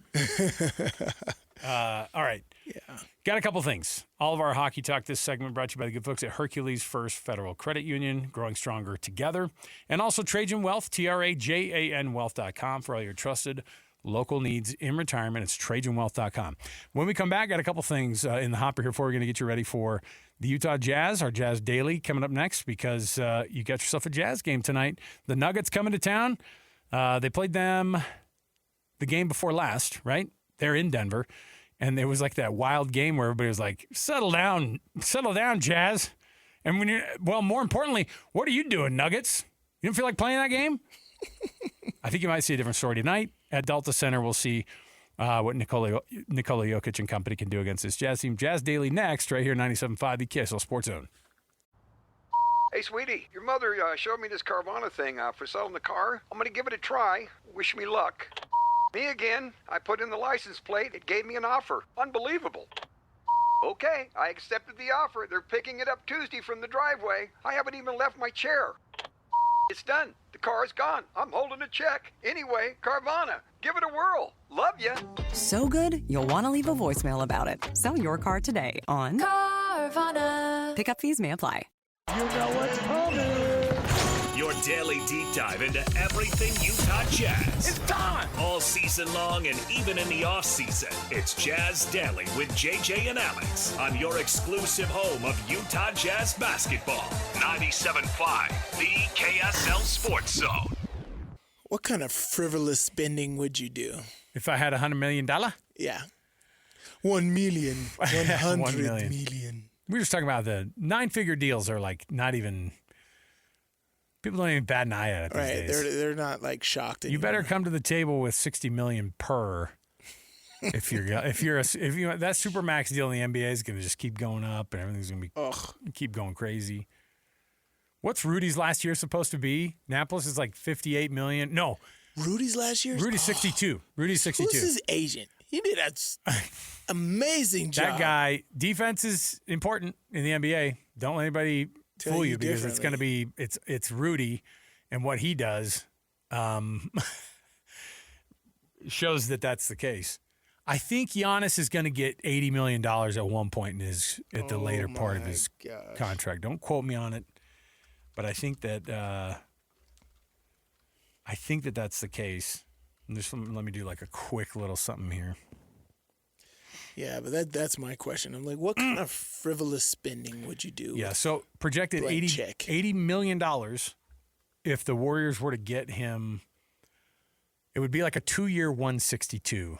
Speaker 6: All right.
Speaker 5: Yeah.
Speaker 6: Got a couple things. All of our hockey talk this segment brought to you by the good folks at Hercules First Federal Credit Union, growing stronger together, and also Trajan Wealth, TRAJAN Wealth.com for all your trusted local needs in retirement. It's TrajanWealth.com. When we come back, got a couple things in the hopper here before we're going to get you ready for the Utah Jazz, our Jazz Daily coming up next, because you got yourself a Jazz game tonight. The Nuggets coming to town. They played them the game before last, right? They're in Denver. And it was like that wild game where everybody was like, settle down, Jazz. And more importantly, what are you doing, Nuggets? You don't feel like playing that game? I think you might see a different story tonight. At Delta Center, we'll see what Nikola Jokic and company can do against this Jazz team. Jazz Daily next, right here, 97.5, the KSL Sports Zone.
Speaker 21: Hey, sweetie, your mother showed me this Carvana thing for selling the car. I'm going to give it a try. Wish me luck. Me again. I put in the license plate. It gave me an offer. Unbelievable. Okay, I accepted the offer. They're picking it up Tuesday from the driveway. I haven't even left my chair. It's done. The car is gone. I'm holding a check. Anyway, Carvana, give it a whirl. Love ya.
Speaker 17: So good, you'll want to leave a voicemail about it. Sell your car today on
Speaker 19: Carvana.
Speaker 17: Pickup fees may apply.
Speaker 3: You know what's coming.
Speaker 4: Your daily deep dive into everything Utah Jazz.
Speaker 3: It's time.
Speaker 4: All season long and even in the off season. It's Jazz Daily with JJ and Alex on your exclusive home of Utah Jazz basketball. 97.5, the KSL Sports Zone.
Speaker 5: What kind of frivolous spending would you do?
Speaker 6: If I had $100 million?
Speaker 5: Yeah. 1 million. 100
Speaker 6: 1
Speaker 5: million.
Speaker 6: We were just talking about the 9-figure deals are like not even – people don't even bat an eye at it these days.
Speaker 5: They're not like shocked anymore.
Speaker 6: You better come to the table with $60 million per that Supermax deal in the NBA is going to just keep going up and everything's going to keep going crazy. What's Rudy's last year supposed to be? Napolis is like $58 million. No.
Speaker 5: Rudy's last year?
Speaker 6: Rudy's 62. Rudy's 62.
Speaker 5: Who's his agent? He did an amazing job.
Speaker 6: That guy, defense is important in the NBA. Don't let anybody fool you because it's going to be it's Rudy, and what he does shows that that's the case. I think Giannis is going to get $80 million at one point in the later part of his contract. Don't quote me on it, but I think that that's the case. And let me do like a quick little something here.
Speaker 5: Yeah, but that's my question. I'm like, what kind of frivolous spending would you do?
Speaker 6: Yeah, so projected $80 million if the Warriors were to get him. It would be like a 2-year 162.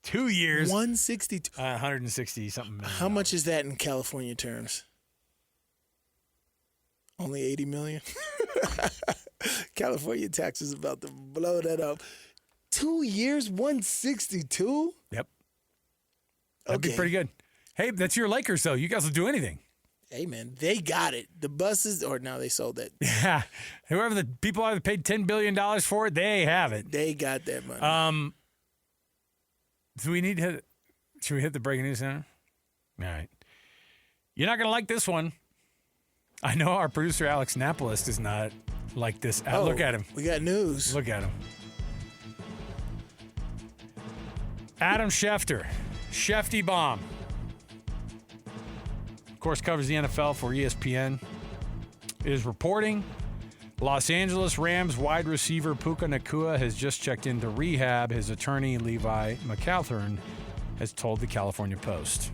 Speaker 6: 2 years.
Speaker 5: 162.
Speaker 6: 160 something million.
Speaker 5: How much is that in California terms? Only 80 million? California tax is about to blow that up. 2 years, 162?
Speaker 6: Yep. That'd be pretty good. Hey, that's your Lakers, though. You guys will do anything.
Speaker 5: Hey, man, they got it. The buses, or now they sold that.
Speaker 6: Yeah. Whoever the people are that paid $10 billion for it, they have it.
Speaker 5: They got that money.
Speaker 6: Do we need to should we hit the breaking news center? All right. You're not going to like this one. I know our producer, Alex Napolis, does not like this. Look at him.
Speaker 5: We got news.
Speaker 6: Look at him. Adam Schefter, Shefty Bomb, of course, covers the NFL for ESPN, is reporting Los Angeles Rams wide receiver Puka Nacua has just checked into rehab. His attorney, Levi McCalthern, has told the California Post.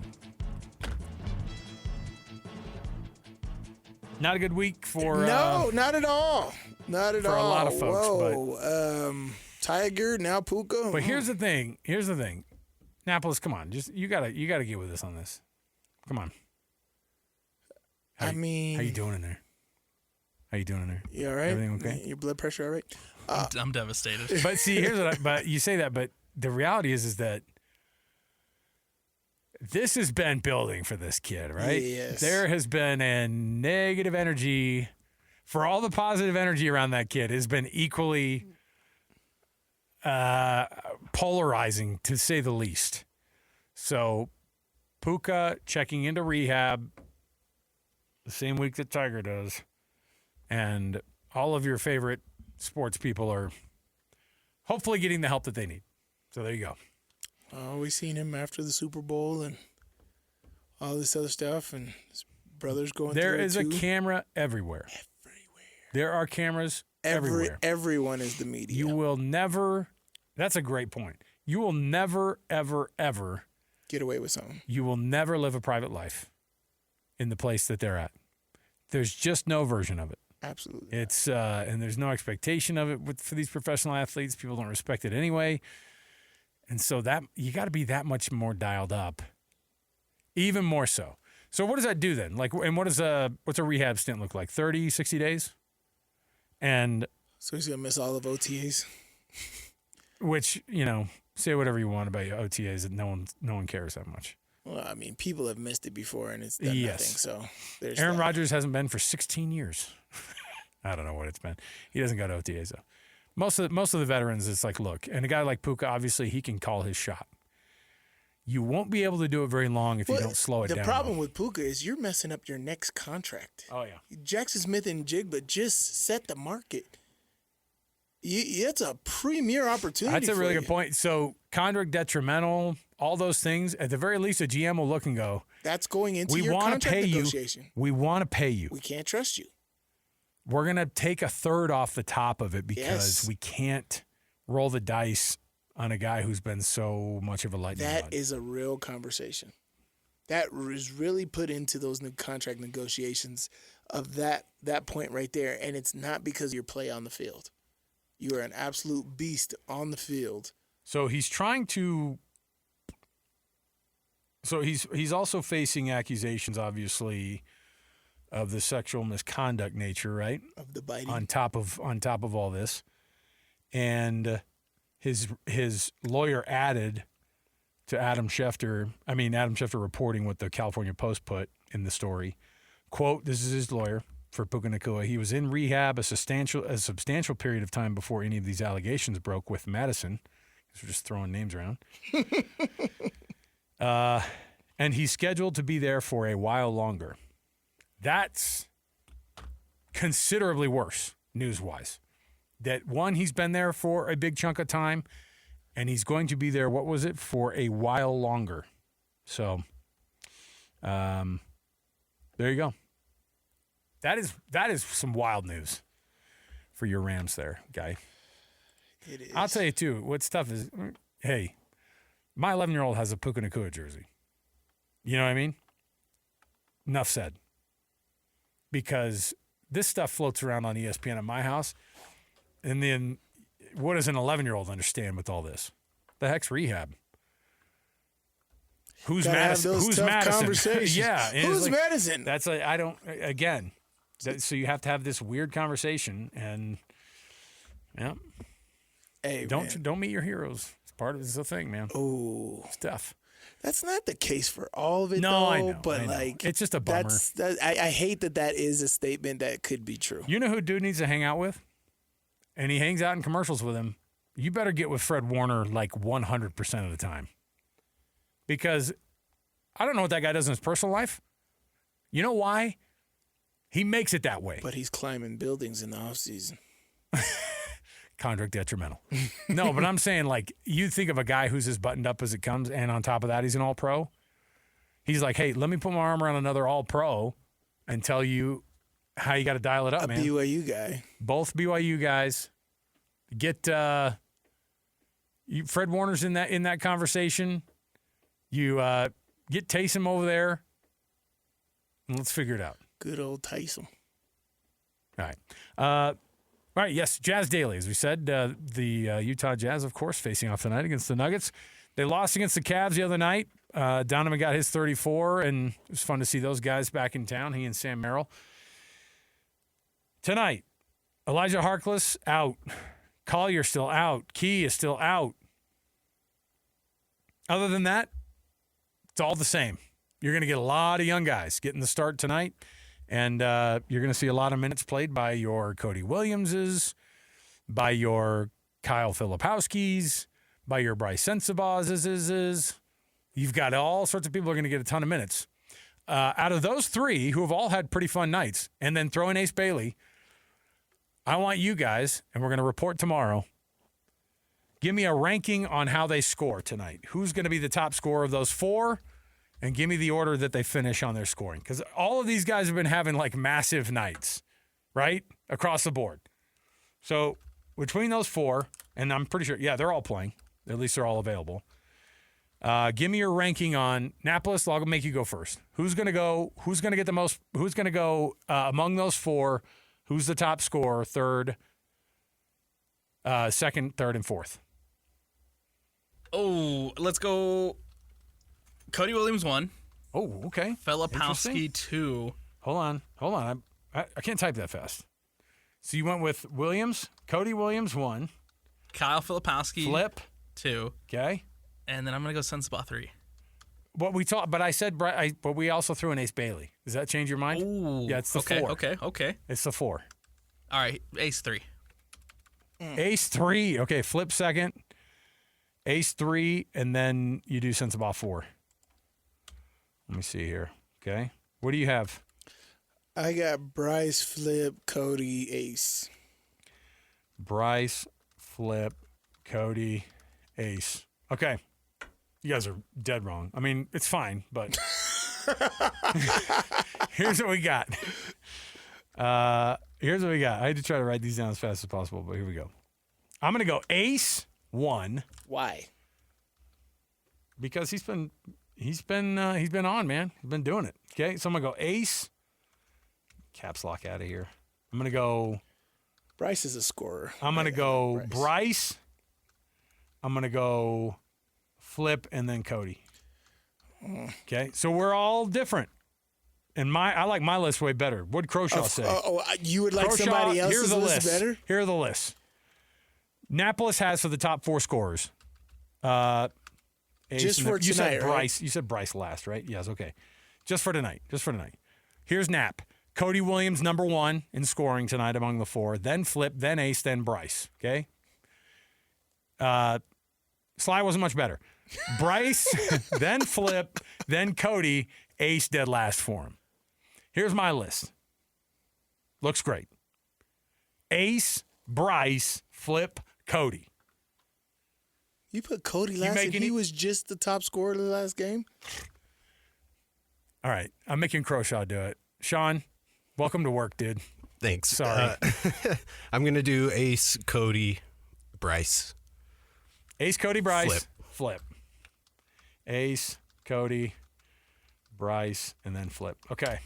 Speaker 6: Not a good week for...
Speaker 5: No, not at all. Not at all.
Speaker 6: For a lot of folks.
Speaker 5: Whoa. Tiger, now Puka.
Speaker 6: But here's the thing. Napolis, come on. You gotta get with us on this. Come on. How you doing in there?
Speaker 5: You all right?
Speaker 6: Everything okay?
Speaker 5: Your blood pressure all right?
Speaker 13: I'm devastated.
Speaker 6: But see, but you say that, but the reality is that this has been building for this kid, right?
Speaker 5: Yes.
Speaker 6: There has been a negative energy for all the positive energy around that kid has been equally polarizing, to say the least. So Puka checking into rehab the same week that Tiger does, and all of your favorite sports people are hopefully getting the help that they need. So there you go.
Speaker 5: We seen him after the Super Bowl and all this other stuff, and his brother's going
Speaker 6: there
Speaker 5: through it
Speaker 6: is
Speaker 5: too.
Speaker 6: A camera everywhere. There are cameras everywhere.
Speaker 5: Everyone is the media.
Speaker 6: You will never, that's a great point. You will never, ever, ever
Speaker 5: get away with something.
Speaker 6: You will never live a private life in the place that they're at. There's just no version of it.
Speaker 5: Absolutely.
Speaker 6: It's and there's no expectation of it for these professional athletes. People don't respect it anyway. And so that you got to be that much more dialed up, even more so. So what does that do then? Like, and what's a rehab stint look like? 30, 60 days? And
Speaker 5: so he's going to miss all of OTAs?
Speaker 6: Which, you know, say whatever you want about your OTAs, and no one cares that much.
Speaker 5: Well, I mean, people have missed it before, and it's done nothing. So there's
Speaker 6: Aaron Rodgers hasn't been for 16 years. I don't know what it's been. He doesn't go to OTAs, though. Most of the veterans, it's like, look, and a guy like Puka, obviously, he can call his shot. You won't be able to do it very long if you don't slow it down.
Speaker 5: The problem with Puka is you're messing up your next contract.
Speaker 6: Oh, yeah.
Speaker 5: Jackson Smith and Jigba just set the market. It's a premier opportunity.
Speaker 6: That's a really good point. So contract detrimental, all those things. At the very least, a GM will look and go,
Speaker 5: that's going into your contract negotiation.
Speaker 6: We want to pay you.
Speaker 5: We can't trust you.
Speaker 6: We're going to take a third off the top of it because we can't roll the dice on a guy who's been so much of a lightning rod.
Speaker 5: That is a real conversation. That is really put into those new contract negotiations of that point right there. And it's not because of your play on the field. You are an absolute beast on the field.
Speaker 6: So he's trying to. So he's also facing accusations, obviously, of the sexual misconduct nature, right?
Speaker 5: Of the biting.
Speaker 6: On top of all this, and his lawyer added to Adam Schefter reporting what the California Post put in the story. Quote: "This is his lawyer for Puka Nacua. He was in rehab a substantial period of time before any of these allegations broke with Madison." We're just throwing names around. And he's scheduled to be there for a while longer. That's considerably worse, news-wise. That, one, he's been there for a big chunk of time, and he's going to be there, for a while longer. So, there you go. That is some wild news for your Rams there, guy.
Speaker 5: It is.
Speaker 6: I'll tell you, too, what's tough is, hey, my 11-year-old has a Puka Nacua jersey. You know what I mean? Enough said. Because this stuff floats around on ESPN at my house, and then what does an 11-year-old understand with all this? The heck's rehab? Who's Madison? Who's Madison? Yeah.
Speaker 5: Who's Madison?
Speaker 6: That's so you have to have this weird conversation, and yeah.
Speaker 5: Hey,
Speaker 6: don't meet your heroes. It's the thing, man.
Speaker 5: Oh,
Speaker 6: it's tough.
Speaker 5: That's not the case for all of it,
Speaker 6: no,
Speaker 5: though.
Speaker 6: I know,
Speaker 5: but
Speaker 6: I know.
Speaker 5: like,
Speaker 6: it's just a bummer.
Speaker 5: I hate that is a statement that could be true.
Speaker 6: You know who dude needs to hang out with? And he hangs out in commercials with him. You better get with Fred Warner like 100% of the time. Because I don't know what that guy does in his personal life. You know why? He makes it that way.
Speaker 5: But he's climbing buildings in the offseason.
Speaker 6: Contract detrimental. No, but I'm saying, like, you think of a guy who's as buttoned up as it comes, and on top of that, he's an all-pro. He's like, hey, let me put my arm around another all-pro and tell you how you got to dial it up, man.
Speaker 5: A BYU guy.
Speaker 6: Both BYU guys. Get Fred Warner's in that conversation. You get Taysom over there, and let's figure it out.
Speaker 5: Good old Taysom.
Speaker 6: All right. All right, yes, Jazz Daily, as we said. The Utah Jazz, of course, facing off tonight against the Nuggets. They lost against the Cavs the other night. Donovan got his 34, and it was fun to see those guys back in town, he and Sam Merrill. Tonight, Elijah Harkless out. Collier still out. Key is still out. Other than that, it's all the same. You're going to get a lot of young guys getting the start tonight. And you're going to see a lot of minutes played by your Cody Williamses, by your Kyle Filipowskis, by your Bryce Sensabauses. You've got all sorts of people who are going to get a ton of minutes. Out of those three, who have all had pretty fun nights, and then throw in Ace Bailey, I want you guys, and we're going to report tomorrow, give me a ranking on how they score tonight. Who's going to be the top scorer of those four? And give me the order that they finish on their scoring. Because all of these guys have been having like massive nights, right? Across the board. So between those four, and I'm pretty sure, they're all playing. At least they're all available. Give me your ranking on Napolis. I'll make you go first. Who's going to go? Who's going to get the most? Who's going to go among those four Who's the top scorer, second, third, and fourth?
Speaker 13: Oh, let's go. Cody Williams 1.
Speaker 6: Oh, okay.
Speaker 13: Filipowski 2.
Speaker 6: Hold on. I can't type that fast. So you went with Williams, Cody Williams 1.
Speaker 13: Kyle Filipowski
Speaker 6: Flip
Speaker 13: 2.
Speaker 6: Okay.
Speaker 13: And then I'm gonna go Sensabaugh 3.
Speaker 6: What we talked, but I said, but we also threw an Ace Bailey. Does that change your mind?
Speaker 13: Ooh.
Speaker 6: Yeah, it's the 4.
Speaker 13: Okay.
Speaker 6: It's the 4.
Speaker 13: All right, Ace 3.
Speaker 6: Ace 3. Okay, Flip second. Ace 3, and then you do Sensabaugh 4. Let me see here. Okay. What do you have?
Speaker 5: I got Bryce, Flip, Cody, Ace.
Speaker 6: Bryce, Flip, Cody, Ace. Okay. You guys are dead wrong. I mean, it's fine, but here's what we got. I had to try to write these down as fast as possible, but here we go. I'm going to go Ace 1.
Speaker 5: Why?
Speaker 6: Because he's been on, man. He's been doing it. Okay, so I'm gonna go Ace. Caps lock out of here. I'm gonna go.
Speaker 5: Bryce is a scorer.
Speaker 6: I'm gonna go Bryce. I'm gonna go Flip and then Cody. Okay, so we're all different. And I like my list way better. What'd Croshaw say?
Speaker 5: You would like
Speaker 6: Croshaw,
Speaker 5: somebody else's
Speaker 6: here's the
Speaker 5: list better?
Speaker 6: Here are the lists. Napolis has for the top 4 scorers.
Speaker 5: Just for
Speaker 6: you
Speaker 5: tonight,
Speaker 6: said Bryce.
Speaker 5: right?
Speaker 6: You said Bryce last, right? Yes, okay. Just for tonight. Here's Nap. Cody Williams, number 1 in scoring tonight among the 4. Then Flip, then Ace, then Bryce. Okay? Sly wasn't much better. Bryce, then Flip, then Cody, Ace dead last for him. Here's my list. Looks great. Ace, Bryce, Flip, Cody.
Speaker 5: You put Cody last, and he was just the top scorer of the last game?
Speaker 6: All right. I'm making Croshaw do it. Sean, welcome to work, dude.
Speaker 1: Thanks.
Speaker 6: Sorry.
Speaker 1: I'm going to do Ace, Cody, Bryce.
Speaker 6: Ace, Cody, Bryce. Flip. Ace, Cody, Bryce, and then Flip. Okay.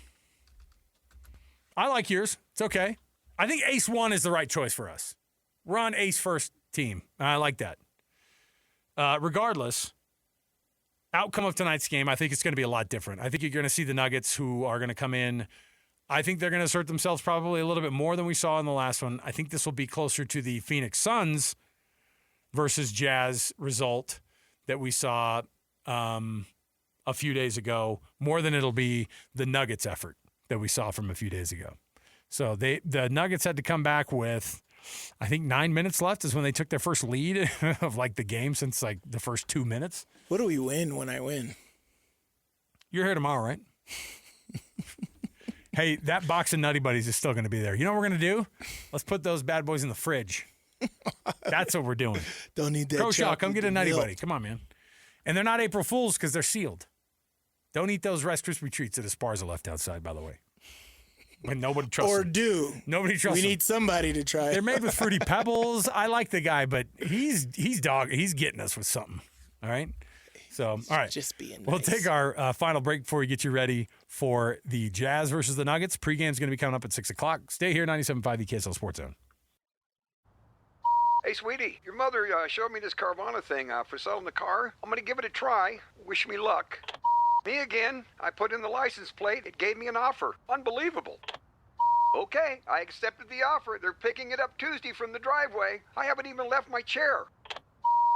Speaker 6: I like yours. It's okay. I think Ace 1 is the right choice for us. We're on Ace first team. I like that. Regardless, outcome of tonight's game, I think it's going to be a lot different. I think you're going to see the Nuggets who are going to come in. I think they're going to assert themselves probably a little bit more than we saw in the last one. I think this will be closer to the Phoenix Suns versus Jazz result that we saw a few days ago, more than it'll be the Nuggets effort that we saw from a few days ago. So the Nuggets had to come back with, I think 9 minutes left is when they took their first lead of like the game since like the first 2 minutes.
Speaker 5: What do we win when I win?
Speaker 6: You're here tomorrow, right? Hey, that box of Nutty Buddies is still going to be there. You know what we're going to do? Let's put those bad boys in the fridge. That's what we're doing.
Speaker 5: Don't need that.
Speaker 6: Croshaw, come get a Nutty Buddy. Come on, man. And they're not April Fools because they're sealed. Don't eat those Rice Krispie treats that Esparza left outside, by the way. When nobody trusts
Speaker 5: Or
Speaker 6: him.
Speaker 5: do.
Speaker 6: Nobody trusts
Speaker 5: We
Speaker 6: him.
Speaker 5: need somebody to try.
Speaker 6: They're made with Fruity Pebbles. I like the guy, but he's getting us with something. All right? So, all right.
Speaker 5: Just being
Speaker 6: We'll
Speaker 5: nice.
Speaker 6: take our final break before we get you ready for the Jazz versus the Nuggets. Pre-game's going to be coming up at 6 o'clock. Stay here, 97.5 KSL Sports Zone.
Speaker 21: Hey, sweetie, your mother showed me this Carvana thing for selling the car. I'm going to give it a try. Wish me luck. Me again. I put in the license plate. It gave me an offer. Unbelievable. Okay, I accepted the offer. They're picking it up Tuesday from the driveway. I haven't even left my chair.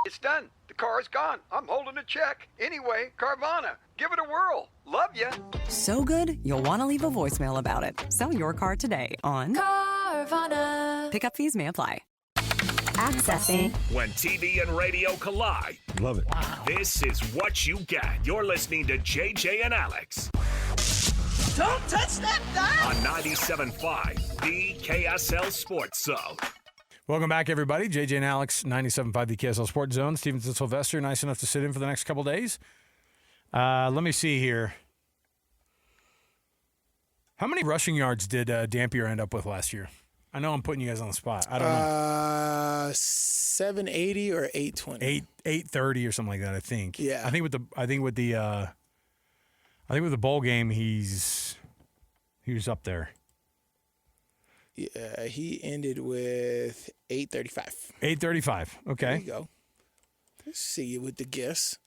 Speaker 21: It's done. The car is gone. I'm holding a check. Anyway, Carvana, give it a whirl. Love ya.
Speaker 17: So good, you'll want to leave a voicemail about it. Sell your car today on
Speaker 19: Carvana.
Speaker 17: Pickup fees may apply.
Speaker 16: Accessing.
Speaker 4: When TV and radio collide.
Speaker 12: Love it.
Speaker 4: This is what you get. You're listening to JJ and Alex.
Speaker 3: Don't touch that dial.
Speaker 4: On 97.5, the KSL Sports Zone.
Speaker 6: Welcome back, everybody. JJ and Alex, 97.5 the KSL Sports Zone. Sly Sylvester, nice enough to sit in for the next couple days. Let me see here. How many rushing yards did Dampier end up with last year? I know I'm putting you guys on the spot. I don't know.
Speaker 5: 780 or 820.
Speaker 6: 830 or something like that, I think.
Speaker 5: Yeah.
Speaker 6: I think with the bowl game, he was up there.
Speaker 5: Yeah, he ended with 835.
Speaker 6: 835. Okay.
Speaker 5: There you go. Let's see with the guess.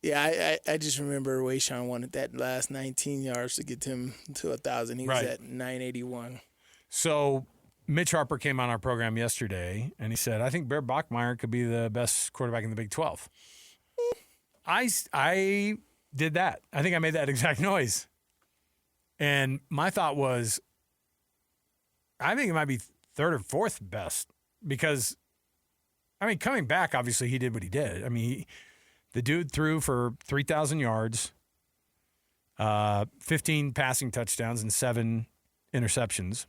Speaker 5: Yeah, I just remember Wayshawn wanted that last 19 yards to get him to 1,000. He was at 981.
Speaker 6: So Mitch Harper came on our program yesterday, and he said, I think Bear Bachmeier could be the best quarterback in the Big 12. I did that. I think I made that exact noise. And my thought was, I think it might be third or fourth best because, I mean, coming back, obviously he did what he did. I mean, the dude threw for 3,000 yards, 15 passing touchdowns, and 7 interceptions.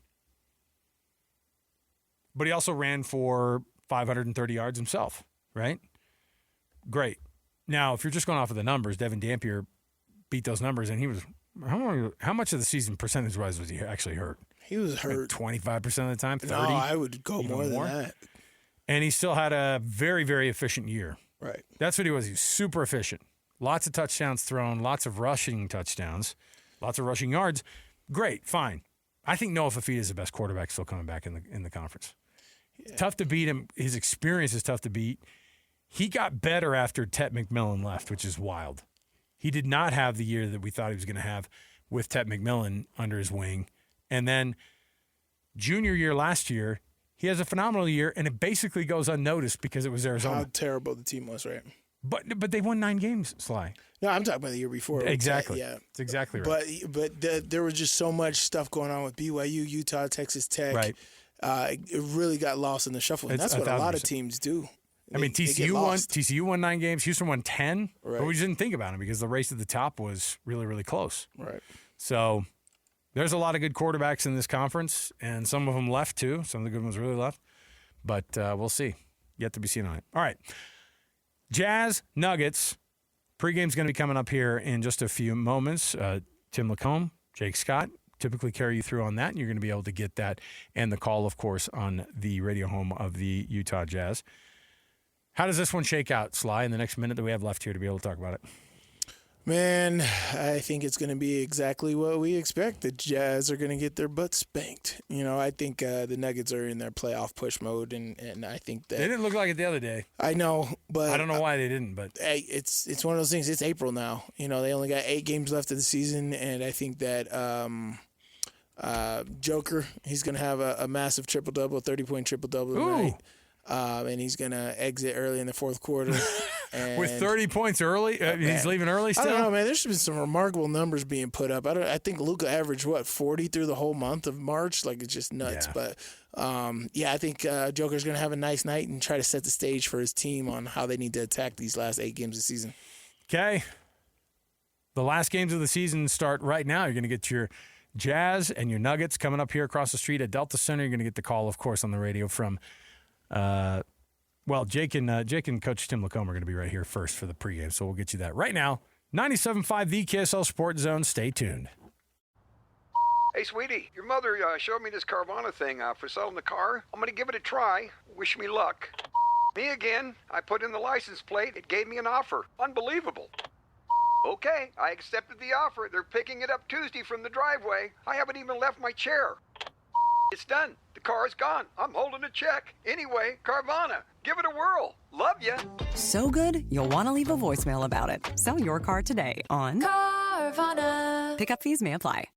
Speaker 6: But he also ran for 530 yards himself, right? Great. Now, if you're just going off of the numbers, Devin Dampier beat those numbers, and he was how much of the season percentage-wise was he actually hurt?
Speaker 5: He was hurt.
Speaker 6: Like 25% of the time, 30?
Speaker 5: No, I would go more than that.
Speaker 6: And he still had a very, very efficient year.
Speaker 5: Right.
Speaker 6: That's what he was. He was super efficient. Lots of touchdowns thrown, lots of rushing touchdowns, lots of rushing yards. Great, fine. I think Noah Fafita is the best quarterback still coming back in the conference. Yeah. Tough to beat him. His experience is tough to beat. He got better after Tet McMillan left, which is wild. He did not have the year that we thought he was going to have with Tet McMillan under his wing. And then junior year last year, he has a phenomenal year, and it basically goes unnoticed because it was Arizona.
Speaker 5: How terrible the team was, right?
Speaker 6: But they won 9 games, Sly.
Speaker 5: No, I'm talking about the year before.
Speaker 6: Exactly.
Speaker 5: Yeah.
Speaker 6: That's exactly right.
Speaker 5: But there was just so much stuff going on with BYU, Utah, Texas Tech.
Speaker 6: Right.
Speaker 5: It really got lost in the shuffle. And that's what a lot of teams do.
Speaker 6: I mean, TCU won 9 games. Houston won 10.
Speaker 5: Right.
Speaker 6: But we just didn't think about it because the race at the top was really, really close.
Speaker 5: Right.
Speaker 6: So there's a lot of good quarterbacks in this conference, and some of them left too. Some of the good ones really left. But we'll see. Yet to be seen on it. All right. Jazz Nuggets. Pregame's going to be coming up here in just a few moments. Tim Lacombe, Jake Scott typically carry you through on that, and you're going to be able to get that and the call, of course, on the radio home of the Utah Jazz. How does this one shake out, Sly, in the next minute that we have left here to be able to talk about it?
Speaker 5: Man, I think it's going to be exactly what we expect. The Jazz are going to get their butts spanked. You know, I think the Nuggets are in their playoff push mode, and I think that
Speaker 6: they didn't look like it the other day.
Speaker 5: I know, but
Speaker 6: I don't know why they didn't. But
Speaker 5: hey, it's one of those things. It's April now. You know, they only got 8 games left of the season, and I think that Joker, he's going to have a massive triple-double, 30-point triple-double tonight. And he's going to exit early in the fourth quarter. And
Speaker 6: with 30 points early? He's leaving early still?
Speaker 5: I don't know, man. There's been some remarkable numbers being put up. I think Luka averaged, 40 through the whole month of March? Like, it's just nuts. Yeah. But, I think Joker's going to have a nice night and try to set the stage for his team on how they need to attack these last 8 games of the season.
Speaker 6: Okay. The last games of the season start right now. You're going to get your Jazz and your Nuggets coming up here across the street at Delta Center. You're going to get the call, of course, on the radio from Jake and Coach Tim Lacombe are going to be right here first for the pregame, so we'll get you that right now. 97.5 the KSL Sports Zone. Stay tuned.
Speaker 21: Hey, sweetie, your mother showed me this Carvana thing for selling the car. I'm going to give it a try. Wish me luck. Me again. I put in the license plate. It gave me an offer. Unbelievable. Okay, I accepted the offer. They're picking it up Tuesday from the driveway. I haven't even left my chair. It's done. The car's gone. I'm holding a check. Anyway, Carvana, give it a whirl. Love ya.
Speaker 17: So good, you'll want to leave a voicemail about it. Sell your car today on
Speaker 19: Carvana.
Speaker 17: Pickup fees may apply.